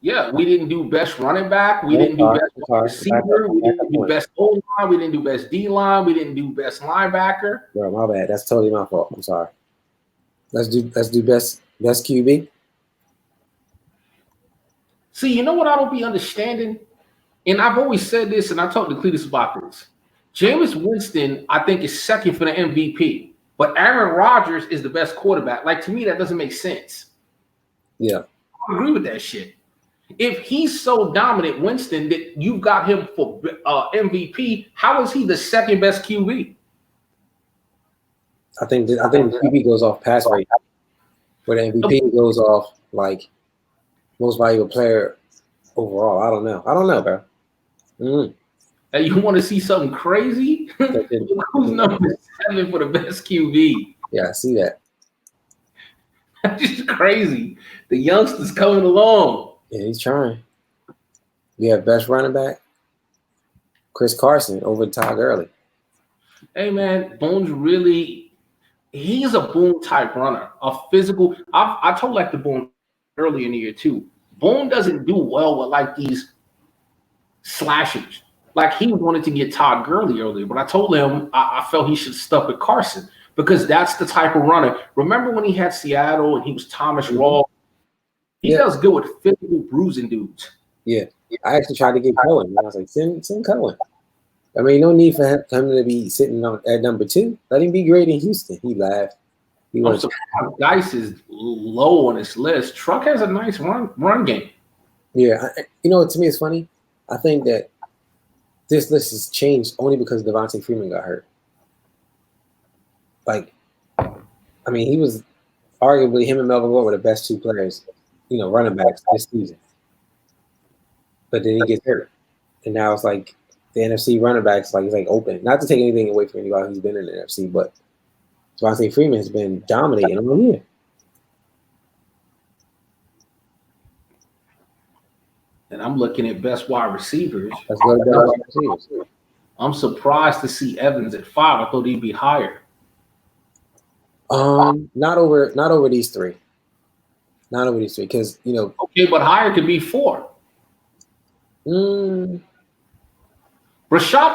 Yeah, we didn't do best running back. We didn't do best receiver. We didn't do best O-line. We didn't do best D-line. We didn't do best linebacker. Bro, my bad. That's totally my fault. I'm sorry. Let's do best QB. See, you know what I don't be understanding? And I've always said this, and I talked to Cletus about this. Jameis Winston, I think, is 2nd for the MVP. But Aaron Rodgers is the best quarterback. Like, to me, that doesn't make sense. Yeah. I agree with that shit. If he's so dominant, Winston, that you've got him for MVP, how is he the 2nd best QB? I think the QB goes off pass rate, but the MVP goes off like most valuable player overall. I don't know, bro. Hey, you want to see something crazy? Who's number 7 for the best QB? Yeah, I see that. That's just crazy. The youngster's coming along. Yeah, he's trying. We have best running back, Chris Carson over Todd Gurley. Hey, man, Boone's he's a Boone type runner, a physical. I told like the Boone early in the year too. Boone doesn't do well with like these slashers. Like he wanted to get Todd Gurley earlier, but I told him I felt he should stuck with Carson because that's the type of runner. Remember when he had Seattle and he was Thomas Raw? He does good with physical bruising dudes. Yeah. I actually tried to get Cohen. I was like, send Cohen. I mean, no need for him to be sitting at number 2. Let him be great in Houston. He laughed. I'm surprised Dice is low on his list. Truck has a nice run game. Yeah. You know what, to me it's funny? I think that this list has changed only because Devontae Freeman got hurt. Like, I mean, he was arguably, him and Melvin Gordon were the best 2 players, running backs this season. But then he gets hurt. And now it's like the NFC running backs, like, it's like open. Not to take anything away from anybody who's been in the NFC, but Devontae Freeman has been dominating all year. And I'm looking at best wide receivers. That's what it does. I'm surprised to see Evans at 5. I thought he'd be higher. Not over these 3. Not over these 3, because Okay, but higher could be 4. Rashad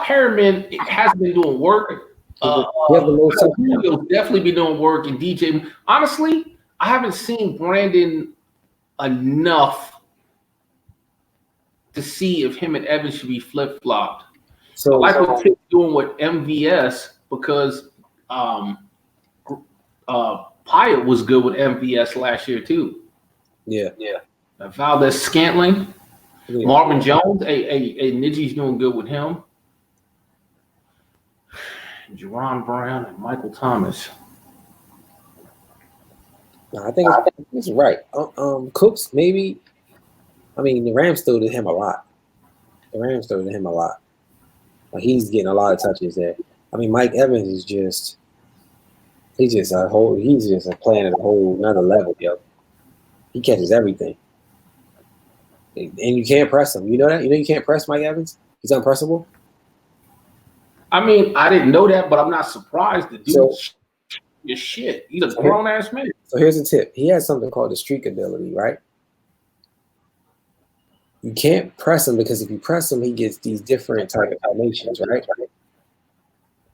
Perriman has been doing work. He'll definitely be doing work. And DJ, honestly, I haven't seen Brandon enough to see if him and Evans should be flip-flopped. So I like what Tip's doing with MVS because Pyatt was good with MVS last year too. Yeah. Valdez Scantling, Marvin Jones, Niji's doing good with him. Jerron Brown and Michael Thomas. No, I think it's right. Cooks, maybe. I mean, the Rams threw to him a lot. Like, he's getting a lot of touches there. I mean, Mike Evans is he's just playing at a whole another level, yo. He catches everything. And you can't press him. You know that? You can't press Mike Evans? He's unpressable? I mean, I didn't know that, but I'm not surprised. The dude is shit. He's a grown-ass man. So here's a tip. He has something called the streak ability, right? You can't press him because if you press him, he gets these different type of formations, right?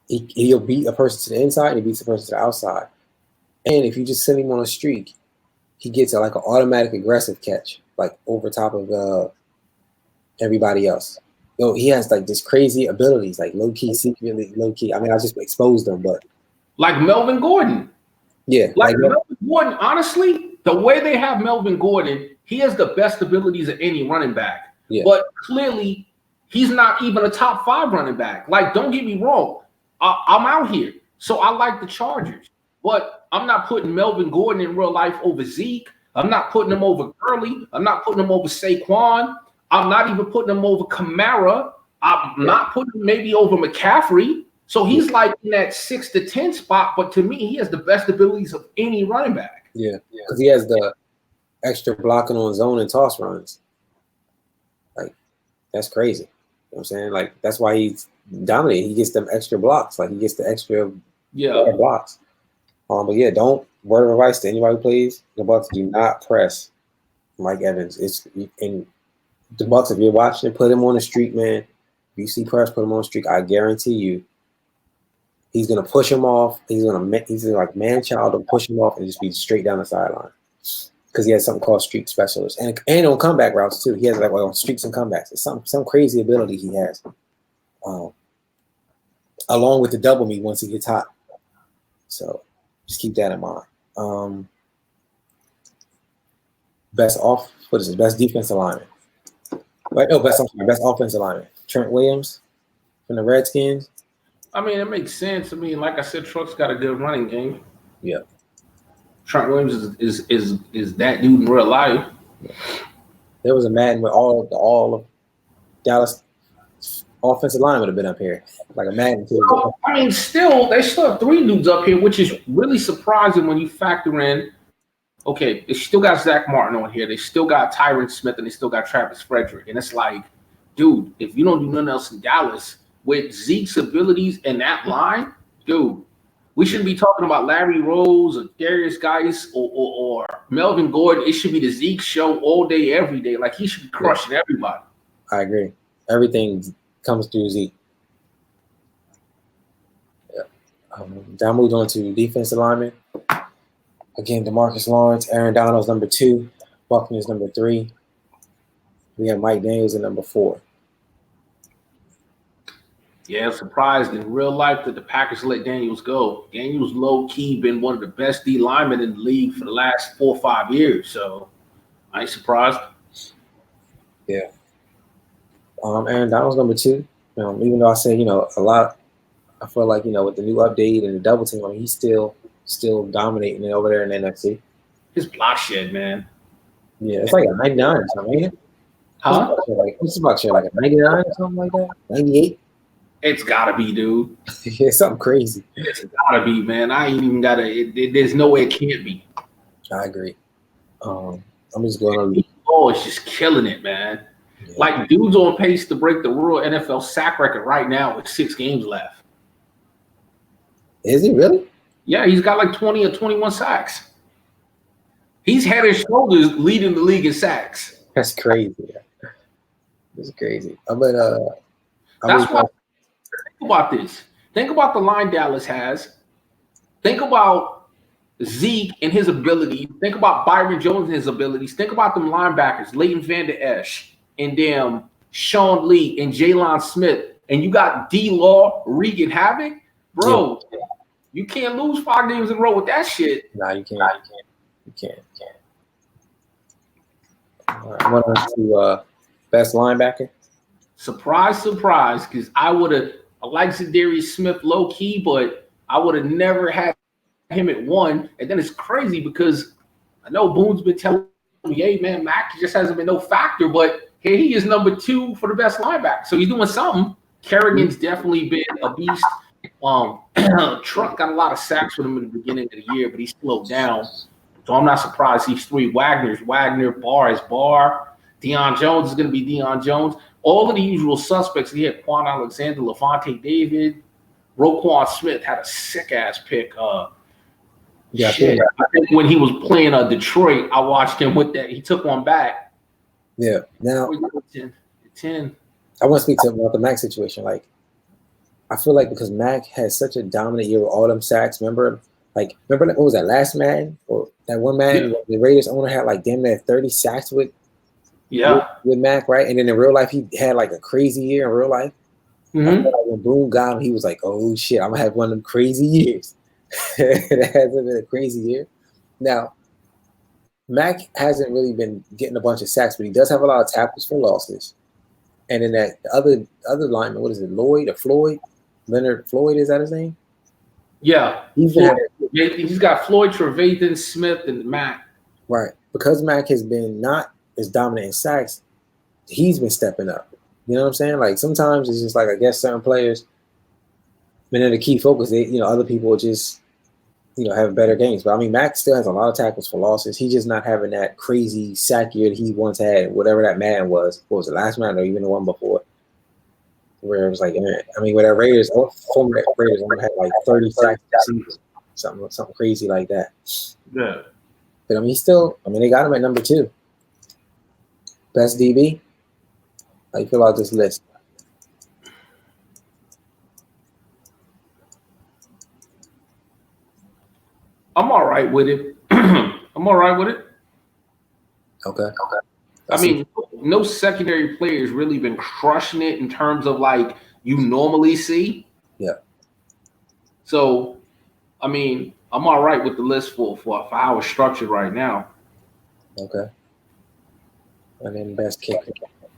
He'll beat a person to the inside and he beats a person to the outside. And if you just send him on a streak, he gets like an automatic aggressive catch, like over top of everybody else. He has like this crazy abilities, like low-key, secretly low-key. I mean, I just exposed them, but like Melvin Gordon. Yeah. Like Melvin Gordon, honestly, the way they have Melvin Gordon, he has the best abilities of any running back. Yeah. But clearly, he's not even a top 5 running back. Like, don't get me wrong. I'm out here. So I like the Chargers. But I'm not putting Melvin Gordon in real life over Zeke. I'm not putting him over Gurley. I'm not putting him over Saquon. I'm not even putting him over Kamara. I'm not putting him maybe over McCaffrey. So he's like in that 6 to 10 spot. But to me, he has the best abilities of any running back. Yeah, because he has the extra blocking on zone and toss runs. Like, that's crazy. You know what I'm saying? Like, that's why he's dominating. He gets them extra blocks. Like, he gets the extra blocks. But yeah, don't word of advice to anybody who plays the Bucs, do not press Mike Evans. And the Bucs, if you're watching, put him on the streak, man. If you see press, put him on the streak. I guarantee you, he's gonna push him off. He's like man-child to push him off and just be straight down the sideline. Because he has something called streak specialist. And on comeback routes too. He has like on streaks and comebacks. It's some crazy ability he has. Along with the double me once he gets hot. So just keep that in mind. Best defensive lineman. Right? No, best offensive lineman. Trent Williams from the Redskins. I mean, it makes sense. I mean, like I said, Truck's got a good running game. Yeah. Trent Williams is that dude in real life. There was a Madden with all of Dallas offensive line would have been up here, like a Madden. So, I mean, they still have 3 dudes up here, which is really surprising when you factor in. Okay, they still got Zach Martin on here. They still got Tyron Smith, and they still got Travis Frederick. And it's like, dude, if you don't do nothing else in Dallas with Zeke's abilities and that line, dude, we shouldn't be talking about Larry Rose or Darius Geis or Melvin Gordon. It should be the Zeke show all day, every day. Like, he should be crushing everybody. I agree. Everything comes through Zeke. Down moved on to defensive lineman. Again, DeMarcus Lawrence, Aaron Donald's number 2, Buckner's number 3. We have Mike Daniels at number 4. Yeah, I'm surprised in real life that the Packers let Daniels go. Daniels low-key been one of the best D linemen in the league for the last 4 or 5 years, so I ain't surprised. Yeah. Aaron Donald's number 2. Even though I say, a lot, I feel like, with the new update and the double team, he's still dominating it over there in the NFC. His block shed, man. Yeah, it's like a 99 or something, ain't it? Huh? What's about shit, like a 99 or something like that? 98? It's gotta be, dude. Yeah, something crazy. It's gotta be, man. I ain't even gotta. There's no way it can't be. I agree. I'm just going on. Oh, it's just killing it, man. Yeah. Like, dude's on pace to break the world NFL sack record right now with 6 games left. Is he really? Yeah, he's got like 20 or 21 sacks. He's head and shoulders leading the league in sacks. That's crazy. That's crazy. That's why. Think about this. Think about the line Dallas has. Think about Zeke and his ability. Think about Byron Jones and his abilities. Think about them linebackers, Leighton Van Der Esch, and them Sean Lee and Jalen Smith. And you got D-Law, Regan Havoc. Bro, you can't lose 5 games in a row with that shit. Nah, you can't. You can't. All right, I want to best linebacker. Surprise, because I like Zadarius Smith low key, but I would have never had him at 1. And then it's crazy because I know Boone's been telling me, hey man, Mac just hasn't been no factor, but here he is number 2 for the best linebacker. So he's doing something. Kerrigan's definitely been a beast. Trump got a lot of sacks with him in the beginning of the year, but he slowed down. So I'm not surprised he's 3. Wagner, Barr is Barr. Deion Jones is going to be Deion Jones. All of the usual suspects. He had Quan Alexander, Levante David, Roquan Smith had a sick-ass pick. I think when he was playing Detroit, I watched him with that. He took one back. Yeah. Now, 10. I want to speak about the Mac situation. Like, I feel like because Mac had such a dominant year with all them sacks, remember what was that last Madden or that one Madden? The Raiders owner had like damn near 30 sacks with Mac, right? And then in real life, he had like a crazy year in real life. Mm-hmm. I feel like when Boone got him, he was like, "Oh shit, I'm gonna have one of them crazy years." It hasn't been a crazy year. Now, Mac hasn't really been getting a bunch of sacks, but he does have a lot of tackles for losses. And then that other lineman, what is it, Lloyd or Floyd? Leonard Floyd, is that his name? Yeah. He's got Floyd, Trevathan, Smith, and Mac. Right. Because Mac has been not as dominant in sacks, he's been stepping up. You know what I'm saying? Like sometimes it's just like, I guess certain players, and then the key focus, other people will just, have better games. But I mean, Mac still has a lot of tackles for losses. He's just not having that crazy sack year that he once had, whatever that man was. What was the last man or even the one before? Where it was like, where that Raiders, former Raiders only had like 30 sacks something crazy like that. Yeah. But they got him at number 2. Best DB? How you feel about this list? I'm all right with it. Okay. I mean, no secondary players really been crushing it in terms of like you normally see. Yeah. So, I mean, I'm all right with the list for how it's structured right now. Okay. And then best kicker.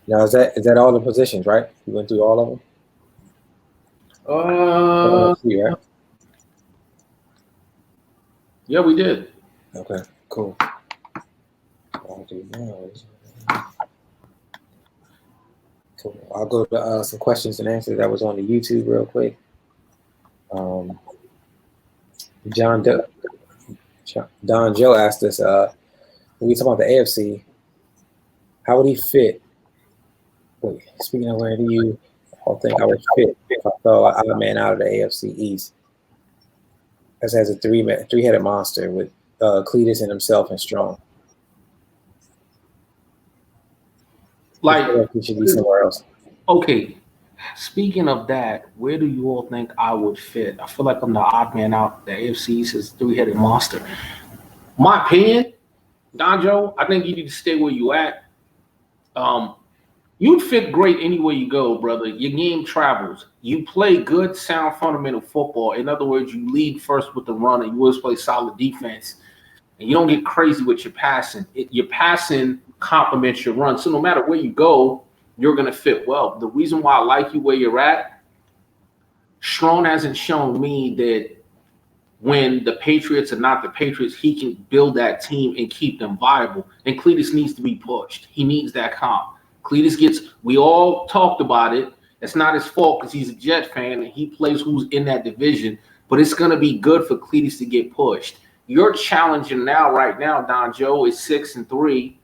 Now is that all the positions, right? You went through all of them? Yeah. Yeah, we did. Okay, cool. Cool. I'll go to some questions and answers that was on the YouTube real quick. Don Joe asked us, when we talk about the AFC, how would he fit? Wait, speaking of where do you all think I would fit if I fell out of the AFC East? As a three-headed monster with Cletus and himself and Strong. Like he should be somewhere else. Okay, speaking of that, where do you all think I would fit? I feel like I'm the odd man out. The AFC is three-headed monster. My opinion, Don Joe, I think you need to stay where you at. Um, you'd fit great anywhere you go, brother. Your game travels. You play good, sound, fundamental football. In other words, you lead first with the run, and you always play solid defense. And you don't get crazy with your passing. Your passing complements your run. So no matter where you go, you're going to fit well. The reason why I like you where you're at, Strong hasn't shown me that when the Patriots are not the Patriots, he can build that team and keep them viable. And Cletus needs to be pushed. He needs that comp. We all talked about it. It's not his fault because he's a Jet fan and he plays who's in that division. But it's going to be good for Cletus to get pushed. Your challenger right now, Don Joe, is 6-3.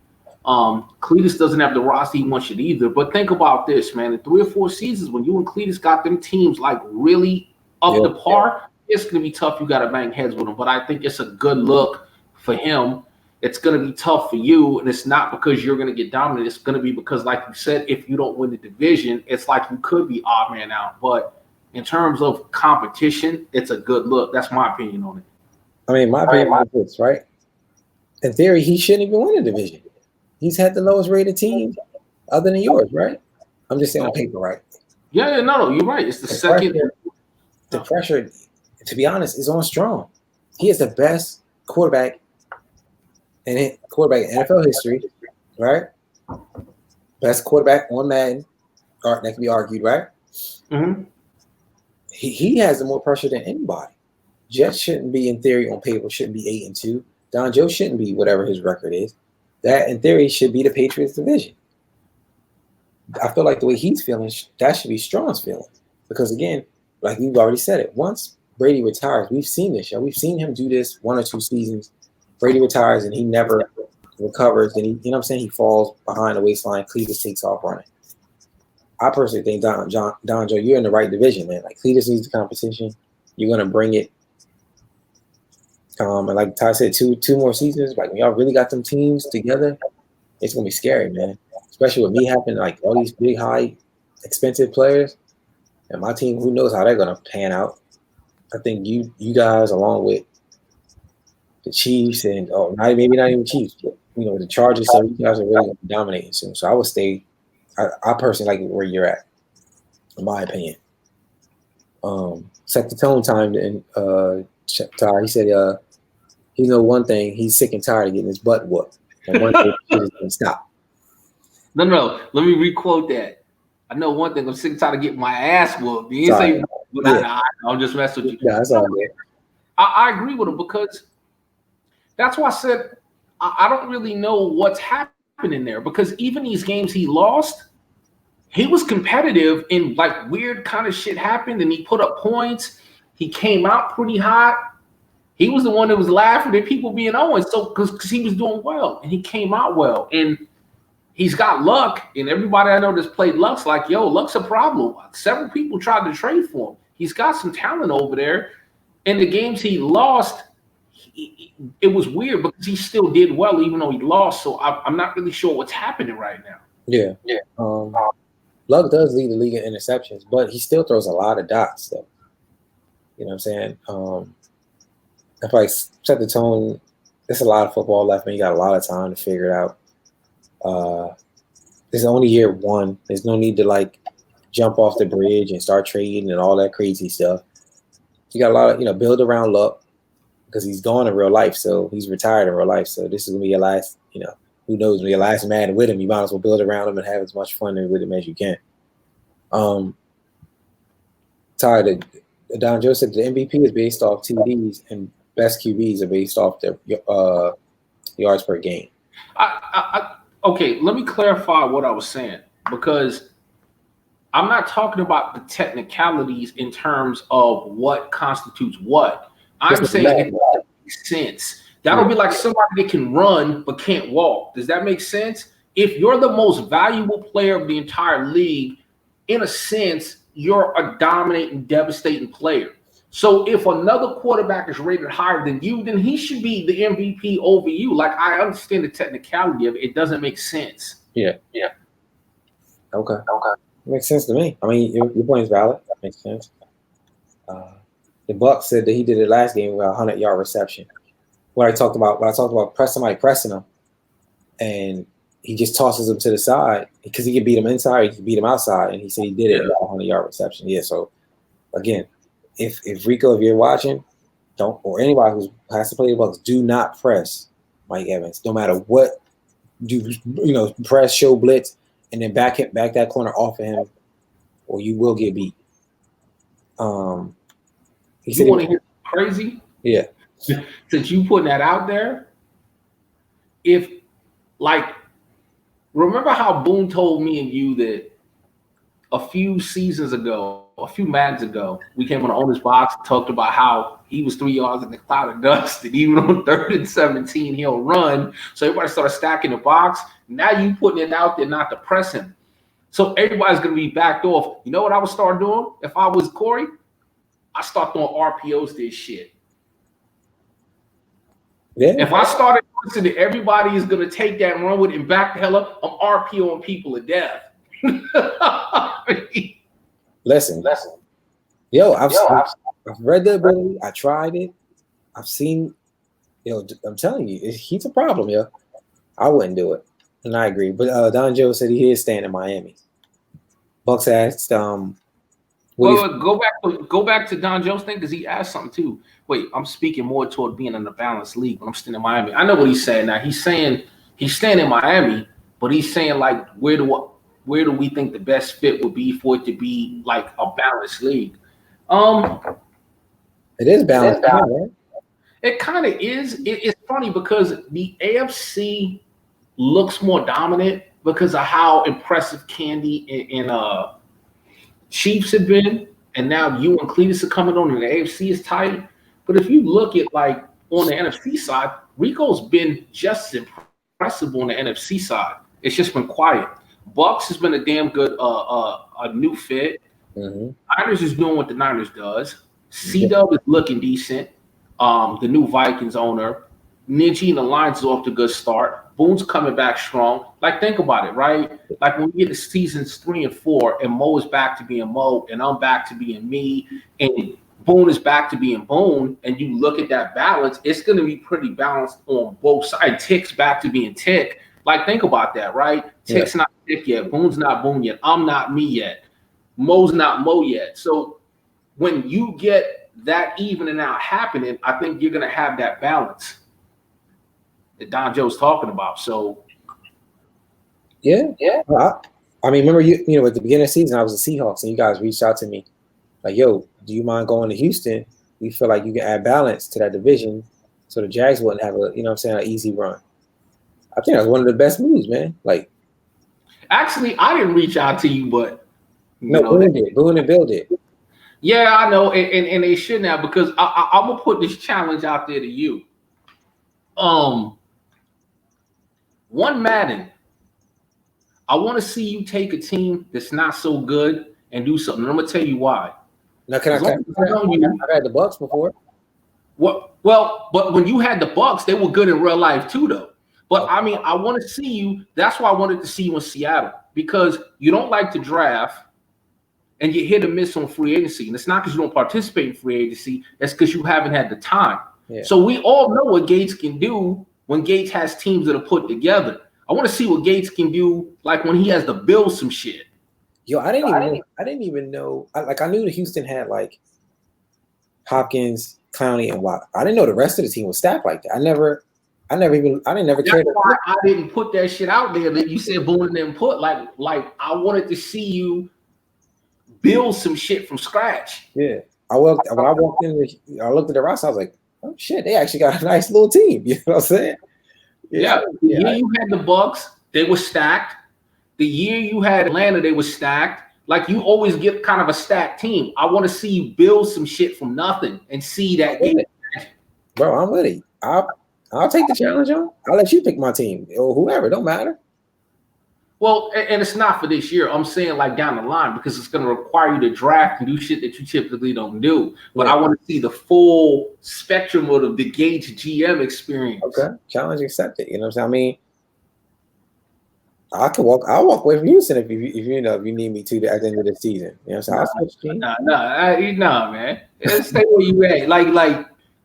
Cletus doesn't have the roster he wants you to either. But think about this, man. In 3 or 4 seasons, when you and Cletus got them teams like really up to par, it's going to be tough. You got to bang heads with him. But I think it's a good look for him. It's going to be tough for you. And it's not because you're going to get dominated. It's going to be because, like you said, if you don't win the division, it's like you could be odd man out. But in terms of competition, it's a good look. That's my opinion on it. I mean, my opinion is this, right? In theory, he shouldn't even win a division. He's had the lowest rated team other than yours, right? I'm just saying on paper, right? Yeah, no, you're right. It's the second. The pressure, to be honest, is on Strong. He is the best quarterback in NFL history, right? Best quarterback on Madden. That can be argued, right? Mm-hmm. He has the more pressure than anybody. Jets shouldn't be, in theory, on paper, shouldn't be 8-2. Don Joe shouldn't be whatever his record is. That, in theory, should be the Patriots division. I feel like the way he's feeling, that should be Strong's feeling. Because, again, like we've already said it, once Brady retires, we've seen this. We've seen him do this 1 or 2 seasons. Brady retires, and he never recovers. And, he falls behind the waistline. Cletus takes off running. I personally think, Don Joe, you're in the right division, man. Like, Cletus needs the competition. You're going to bring it. And like Ty said, two more seasons. Like when y'all really got them teams together, it's gonna be scary, man. Especially with me having like all these big, high, expensive players, and my team. Who knows how they're gonna pan out? I think you guys, along with the Chiefs and maybe not even Chiefs, but the Chargers. So you guys are really gonna be dominating soon. So I would stay. I personally like where you're at, in my opinion. Set the tone time and Ty. He said, he know one thing. He's sick and tired of getting his butt whooped. And one thing he's going to stop. No. Let me re-quote that. I know one thing. I'm sick and tired of getting my ass whooped. You didn't say, I'm just messing with you. Yeah, that's all good. I agree with him because that's why I said I don't really know what's happening there because even these games he lost, he was competitive and like weird kind of shit happened and he put up points. He came out pretty hot. He was the one that was laughing at people being Owen, so because he was doing well and he came out well, and he's got luck. And everybody I know that's played Luck's like, yo, Luck's a problem. Several people tried to trade for him. He's got some talent over there. And the games he lost, it was weird because he still did well even though he lost. So I'm not really sure what's happening right now. Yeah. Luck does lead the league in interceptions, but he still throws a lot of dots, though. You know what I'm saying? If I set the tone, there's a lot of football left, man. You got a lot of time to figure it out. It's only year 1. There's no need to like jump off the bridge and start trading and all that crazy stuff. You got a lot of, build around Luck because he's gone in real life. So he's retired in real life. So this is going to be your last, who knows, when your last man with him, you might as well build around him and have as much fun with him as you can. Ty, Don Joe said the MVP is based off TDs and best QBs are based off their yards per game. Okay, let me clarify what I was saying because I'm not talking about the technicalities in terms of what constitutes what. I'm saying it makes sense. That'll be like somebody that can run but can't walk. Does that make sense? If you're the most valuable player of the entire league, in a sense, you're a dominating, devastating player. So if another quarterback is rated higher than you, then he should be the MVP over you. Like, I understand the technicality of it. It doesn't make sense. Yeah. Okay. Makes sense to me. I mean, your point is valid. That makes sense. The Bucks said that he did it last game with a 100-yard reception. When I talked about somebody pressing him, and he just tosses him to the side because he can beat him inside, he can beat him outside, and he said he did it with a 100-yard reception. Yeah. So again, if Rico, if you're watching, don't, or anybody who has to play the Bucks, do not press Mike Evans, no matter what. Press, show blitz, and then back that corner off of him, or you will get beat. You want to hear crazy? Yeah. Since you putting that out there, if remember how Boone told me and you that a few Maddens ago, we came on the owner's box and talked about how he was 3 yards in the cloud of dust, and even on 3rd and 17, he'll run. So everybody started stacking the box. Now you putting it out there not to press him. So everybody's going to be backed off. You know what I would start doing if I was Corey? I start throwing RPOs to this shit. Yeah. If I started listening, everybody is going to take that and run with it and back the hell up. I'm RPOing people to death. Listen. Yo, I've read the ability. I tried it. I've seen. I'm telling you, he's a problem, yo. I wouldn't do it, and I agree. But Don Joe said he is staying in Miami. Bucks asked, go back to Don Joe's thing because he asked something too. Wait, I'm speaking more toward being in a balanced league when I'm staying in Miami. I know what he's saying now. He's saying he's staying in Miami, but he's saying like where do we think the best fit would be for it to be like a balanced league? It is balanced. It kind of is. It's funny because the AFC looks more dominant because of how impressive Candy and Chiefs have been, and now you and Cletus are coming on, and the AFC is tight. But if you look at like on the NFC side, Rico's been just as impressive on the NFC side. It's just been quiet. Bucks has been a damn good a new fit. Mm-hmm. Niners is doing what the Niners does. C-Dub is looking decent. The new Vikings owner. Ninja and the Lions is off to a good start. Boone's coming back strong. Like, think about it, right? Like when we get to seasons 3 and 4, and Mo is back to being Mo, and I'm back to being me, and Boone is back to being Boone, and you look at that balance, it's going to be pretty balanced on both sides. Tick's back to being Tick. Like, think about that, right? Tick's not Tick yet. Boone's not Boone yet. I'm not me yet. Mo's not Mo yet. So when you get that evening out happening, I think you're going to have that balance that Don Joe's talking about. So, yeah. I mean, remember you at the beginning of the season, I was the Seahawks, and you guys reached out to me like, "Yo, do you mind going to Houston? We feel like you can add balance to that division, so the Jags wouldn't have an easy run." I think that was one of the best moves, man. Like, actually, I didn't reach out to you, but Boone and Bill did. Yeah, I know, and they shouldn't have, because I'm gonna put this challenge out there to you. One Madden, I want to see you take a team that's not so good and do something. I'm gonna tell you why. Now, I've had the Bucks before. Well, but when you had the Bucks, they were good in real life too, though. But I mean, I want to see you. That's why I wanted to see you in Seattle, because you don't like to draft and you hit and miss on free agency. And it's not because you don't participate in free agency. That's because you haven't had the time. Yeah. So we all know what Gates can do when Gates has teams that are put together. I want to see what Gates can do, like when he has to build some shit. Yo, I didn't even know. I knew that Houston had like Hopkins, Clowney, and Watt. I didn't know the rest of the team was stacked like that. I never cared. Why I didn't put that shit out there that you said Boone didn't put. Like I wanted to see you build some shit from scratch. Yeah, when I walked in, I looked at the roster. I was like, "Oh shit, they actually got a nice little team." You know what I'm saying? Yeah. The year you had the Bucks, they were stacked. The year you had Atlanta, they were stacked. Like, you always get kind of a stacked team. I want to see you build some shit from nothing and see that. Bro, I'm ready. I'll take the challenge on. I'll let you pick my team or whoever. Don't matter. Well, and it's not for this year. I'm saying like down the line, because it's going to require you to draft and do shit that you typically don't do. But I want to see the full spectrum of the Gage GM experience. Okay, challenge accepted. You know what I'm saying? I mean, I'll walk away from Houston if you need me to at the end of the season. You know what I'm saying? Nah, man. Stay where you at.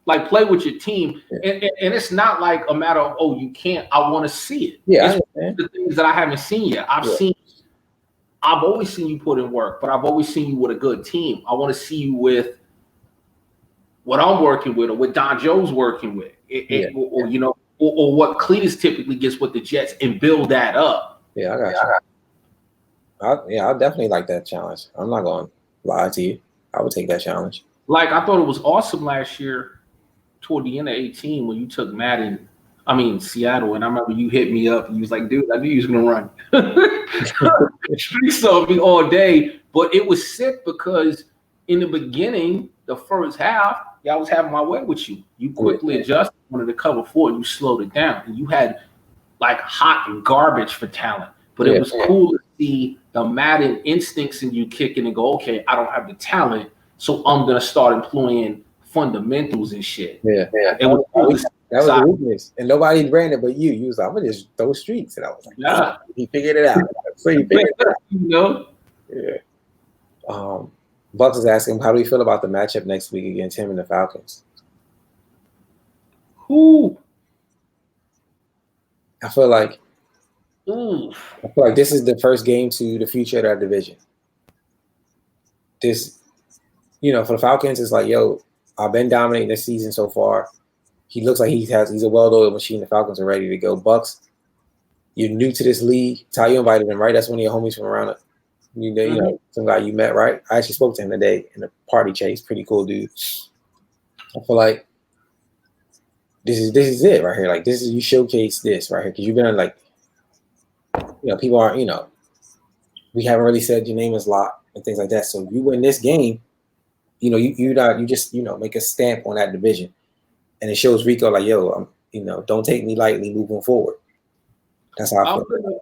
Like play with your team. Yeah. And it's not like a matter of, oh, you can't. I want to see it. Yeah, it's the things that I haven't seen yet. I've always seen you put in work, but I've always seen you with a good team. I want to see you with what I'm working with, or what Don Joe's working with, or what Cletus typically gets with the Jets, and build that up. Yeah, I got you. I'll definitely like that challenge. I'm not going to lie to you. I would take that challenge. Like, I thought it was awesome last year toward the end of 18 when you took Seattle, and I remember you hit me up and you was like, dude, I knew you was going to run. Street saw me all day, but it was sick because in the beginning, the first half, I was having my way with you. You quickly adjusted, wanted to cover 4, and you slowed it down. And you had like hot and garbage for talent. But it was cool to see the Madden instincts in you kicking and go, okay, I don't have the talent, so I'm going to start employing fundamentals and shit. Yeah. It was cool. That was a weakness. And nobody ran it but you. You was like, I'm going to just throw streaks. And I was like, nah. He figured it out. So he figured it out. You know? Yeah. Bucks is asking, how do we feel about the matchup next week against him and the Falcons? Who? I feel like this is the first game to the future of that division. This, for the Falcons, it's like, I've been dominating this season so far. He looks like he's a well-oiled machine. The Falcons are ready to go. Bucks, you're new to this league. Ty, you invited him, right? That's one of your homies from around it. Some guy you met, right? I actually spoke to him today in the party chase. Pretty cool dude. I feel like this is it right here. Like, this is, you showcase this right here because you've been like, people aren't, we haven't really said your name is locked and things like that. So you win this game, you just make a stamp on that division, and it shows Rico like, don't take me lightly moving forward. That's how I feel.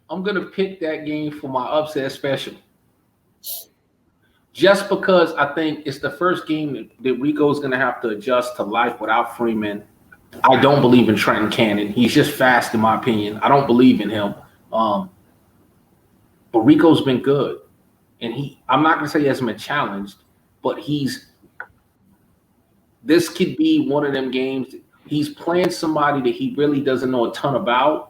I'm gonna pick that game for my upset special, just because I think it's the first game that Rico's gonna have to adjust to life without Freeman. I don't believe in Trenton Cannon. He's just fast, in my opinion. I don't believe in him. But Rico's been good, and I'm not gonna say he hasn't been challenged, but this could be one of them games. He's playing somebody that he really doesn't know a ton about.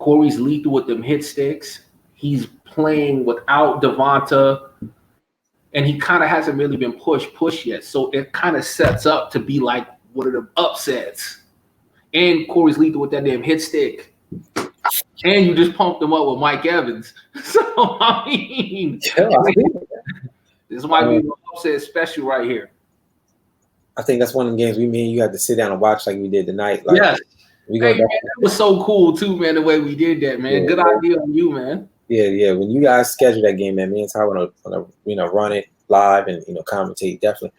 Corey's lethal with them hit sticks. He's playing without Devonta, and he kind of hasn't really been pushed yet. So it kind of sets up to be like one of the upsets. And Corey's lethal with that damn hit stick. And you just pumped him up with Mike Evans. So, I mean, this might be an upset special right here. I think that's one of the games me and you had to sit down and watch like we did tonight. Like, yes. Man, that was so cool too, man. The way we did that, man. Yeah, good idea on you, man. Yeah. When you guys schedule that game, man, me and Ty want to run it live and commentate. Definitely.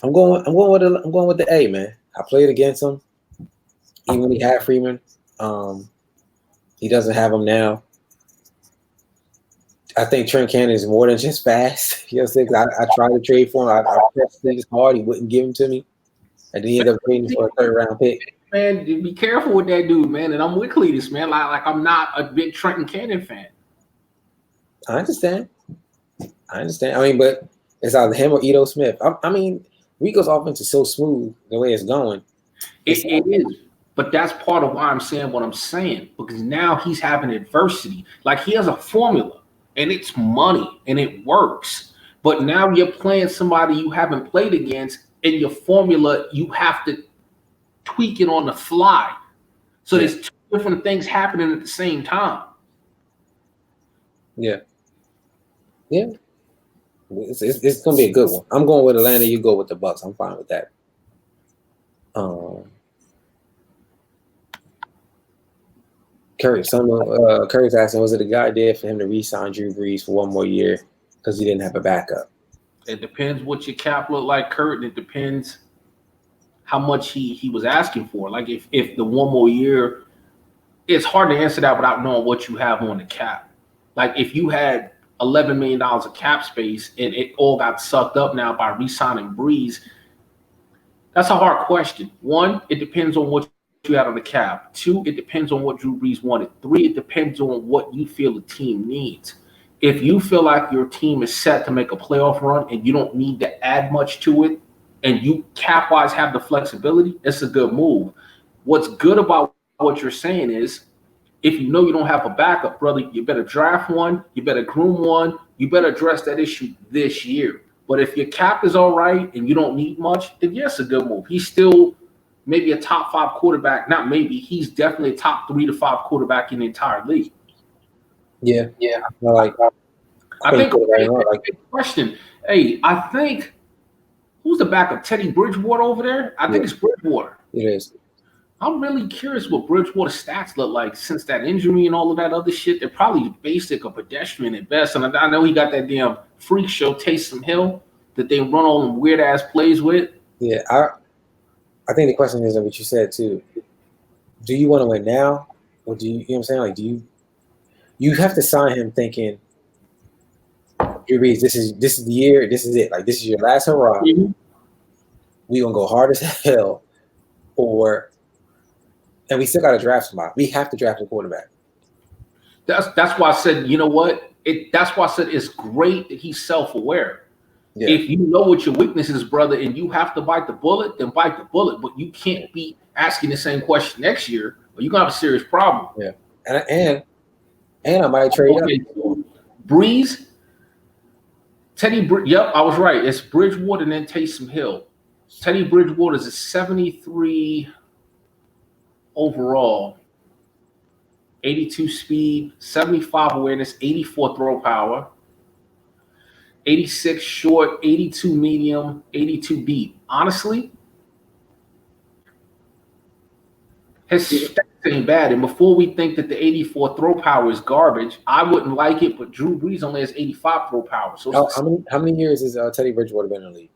I'm going with the A, man. I played against him, even when he had Freeman. He doesn't have him now. I think Trent Cannon is more than just fast. I tried to trade for him. I pressed things hard. He wouldn't give him to me, and then he ended up trading for a 3rd-round pick. Man, be careful with that dude, man. And I'm with Cletus, man. Like I'm not a big Trenton Cannon fan. I understand. I mean, but it's either him or Ito Smith. I mean, Rico's offense is so smooth the way it's going. It is. But that's part of why I'm saying what I'm saying. Because now he's having adversity. Like, he has a formula, and it's money, and it works. But now you're playing somebody you haven't played against, and your formula, you have to tweak it on the fly. So there's 2 different things happening at the same time. Yeah. It's gonna be a good one. I'm going with Atlanta. You go with the Bucks. I'm fine with that. Curry's asking, was it a good idea for him to re-sign Drew Brees for 1 more year because he didn't have a backup? It depends what your cap look like, Kurt, and it depends how much he was asking for. Like, if the 1 more year, it's hard to answer that without knowing what you have on the cap. Like, if you had $11 million of cap space and it all got sucked up now by re-signing Brees, that's a hard question. One, it depends on what you had on the cap. 2, it depends on what Drew Brees wanted. 3, it depends on what you feel the team needs. If you feel like your team is set to make a playoff run and you don't need to add much to it, and you cap-wise have the flexibility, it's a good move. What's good about what you're saying is, if you know you don't have a backup, brother, you better draft one, you better groom one, you better address that issue this year. But if your cap is all right and you don't need much, then yes, a good move. He's still maybe a top 5 quarterback. Not maybe. He's definitely a top 3 to 5 quarterback in the entire league. Yeah. I think question. Hey, I think who's the backup? Teddy Bridgewater over there? I think it's Bridgewater. It is. I'm really curious what Bridgewater's stats look like since that injury and all of that other shit. They're probably basic or pedestrian at best. And I know he got that damn freak show, Taysom Hill, that they run all them weird ass plays with. Yeah, I think the question is what you said too. Do you want to win now, or do you? You know what I'm saying? Like, do you have to sign him thinking, this is the year, this is it. Like, this is your last hurrah. Mm-hmm. We gonna go hard as hell, and we still got to draft somebody. We have to draft a quarterback. That's why I said, you know what? That's why I said it's great that he's self-aware. Yeah. If you know what your weakness is, brother, and you have to bite the bullet, then bite the bullet. But you can't be asking the same question next year, or you're gonna have a serious problem. Yeah, and I might trade up. Breeze, yep, I was right. It's Bridgewater and then Taysom Hill. Teddy Bridgewater is a 73 overall, 82 speed, 75 awareness, 84 throw power, 86 short, 82 medium, 82 deep. Honestly, his stats ain't bad. And before we think that the 84 throw power is garbage, I wouldn't like it, but Drew Brees only has 85 throw power. So how many years has Teddy Bridgewater been in the league?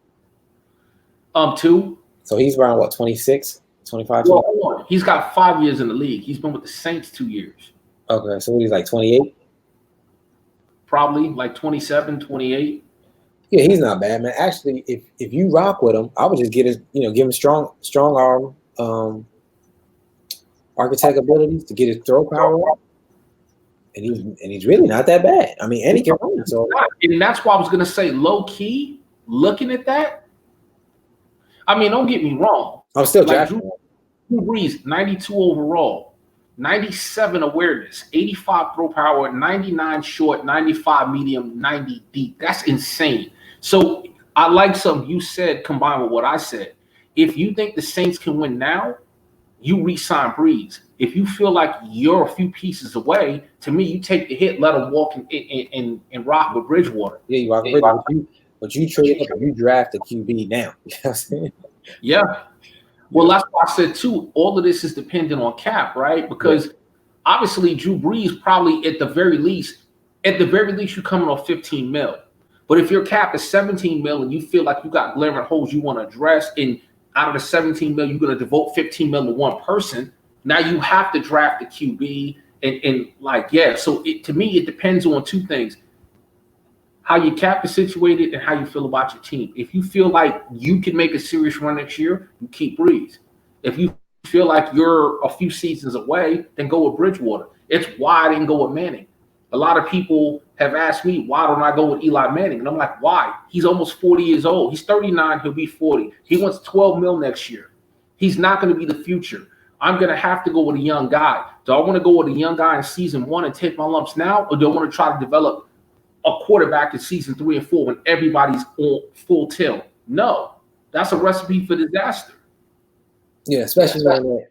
2. So he's around what, 26, 25? Well, hold on. He's got 5 years in the league. He's been with the Saints 2 years. Okay, so he's like 28? Probably like 27, 28. Yeah, he's not bad, man. Actually, if you rock with him, I would just give him strong arm architect abilities to get his throw power up. And he's really not that bad. I mean, and he can run. So, and that's why I was gonna say, low key, looking at that. I mean, don't get me wrong. I'm still drafting. Drew Brees, 92 overall, 97 awareness, 85 throw power, 99 short, 95 medium, 90 deep. That's insane. So I like something you said combined with what I said. If you think the Saints can win now, you re-sign Brees. If you feel like you're a few pieces away, to me, you take the hit, let him walk and rock with Bridgewater. Yeah, you rock with Bridgewater. But you trade up and you draft a QB now. You know what I'm saying? Yeah. Well, that's why I said, too, all of this is dependent on cap, right? Because obviously Drew Brees probably at the very least, you're coming off 15 mil. But if your cap is 17 mil and you feel like you got glaring holes you want to address, and out of the 17 mil, you're going to devote 15 mil to one person, now you have to draft the QB. So to me, it depends on 2 things. How your cap is situated and how you feel about your team. If you feel like you can make a serious run next year, you keep Brees. If you feel like you're a few seasons away, then go with Bridgewater. It's why I didn't go with Manning. A lot of people have asked me, why don't I go with Eli Manning? And I'm like, why? He's almost 40 years old. He's 39. He'll be 40. He wants 12 mil next year. He's not going to be the future. I'm going to have to go with a young guy. Do I want to go with a young guy in season 1 and take my lumps now? Or do I want to try to develop a quarterback in season 3 and 4 when everybody's on full tilt? No, that's a recipe for disaster. Yeah, especially when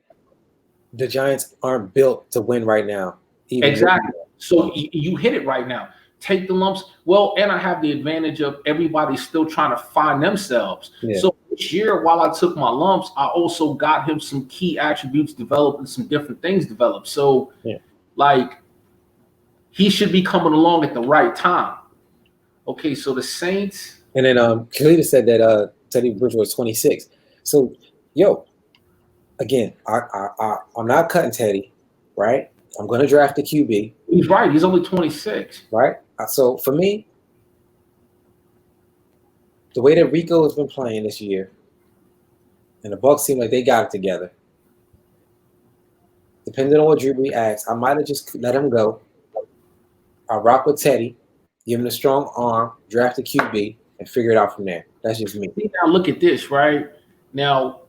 the Giants aren't built to win right now. Exactly. So you hit it right now. Take the lumps. Well, and I have the advantage of everybody's still trying to find themselves. Yeah. So this year, while I took my lumps, I also got him some key attributes developed and some different things developed. So, he should be coming along at the right time. Okay, so the Saints. And then Kalita said that Teddy Bridgewater was 26. So, again, I'm not cutting Teddy, right? I'm going to draft the QB. He's right. He's only 26. Right? So, for me, the way that Rico has been playing this year, and the Bucs seem like they got it together, depending on what Drew Brees asks, I might have just let him go. I'll rock with Teddy, give him a strong arm, draft a QB, and figure it out from there. That's just me. Now look at this, right? Now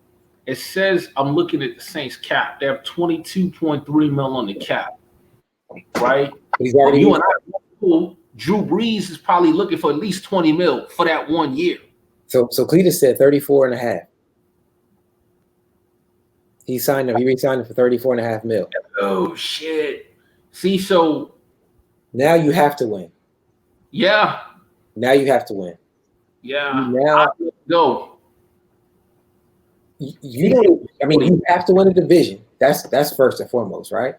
it says I'm looking at the Saints cap. They have 22.3 mil on the cap, right? He's already you and I, Drew Brees is probably looking for at least 20 mil for that 1 year. So Cletus said 34 and a half. He signed him. He re-signed him for 34 and a half mil. Oh shit! See, so now you have to win. Yeah. Now you have to win. Yeah. Now go. You don't. I mean, you have to win a division. That's first and foremost, right?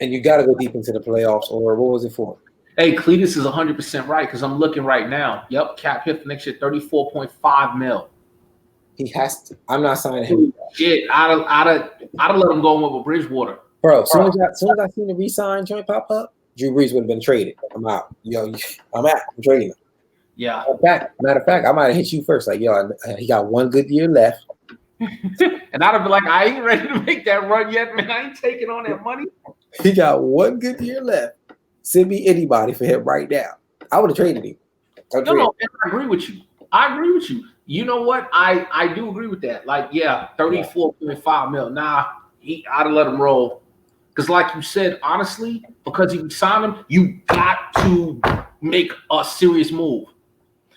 And you got to go deep into the playoffs. Or what was it for? Hey, Cletus is 100% right because I'm looking right now. Yep, cap hit for next year 34.5 mil. He has to. I'm not signing him. Shit, I'd have let him go with Bridgewater. Bro, as soon as I seen the re-sign joint pop up, Drew Brees would have been traded. I'm out. I'm trading him. Yeah. Matter of fact, I might have hit you first. Like, yo, he got 1 good year left. And I'd have been like, I ain't ready to make that run yet, man. I ain't taking on that money. He got 1 good year left. Send me anybody for him right now. I would have traded him. No, I agree with you. You know what? I do agree with that. Like, yeah, 34.5 mil. Nah, I'd have let him roll. Because like you said, honestly, because you signed him, you got to make a serious move.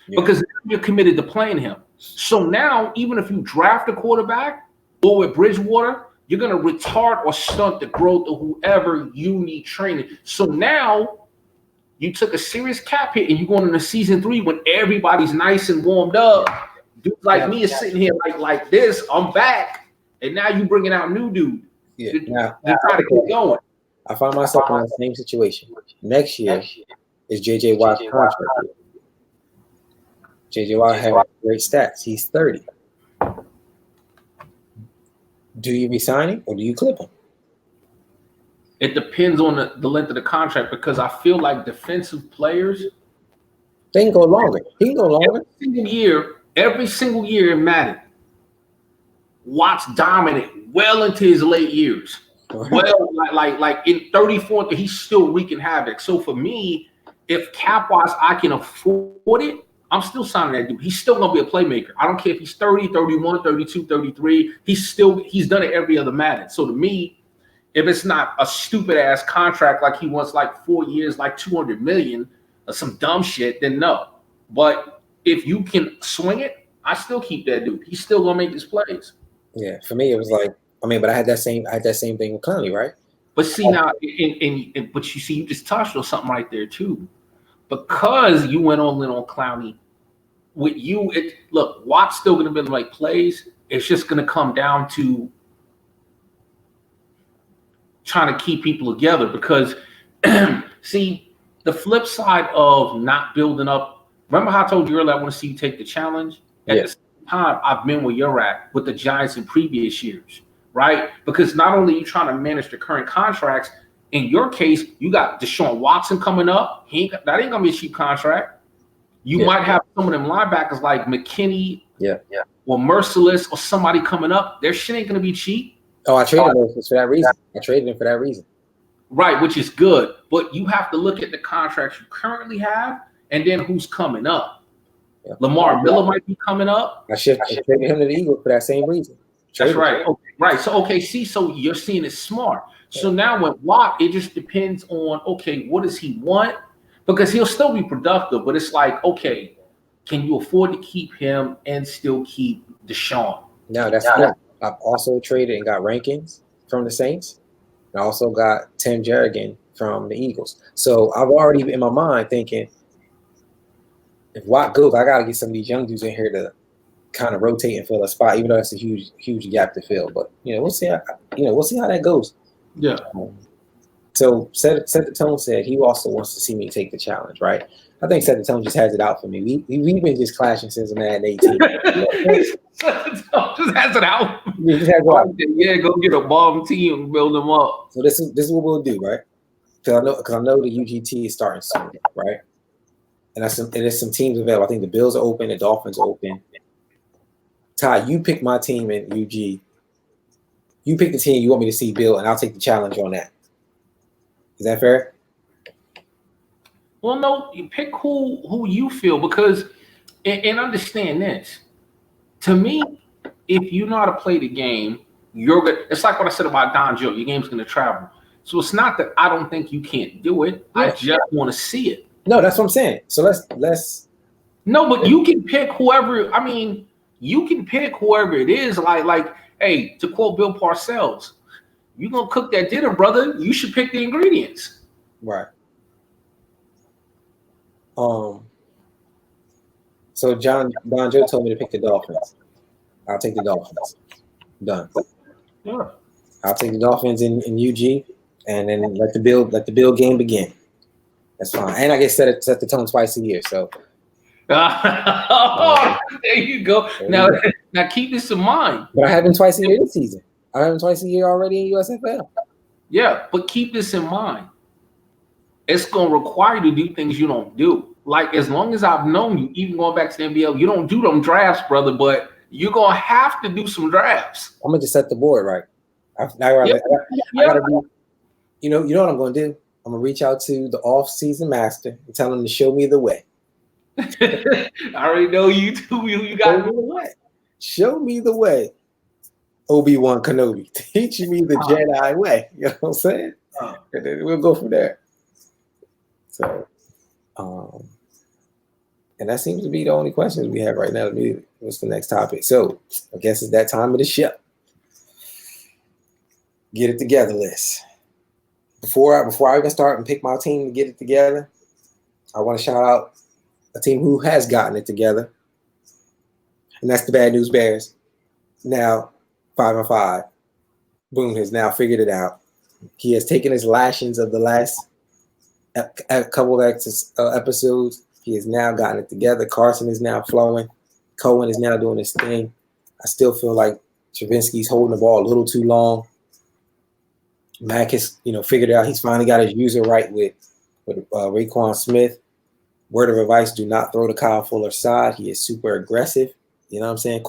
Yeah. Because you're committed to playing him. So now, even if you draft a quarterback or with Bridgewater, you're going to retard or stunt the growth of whoever you need training. So now you took a serious cap hit and you're going into season 3 when everybody's nice and warmed up. Dudes like me is sitting here like this. I'm back. And now you bringing out new dude. Yeah. Now, try to keep going. I find myself in the same situation. Next year is J.J. Watt's contract year. J.J. Watt has great stats. He's 30. Do you resign him or do you clip him? It depends on the length of the contract because I feel like defensive players they can go longer. He can go longer. Every single year in Madden, Watt's dominant well into his late years. Well, like in 34th, he's still wreaking havoc. So for me, if cap-wise I can afford it, I'm still signing that dude. He's still going to be a playmaker. I don't care if he's 30, 31, 32, 33. He's done it every other Madden. So to me, if it's not a stupid-ass contract like he wants like 4 years, like $200 million or some dumb shit, then no. But if you can swing it, I still keep that dude. He's still going to make his plays. Yeah, for me, it was like, but I had that same thing with Clowney, right? But see now, but you see, you just touched on something right there too, because you went all in on Clowney. With you, look, Watt's still going to be able to make plays. It's just going to come down to trying to keep people together. Because, see, the flip side of not building up. Remember how I told you earlier I want to see you take the challenge. At the same time, I've been where you're at with the Giants in previous years. Right? Because not only are you trying to manage the current contracts, in your case, you got Deshaun Watson coming up. That ain't gonna be a cheap contract. You might have some of them linebackers like McKinney, or Merciless, or somebody coming up. Their shit ain't gonna be cheap. Oh, I traded him for that reason. I traded him for that reason. Right, which is good. But you have to look at the contracts you currently have and then who's coming up. Yeah. Lamar Miller might be coming up. I traded him to the Eagles for that same reason. That's right. Okay, right. So, so you're seeing it smart. So now with Watt, it just depends on, what does he want? Because he'll still be productive, but it's like, can you afford to keep him and still keep Deshaun? No, that's not. I've also traded and got Rankins from the Saints. And I also got Tim Jerrigan from the Eagles. So I've already in my mind thinking, if Watt goes, I got to get some of these young dudes in here to kind of rotate and fill a spot, even though that's a huge gap to fill. But we'll see how that goes. Yeah. So Set the Tone said he also wants to see me take the challenge, right? I think Set the Tone just has it out for me. We've been just clashing since Madden 18. Set the Tone just has it out. Yeah, go get a bomb team and build them up. So this is what we'll do, right? Because I know the UGT is starting soon, right? And there's some teams available. I think the Bills are open, the Dolphins are open. Ty, you pick my team in UG You pick the team you want me to see build, and I'll take the challenge on that. Is that fair? Well, no, you pick who you feel, because and understand this. To me, if you know how to play the game, you're good. It's like what I said about Don Joe. Your game's going to travel. So it's not that I don't think you can't do it. Yeah. I just want to see it. No, that's what I'm saying. So let's. No, but you can pick whoever. I mean, you can pick whoever it is. Like, hey, to quote Bill Parcells, you gonna cook that dinner, brother? You should pick the ingredients. Right. So Don Joe told me to pick the Dolphins. I'll take the Dolphins. Done. Yeah. I'll take the Dolphins in UG, and then let the Bill game begin. That's fine. And I get set the tone twice a year. So there you go. Now keep this in mind. But I have been twice a year this season. I have been twice a year already in USFL. Yeah, but keep this in mind. It's gonna require you to do things you don't do. Like, as long as I've known you, even going back to the NBL, you don't do them drafts, brother, but you're gonna have to do some drafts. I'm gonna just set the board right. I gotta be, you know what I'm gonna do? I'm gonna reach out to the off-season master and tell him to show me the way. I already know you too. You got me the way. Show me the way. Obi-Wan Kenobi, teach me the Jedi way. You know what I'm saying? And then we'll go from there. So, and that seems to be the only questions we have right now. What's the next topic? So, I guess it's that time of the show. Get it together list. Before I even start and pick my team to get it together, I want to shout out a team who has gotten it together, and that's the Bad News Bears. Now 5-5. Boom has now figured it out. He has taken his lashings of the last couple of episodes. He has now gotten it together. Carson is now flowing. Cohen is now doing his thing. I still feel like Travinsky's holding the ball a little too long. Mac has, figured out he's finally got his user right with Raekwon Smith. Word of advice, do not throw to Kyle Fuller's side. He is super aggressive. You know what I'm saying?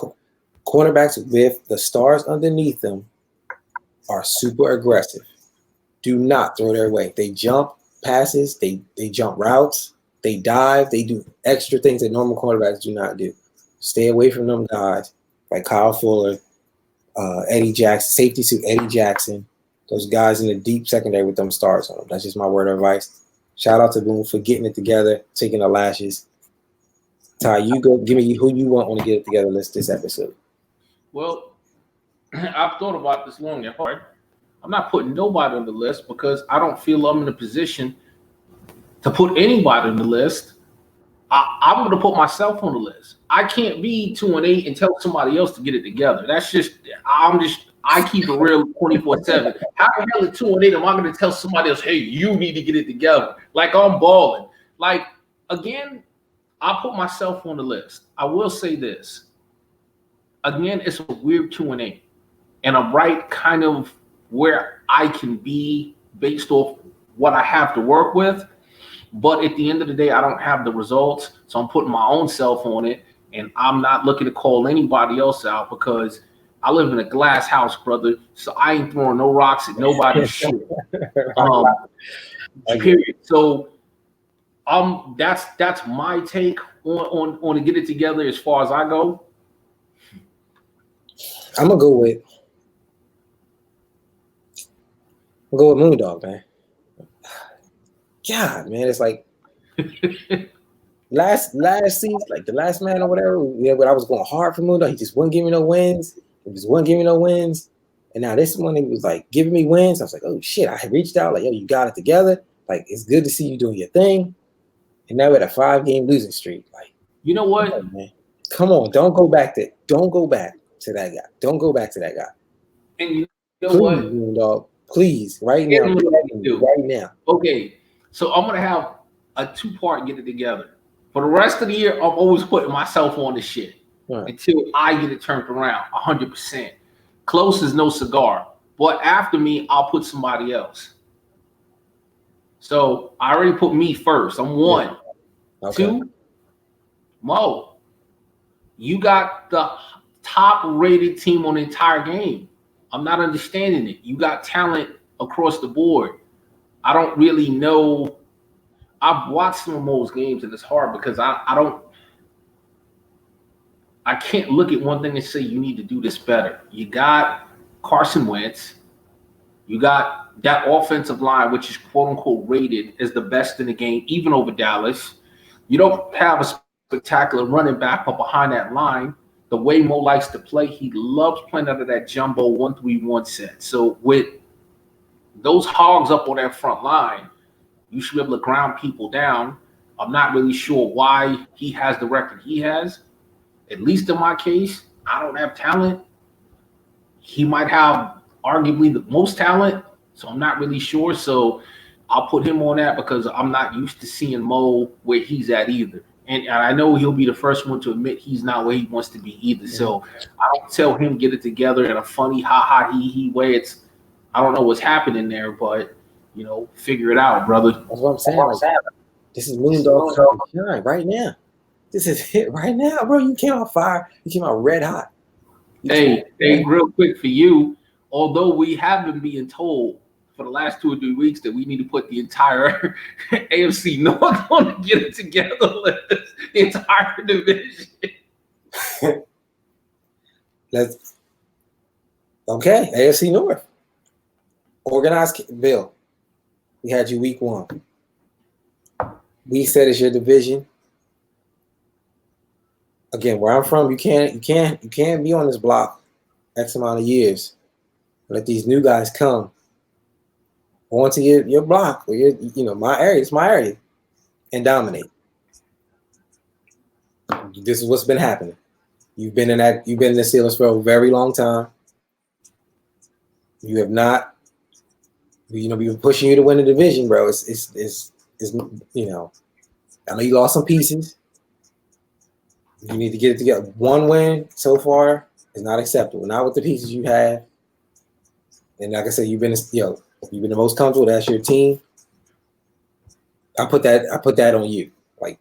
Cornerbacks with the stars underneath them are super aggressive. Do not throw their way. They jump passes. They jump routes. They dive. They do extra things that normal cornerbacks do not do. Stay away from them guys like Kyle Fuller, Eddie Jackson, safety suit Eddie Jackson. Those guys in the deep secondary with them stars on them. That's just my word of advice. Shout out to Boone for getting it together, taking the lashes. Ty, you go. Give me who you want on the Get It Together list this episode. Well, I've thought about this long and hard. I'm not putting nobody on the list because I don't feel I'm in a position to put anybody on the list. I'm going to put myself on the list. I can't be 2-8 and tell somebody else to get it together. That's just, I keep it real 24/7. How the hell at 2-8 am I going to tell somebody else, hey, you need to get it together? Like, I'm balling. Like, again, I put myself on the list. I will say this. Again, it's a weird 2-8. And I'm right kind of where I can be based off what I have to work with. But at the end of the day, I don't have the results. So I'm putting my own self on it. And I'm not looking to call anybody else out because I live in a glass house, brother. So I ain't throwing no rocks at nobody's shit. Period. So that's my take on to get it together as far as I go. I'm gonna go with Moondog, man. God, man, it's like last season, like the last man or whatever. But I was going hard for Moondog. He just wouldn't give me no wins. And now this one, he was like giving me wins. I was like, oh shit! I had reached out, like, yo, you got it together. Like, it's good to see you doing your thing. And now we're at a 5-game losing streak. Like, you know what? Come on, don't go back to that guy. Don't go back to that guy. And you know please, what, Moondog, please, right now. Okay. So I'm going to have a 2-part get it together. For the rest of the year, I'm always putting myself on this shit until I get it turned around 100%. Close is no cigar. But after me, I'll put somebody else. So I already put me first. I'm 1. Yeah. Okay. 2, Mo, you got the top-rated team on the entire game. I'm not understanding it. You got talent across the board. I don't really know. I've watched some of those games, and it's hard because I can't look at one thing and say you need to do this better. You got Carson Wentz. You got that offensive line, which is quote unquote rated as the best in the game, even over Dallas. You don't have a spectacular running back up behind that line. The way Mo likes to play, he loves playing out of that jumbo 1-3-1 set. So with those hogs up on that front line, you should be able to ground people down. I'm not really sure why he has the record he has. At least in my case, I don't have talent. He might have arguably the most talent, so I'm not really sure. So I'll put him on that because I'm not used to seeing Mo where he's at either. And I know he'll be the first one to admit he's not where he wants to be either. So I don't tell him get it together in a funny ha he way. I don't know what's happening there, but figure it out, brother. That's what I'm saying. Like, this is Moondog shine right now. This is it right now, bro. You came out fire. You came out red hot. Hey, real quick for you. Although we have been being told for the last 2 or 3 weeks that we need to put the entire AFC North on to get it together, the entire division. Okay, AFC North. Organized Bill. We had you week 1. We said it's your division. Again, where I'm from, you can't be on this block X amount of years. Let these new guys come onto your block or my area. It's my area, and dominate. This is what's been happening. You've been in the Steelers for a very long time. You have not. We've been pushing you to win the division, bro. It's I know you lost some pieces. You need to get it together. 1 win so far is not acceptable. Not with the pieces you have. And like I said, you've been the most comfortable. That's your team. I put that on you. Like,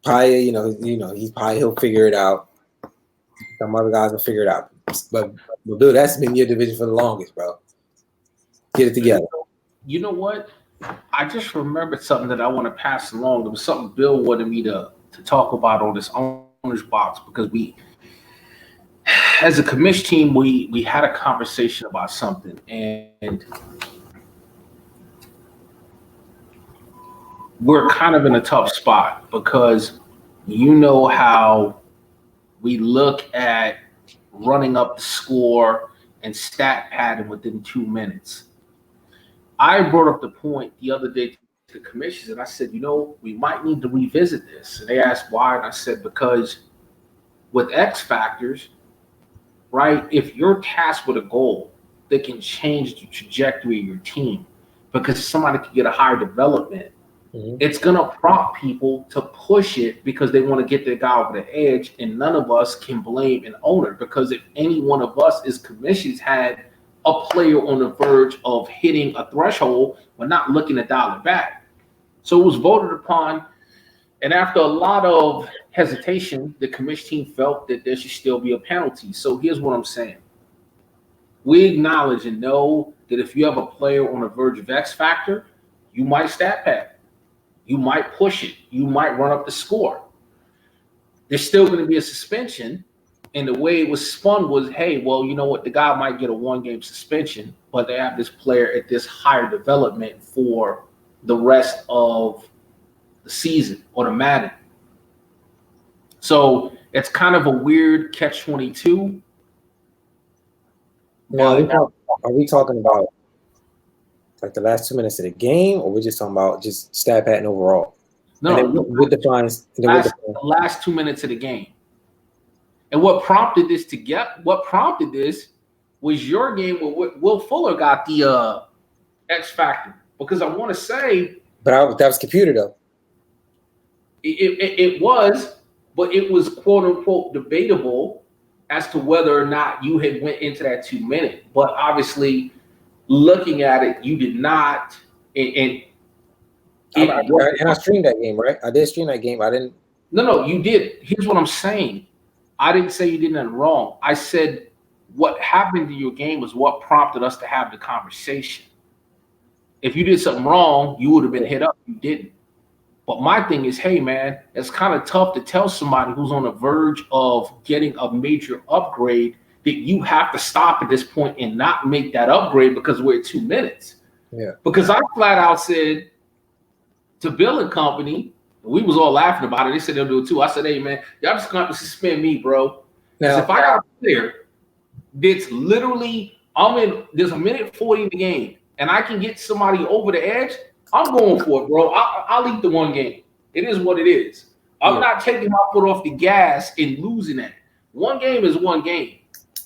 probably, he'll figure it out. Some other guys will figure it out. But Bill, that's been your division for the longest, bro. Get it together. You know what? I just remembered something that I want to pass along. There was something Bill wanted me to talk about on this owner's box because we, as a commish team, we had a conversation about something, and we're kind of in a tough spot because how we look at running up the score and stat padding within 2 minutes. I brought up the point the other day to the commissioners, and I said, we might need to revisit this. And they asked why, and I said, because with X factors, right, if you're tasked with a goal that can change the trajectory of your team because somebody can get a higher development, it's going to prompt people to push it because they want to get their guy over the edge, and none of us can blame an owner because if any one of us as commissions had a player on the verge of hitting a threshold, we're not looking to dial it back. So it was voted upon, and after a lot of hesitation, the commission team felt that there should still be a penalty. So here's what I'm saying. We acknowledge and know that if you have a player on the verge of X factor, you might stat pad. You might push it. You might run up the score. There's still going to be a suspension. And the way it was spun was, hey, well, you know what? The guy might get a 1-game suspension, but they have this player at this higher development for the rest of the season or the Madden. So it's kind of a weird catch-22. Now, are we talking about like the last 2 minutes of the game, or we're just talking about just stat padding overall? No, what defines the last 2 minutes of the game. And what prompted this was your game where Will Fuller got the X factor. Because I want to say, but that was computer though. It was, but it was quote unquote debatable as to whether or not you had went into that 2 minute. But obviously, looking at it, you did not. And I streamed that game, right? I did stream that game. I didn't. No, you did. Here's what I'm saying. I didn't say you did nothing wrong. I said what happened to your game was what prompted us to have the conversation. If you did something wrong, you would have been hit up. You didn't. But my thing is, hey, man, it's kind of tough to tell somebody who's on the verge of getting a major upgrade that you have to stop at this point and not make that upgrade because we're at 2 minutes. Yeah. Because I flat out said to Bill and company, we was all laughing about it. They said they'll do it too. I said, hey, man, y'all just going to suspend me, bro. Because if I got a player that's literally, there's 1:40 in the game, and I can get somebody over the edge, I'm going for it, bro. I'll eat the one game. It is what it is. I'm not taking my foot off the gas and losing that. One game is one game.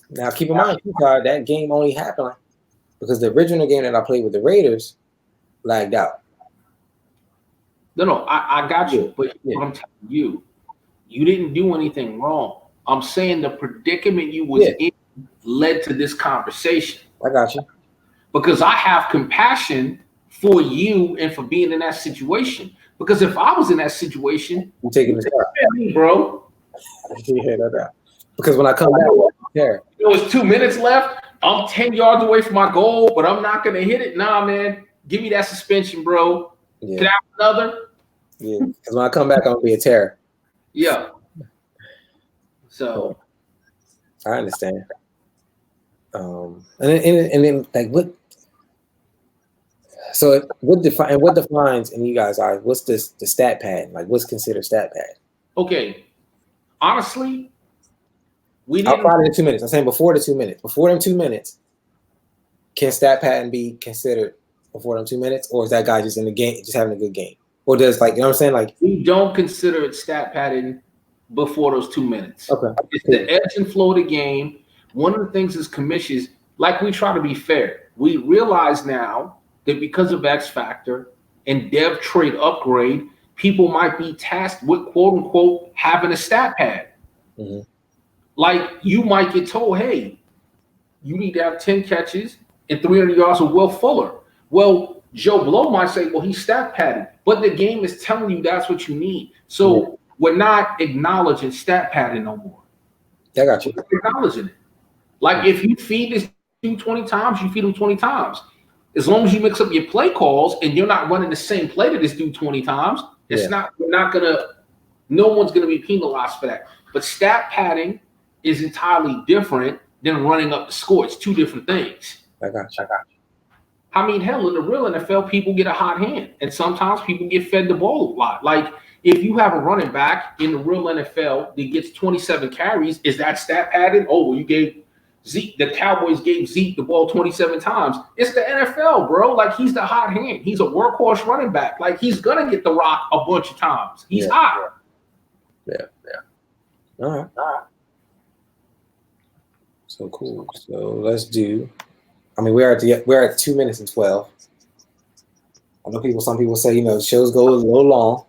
Now, keep in mind, that game only happened because the original game that I played with the Raiders lagged out. No, I got you. But what I'm telling you, you didn't do anything wrong. I'm saying the predicament you was in led to this conversation. I got you. Because I have compassion for you and for being in that situation. Because if I was in that situation, you're taking this me, bro. Yeah, no doubt. Because when I come back, there was 2 minutes left. I'm 10 yards away from my goal, but I'm not gonna hit it. Nah, man. Give me that suspension, bro. Yeah. Can I have another? Yeah, because when I come back, I'm gonna be a terror. Yeah. So I understand. And then like what? So what defines in you guys' eyes? What's the stat pad? Like what's considered stat pad? Okay, honestly, we didn't. Outside of the 2 minutes, I'm saying before the 2 minutes. Before them 2 minutes, can stat pattern be considered before them 2 minutes, or is that guy just in the game, just having a good game, or does like you know what I'm saying? Like we don't consider it stat padding before those 2 minutes. Okay, it's the edge and flow of the game. One of the things is commissions. Like we try to be fair. We realize now that because of X Factor and dev trade upgrade, people might be tasked with quote unquote having a stat pad. Mm-hmm. Like you might get told, hey, you need to have 10 catches and 300 yards with Will Fuller. Well, Joe Blow might say, well, he's stat padding, but the game is telling you that's what you need. So we're not acknowledging stat padding no more. I got you. We're acknowledging it. Like if you feed this dude 20 times, you feed him 20 times. As long as you mix up your play calls and you're not running the same play to this dude 20 times, no one's gonna be penalized for that. But stat padding is entirely different than running up the score. It's two different things. I got you. I mean, hell, in the real NFL, people get a hot hand, and sometimes people get fed the ball a lot. Like if you have a running back in the real NFL that gets 27 carries, is that stat padding? Oh, well, you gave Zeke, the Cowboys gave Zeke the ball 27 times. It's the NFL, bro. Like he's the hot hand. He's a workhorse running back. Like he's gonna get the rock a bunch of times. He's hot. Yeah. All right. So cool. So let's do. I mean, we're at 2 minutes and 12. I know some people say shows go a little long,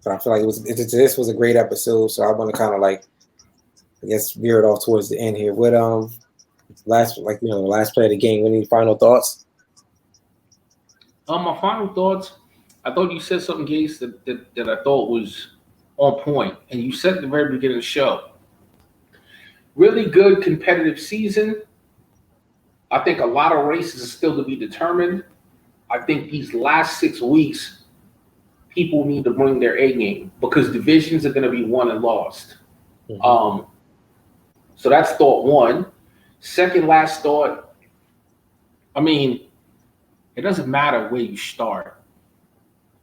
but I feel like this was a great episode. So I want to kind of like, I guess, veer it off towards the end here. What the last play of the game. Any final thoughts? My final thoughts. I thought you said something, Gates, that I thought was on point, and you said at the very beginning of the show. Really good competitive season. I think a lot of races are still to be determined. I think these last 6 weeks, people need to bring their A game because divisions are going to be won and lost. Mm-hmm. So that's thought one. Second, last thought. I mean, it doesn't matter where you start.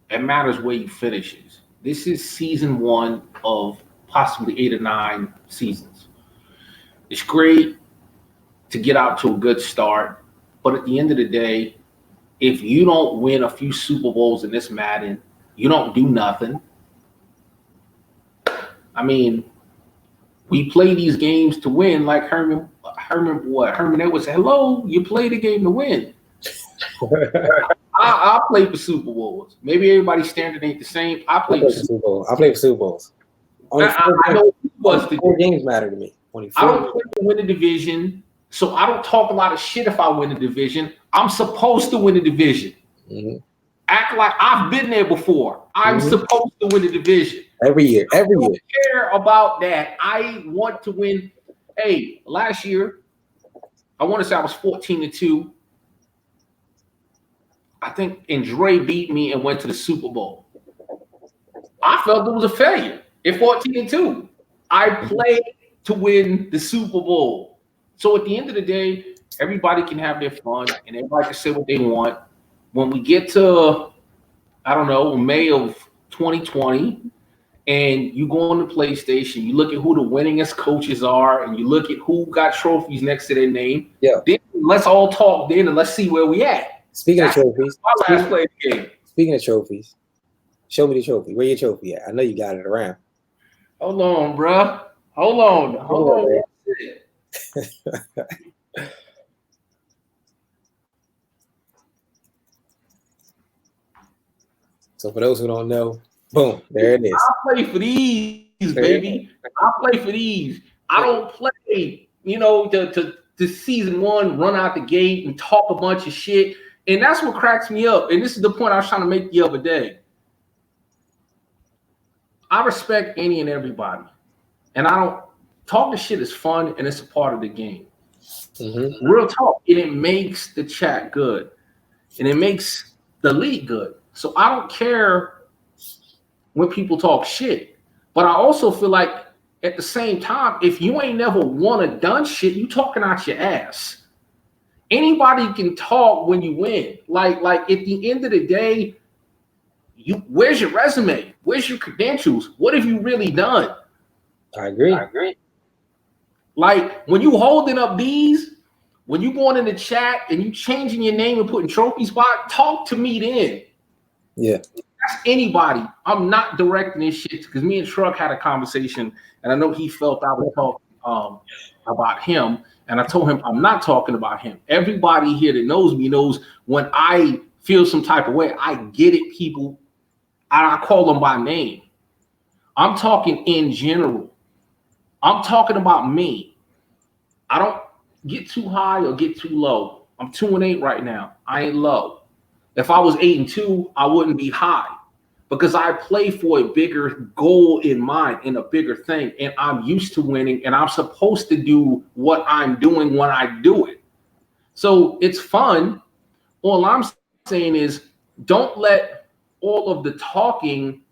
It matters where you finishes. This is season 1 of possibly 8 or 9 seasons. It's great to get out to a good start, but at the end of the day, if you don't win a few Super Bowls in this Madden, you don't do nothing. I mean, we play these games to win, like Herman Edwards said, hello, you play the game to win. I play for Super Bowls. Maybe everybody's standard ain't the same. I play for Super Bowls. I play for Super Bowls. I know four games matter to me. I don't play to win the division, so I don't talk a lot of shit if I win the division. I'm supposed to win the division. Mm-hmm. Act like I've been there before. I'm supposed to win the division. Every year. I don't care about that. I want to win. Hey, last year, I want to say I was 14-2. I think Andre beat me and went to the Super Bowl. I felt it was a failure at 14-2. I played to win the Super Bowl. So at the end of the day, everybody can have their fun and everybody can say what they want. When we get to, I don't know, May of 2020, and you go on the PlayStation, you look at who the winningest coaches are, and you look at who got trophies next to their name. Yeah. Then let's all talk then and let's see where we at. Speaking of trophies, my last play of the game. Speaking of trophies, show me the trophy. Where your trophy at? I know you got it around. Hold on, bro. Hold on. So for those who don't know, boom, there it is. I play for these, baby. I play for these. I don't play, to season one, run out the gate and talk a bunch of shit. And that's what cracks me up. And this is the point I was trying to make the other day. I respect any and everybody. And I don't talking shit is fun and it's a part of the game. Mm-hmm. Real talk. And it makes the chat good. And it makes the league good. So I don't care when people talk shit. But I also feel like at the same time, if you ain't never won or done shit, you talking out your ass. Anybody can talk when you win. Like at the end of the day, where's your resume? Where's your credentials? What have you really done? I agree. Like when you holding up these, when you going in the chat and you changing your name and putting trophy spot, talk to me then. Yeah. That's anybody. I'm not directing this shit because me and Truck had a conversation and I know he felt I was talking about him. And I told him I'm not talking about him. Everybody here that knows me knows when I feel some type of way, I get it, people. I call them by name. I'm talking in general. I'm talking about me. I don't get too high or get too low. I'm 2-8 right now. I ain't low. If I was 8-2, I wouldn't be high because I play for a bigger goal in mind and a bigger thing. And I'm used to winning and I'm supposed to do what I'm doing when I do it. So it's fun. All I'm saying is don't let all of the talking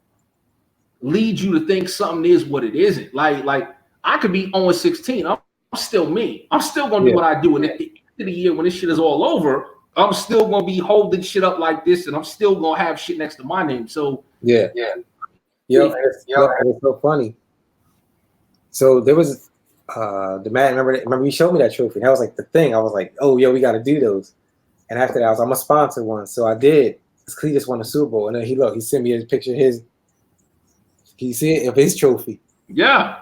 lead you to think something is what it isn't. Like I could be 0-16. I'm still me. I'm still going to do what I do. And at the end of the year, when this shit is all over, I'm still going to be holding shit up like this. And I'm still going to have shit next to my name. So yeah. It's so funny. So there was the Madden. Remember you showed me that trophy. That was like the thing. I was like, oh, yo, we got to do those. And after that, I'm gonna sponsor one. So I did. He just won the Super Bowl, and then he sent me a picture of his. Can you see it of his trophy? Yeah.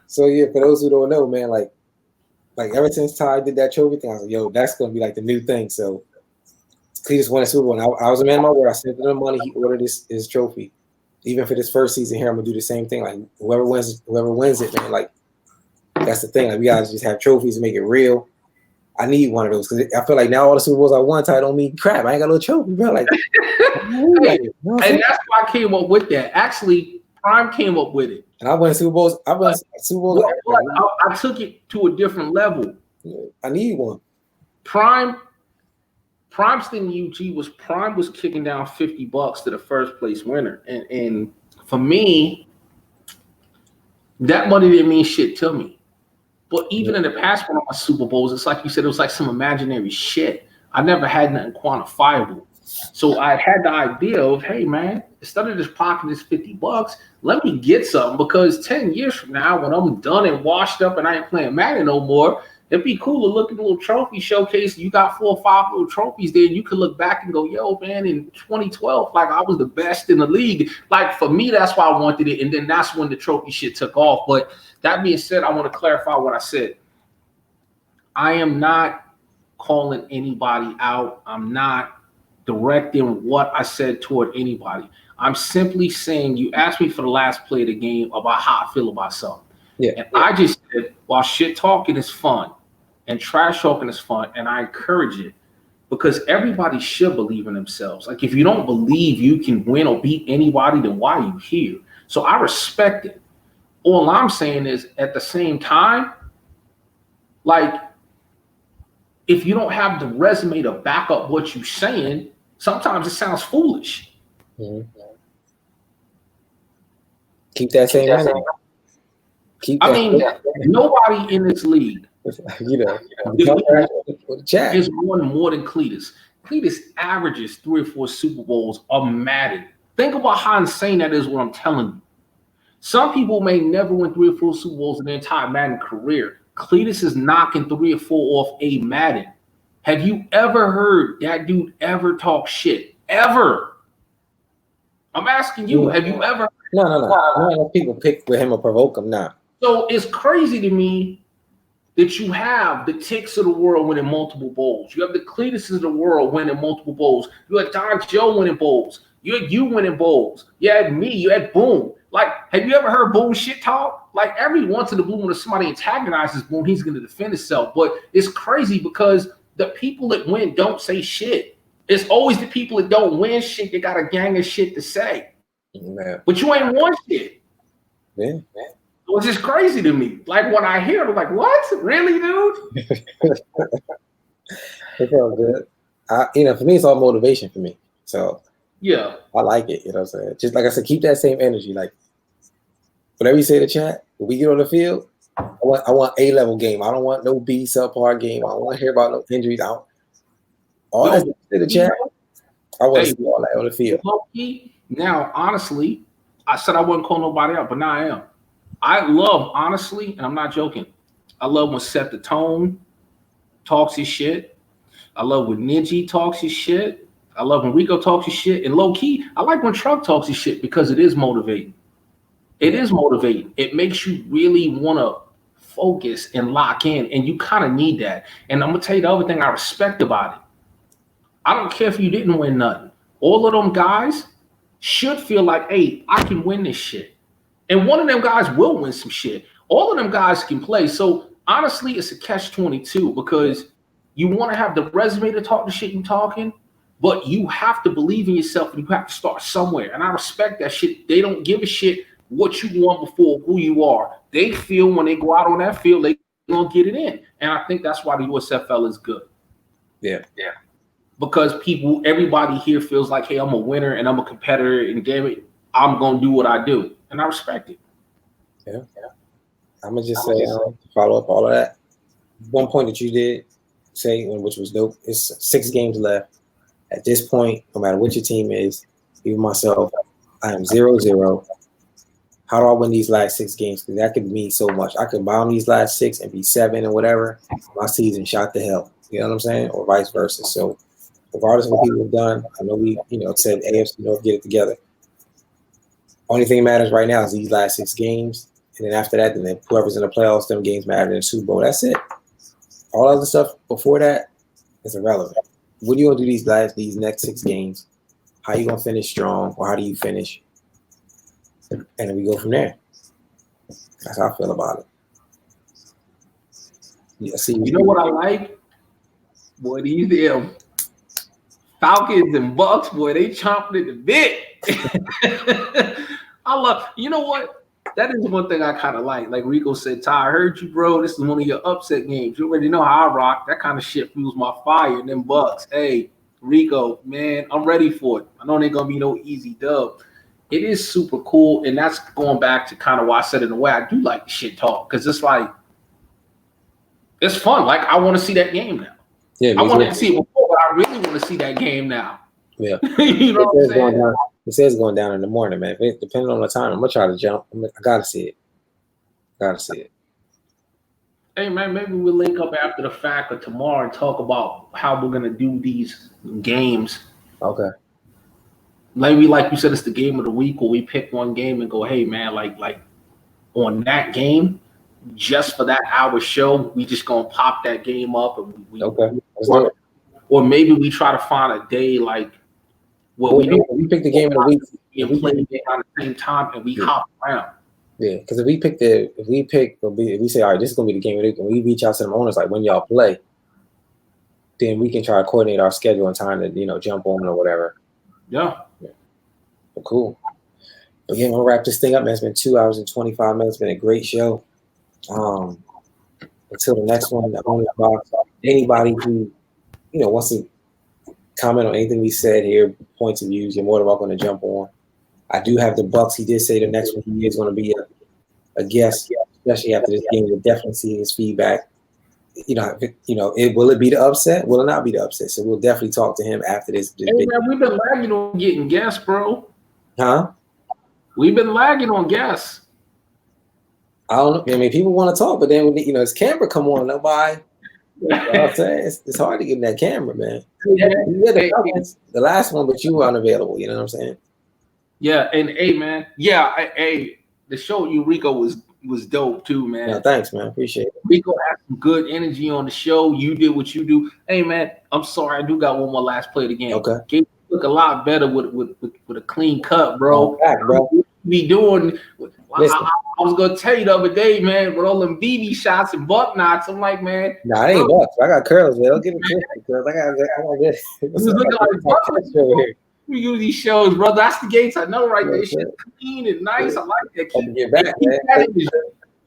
So yeah, for those who don't know, man, like ever since Ty did that trophy thing, I was like, yo, that's gonna be like the new thing. So he just won a Super Bowl. And I was a man of my word. I sent him the money. He ordered his trophy. Even for this first season here, I'm gonna do the same thing. Like whoever wins it, man. Like that's the thing. Like we gotta just have trophies and make it real. I need one of those because I feel like now all the Super Bowls I won, Ty don't mean crap. I ain't got no trophy, bro. Like, and that's why I came up with that. Actually, Prime came up with it. And I won Super Bowls. I took it to a different level. I need one. Prime's thing UG was Prime was kicking down $50 to the first place winner. And for me, that money didn't mean shit to me. But even in the past one of my Super Bowls, it's like you said, it was like some imaginary shit. I never had nothing quantifiable. So I had the idea of, hey, man, instead of just pocketing this $50, let me get something because 10 years from now, when I'm done and washed up and I ain't playing Madden no more, it'd be cool to look at a little trophy showcase. You got 4 or 5 little trophies there, and you could look back and go, yo, man, in 2012, like I was the best in the league. Like for me, that's why I wanted it. And then that's when the trophy shit took off. But that being said, I want to clarify what I said. I am not calling anybody out. I'm not directing what I said toward anybody. I'm simply saying you asked me for the last play of the game about how I feel about something. Yeah. And I just said, while shit talking is fun and trash talking is fun, and I encourage it because everybody should believe in themselves. Like if you don't believe you can win or beat anybody, then why are you here? So I respect it. all I'm saying is at the same time, like, if you don't have the resume to back up what you're saying, sometimes it sounds foolish. Mm-hmm. Keep that same energy. Nobody in this league is won more than Cletus. Cletus averages 3 or 4 Super Bowls of Madden. Think about how insane that is, what I'm telling you. Some people may never win 3 or 4 Super Bowls in their entire Madden career. Cletus is knocking 3 or 4 off a Madden. Have you ever heard that dude ever talk shit? Ever? I'm asking you, have you ever? No. People pick with him or provoke him now. So it's crazy to me that you have the Ticks of the world winning multiple bowls. You have the Cletuses of the world winning multiple bowls. You had Don Joe winning bowls. You had you winning bowls. You had me. You had Boom. Like, have you ever heard Boom shit talk? Like, every once in a blue moon, if somebody antagonizes Boom, he's going to defend himself. But it's crazy because the people that win don't say shit. It's always the people that don't win shit that got a gang of shit to say. Man. But you ain't won shit. Yeah. Which is crazy to me. Like, when I hear it, I'm like, what? Really, dude? It's all good. For me, it's all motivation for me. So yeah, I like it. You know what I'm saying? Just like I said, keep that same energy. Like, whatever you say to chat, when we get on the field, I want A-level game. I don't want no B subpar game. I don't want to hear about no injuries. All that to the chat, I want to see all that on the field. Now, honestly, I said I wouldn't call nobody out, but now I am. I love, honestly, and I'm not joking, I love when Set the Tone talks his shit. I love when Ninja talks his shit. I love when Rico talks his shit. And low-key, I like when Truck talks his shit because it is motivating. It is motivating. It makes you really want to focus and lock in, and you kind of need that. And I'm going to tell you the other thing I respect about it. I don't care if you didn't win nothing. All of them guys should feel like, hey, I can win this shit. And one of them guys will win some shit. All of them guys can play. So honestly, it's a catch-22 because you want to have the resume to talk the shit you talking, but you have to believe in yourself and you have to start somewhere. And I respect that shit. They don't give a shit what you want before who you are. They feel when they go out on that field, they gonna get it in. And I think that's why the USFL is good. Yeah. Because everybody here feels like, hey, I'm a winner and I'm a competitor, and damn it, I'm gonna do what I do. And I respect it. Yeah. I'm gonna just say, follow up all of that. One point that you did say, which was dope, is 6 games left. At this point, no matter what your team is, even myself, I am 0-0. How do I win these last 6 games? Because that could mean so much. I could bomb these last 6 and be 7 or whatever. My season shot to hell. You know what I'm saying? Or vice versa. So regardless of what people have done, I know we, said AFC North, get it together. Only thing that matters right now is these last 6 games. And then after that, then whoever's in the playoffs, them games matter in the Super Bowl. That's it. All other stuff before that is irrelevant. What are you going to do these next 6 games? How are you going to finish strong, or how do you finish? And then we go from there. That's how I feel about it. Yeah, see, you know what I like? Boy, these damn Falcons and Bucks, boy, they chomping at the bit. I love, you know what? That is one thing I kind of like. Like Rico said, Ty, I heard you, bro. This is one of your upset games. You already know how I rock. That kind of shit fuels my fire. And them Bucks, hey, Rico, man, I'm ready for it. I know there ain't going to be no easy dub. It is super cool. And that's going back to kind of why I said in a way I do like the shit talk. Because it's like, it's fun. Like, I want to see that game now. Yeah, I wanted to see it before, but I really want to see that game now. Yeah. You know what I'm saying? It says going down in the morning, man. Depending on the time, I'm going to try to jump. I got to see it. Hey, man, maybe we'll link up after the fact or tomorrow and talk about how we're going to do these games. Okay. Maybe, like you said, it's the game of the week where we pick one game and go, hey, man, like on that game, just for that hour show, we just going to pop that game up. And we okay. Or maybe we try to find a day like where we pick the game of the week and play the game at the same time and we hop around. Yeah, because if we say, all right, this is gonna be the game of the week, and we reach out to them owners like when y'all play, then we can try to coordinate our schedule and time to jump on or whatever. Yeah. But cool. But yeah, I'm gonna wrap this thing up, man. It's been 2 hours and 25 minutes. It's been a great show. Until the next one, the only box. Anybody who wants to comment on anything we said here, points of views, you're more than welcome to jump on. I do have the Bucks. He did say the next one he is going to be a guest, especially after this game. We'll definitely see his feedback. Will it be the upset? Will it not be the upset? So we'll definitely talk to him after this. Hey, man, we've been lagging on getting guests, bro. Huh? We've been lagging on guests. I don't know. I mean, people want to talk, but then when his camera come on, nobody. You know what I'm saying? It's hard to get in that camera, man. The last one, but you were unavailable. You know what I'm saying? Yeah, and hey, man, the show with you, Rico, was dope too, man. Yeah, thanks, man. Appreciate it. Rico had some good energy on the show. You did what you do. Hey, man, I'm sorry, I do got one more last play of the game. Okay. Gates look a lot better with a clean cut, bro. Back, bro. Be doing. I was gonna tell you the other day, man, with all them BB shots and buck knocks. I'm like, man. Nah, I ain't bucks. I got curls, man. Don't get it twisted, because I got this. He was looking like bucks over here. We use these shows, bro. That's the Gates I know right there. Shit clean and nice. I like that. Get back, man.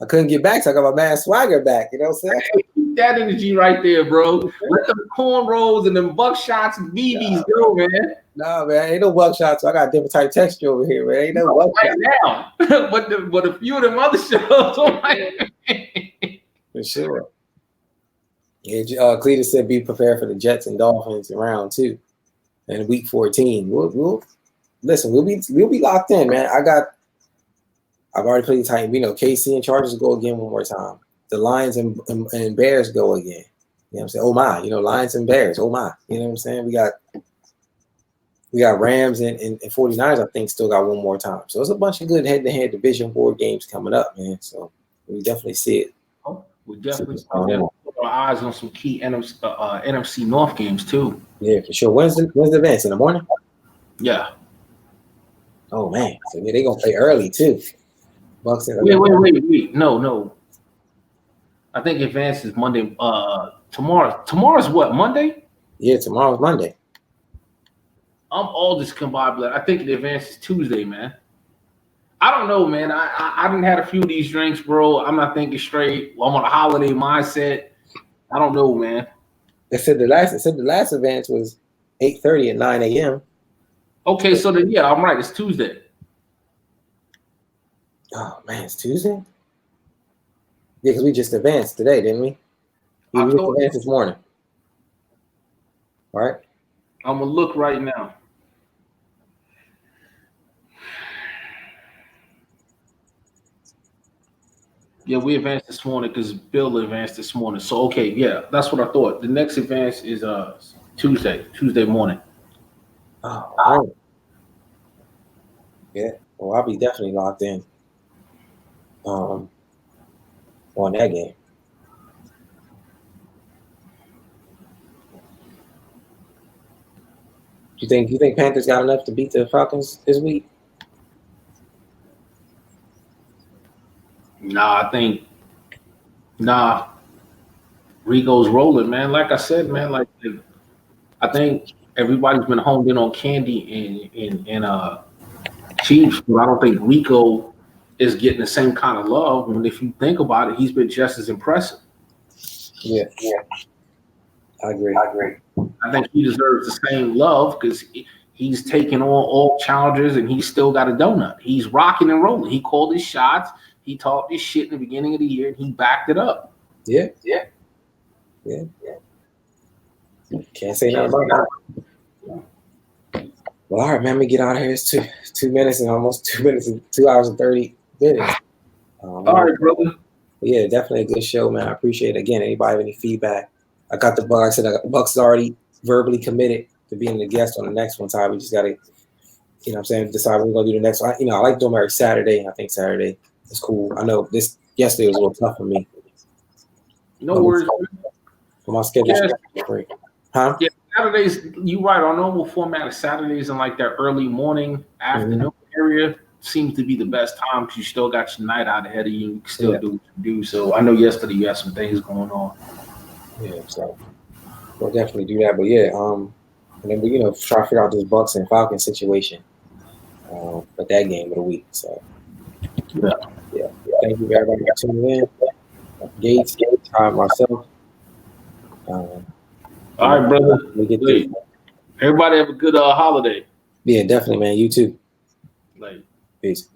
I couldn't get back, so I got my man Swagger back. You know what I'm saying? Keep that energy right there, bro. Let them cornrows and them buck shots and BBs go, man. Nah, man, ain't no buck shots. So I got a different type texture over here, man. Ain't no buck right shots. Now. but a few of them other shows. For sure. Yeah, Cletus said be prepared for the Jets and Dolphins in round 2 and week 14. We'll listen. We'll be locked in, man. I've already played the Titans. We know KC and Chargers go again one more time. The Lions and Bears go again. You know what I'm saying? Oh my, Lions and Bears. Oh my, you know what I'm saying? We got Rams and 49ers, I think, still got one more time. So there's a bunch of good head-to-head division 4 games coming up, man. So we definitely see it. We definitely put our eyes on some key NFC North games too. Yeah, for sure. When's the events? In the morning? Yeah. Oh man. So yeah, they're gonna play early too. Bucks and wait. No. I think advance is Monday. Tomorrow. Tomorrow's what? Monday? Yeah, tomorrow's Monday. I'm all discombobulated. I think the advance is Tuesday, man. I don't know, man. I done had a few of these drinks, bro. I'm not thinking straight. I'm on a holiday mindset. I don't know, man. It said the last event was 8:30 at 9 a.m. Okay, so then yeah, I'm right. It's Tuesday. Oh man, it's Tuesday. Yeah, because we just advanced today, didn't we? We just advanced this morning. All right. I'm gonna look right now. Yeah, we advanced this morning because Bill advanced this morning. So okay, yeah, that's what I thought. The next advance is Tuesday morning. Oh, right. Yeah. Well, I'll be definitely locked in on that game. You think Panthers got enough to beat the Falcons this week? Nah. Rico's rolling, man. Like I said, man, I think everybody's been honed in on Candy and Chiefs, but I don't think Rico is getting the same kind of love. And if you think about it, he's been just as impressive. Yeah. I agree. I think he deserves the same love because he's taking on all challenges and he's still got a donut. He's rocking and rolling. He called his shots. He talked his shit in the beginning of the year and he backed it up. Yeah. Can't say nothing about that. Well, all right, man. Let me get out of here. It's 2 minutes and almost 2 minutes and 2 hours and 30 minutes. All right, brother. Yeah, definitely a good show, man. I appreciate it. Again, anybody have any feedback? I got the Bucks. I got the Bucks already verbally committed to being the guest on the next one. Time we just got to, decide when we're gonna do the next one. I like doing every Saturday. I think Saturday is cool. I know yesterday was a little tough for me. No worries. For my schedule, huh? Yeah, Saturdays. You right. Our normal format of Saturdays in like that early morning, afternoon area seems to be the best time because you still got your night out ahead of you. You can still do what you do. So I know yesterday you had some things going on. Yeah, so we'll definitely do that. But yeah, and then we try to figure out this Bucks and Falcons situation. but that game of the week. So Yeah. Thank you everybody for tuning in. Gates, Ty, myself. All right, brother. Everybody have a good holiday. Yeah, definitely, man. You too. Like. Peace.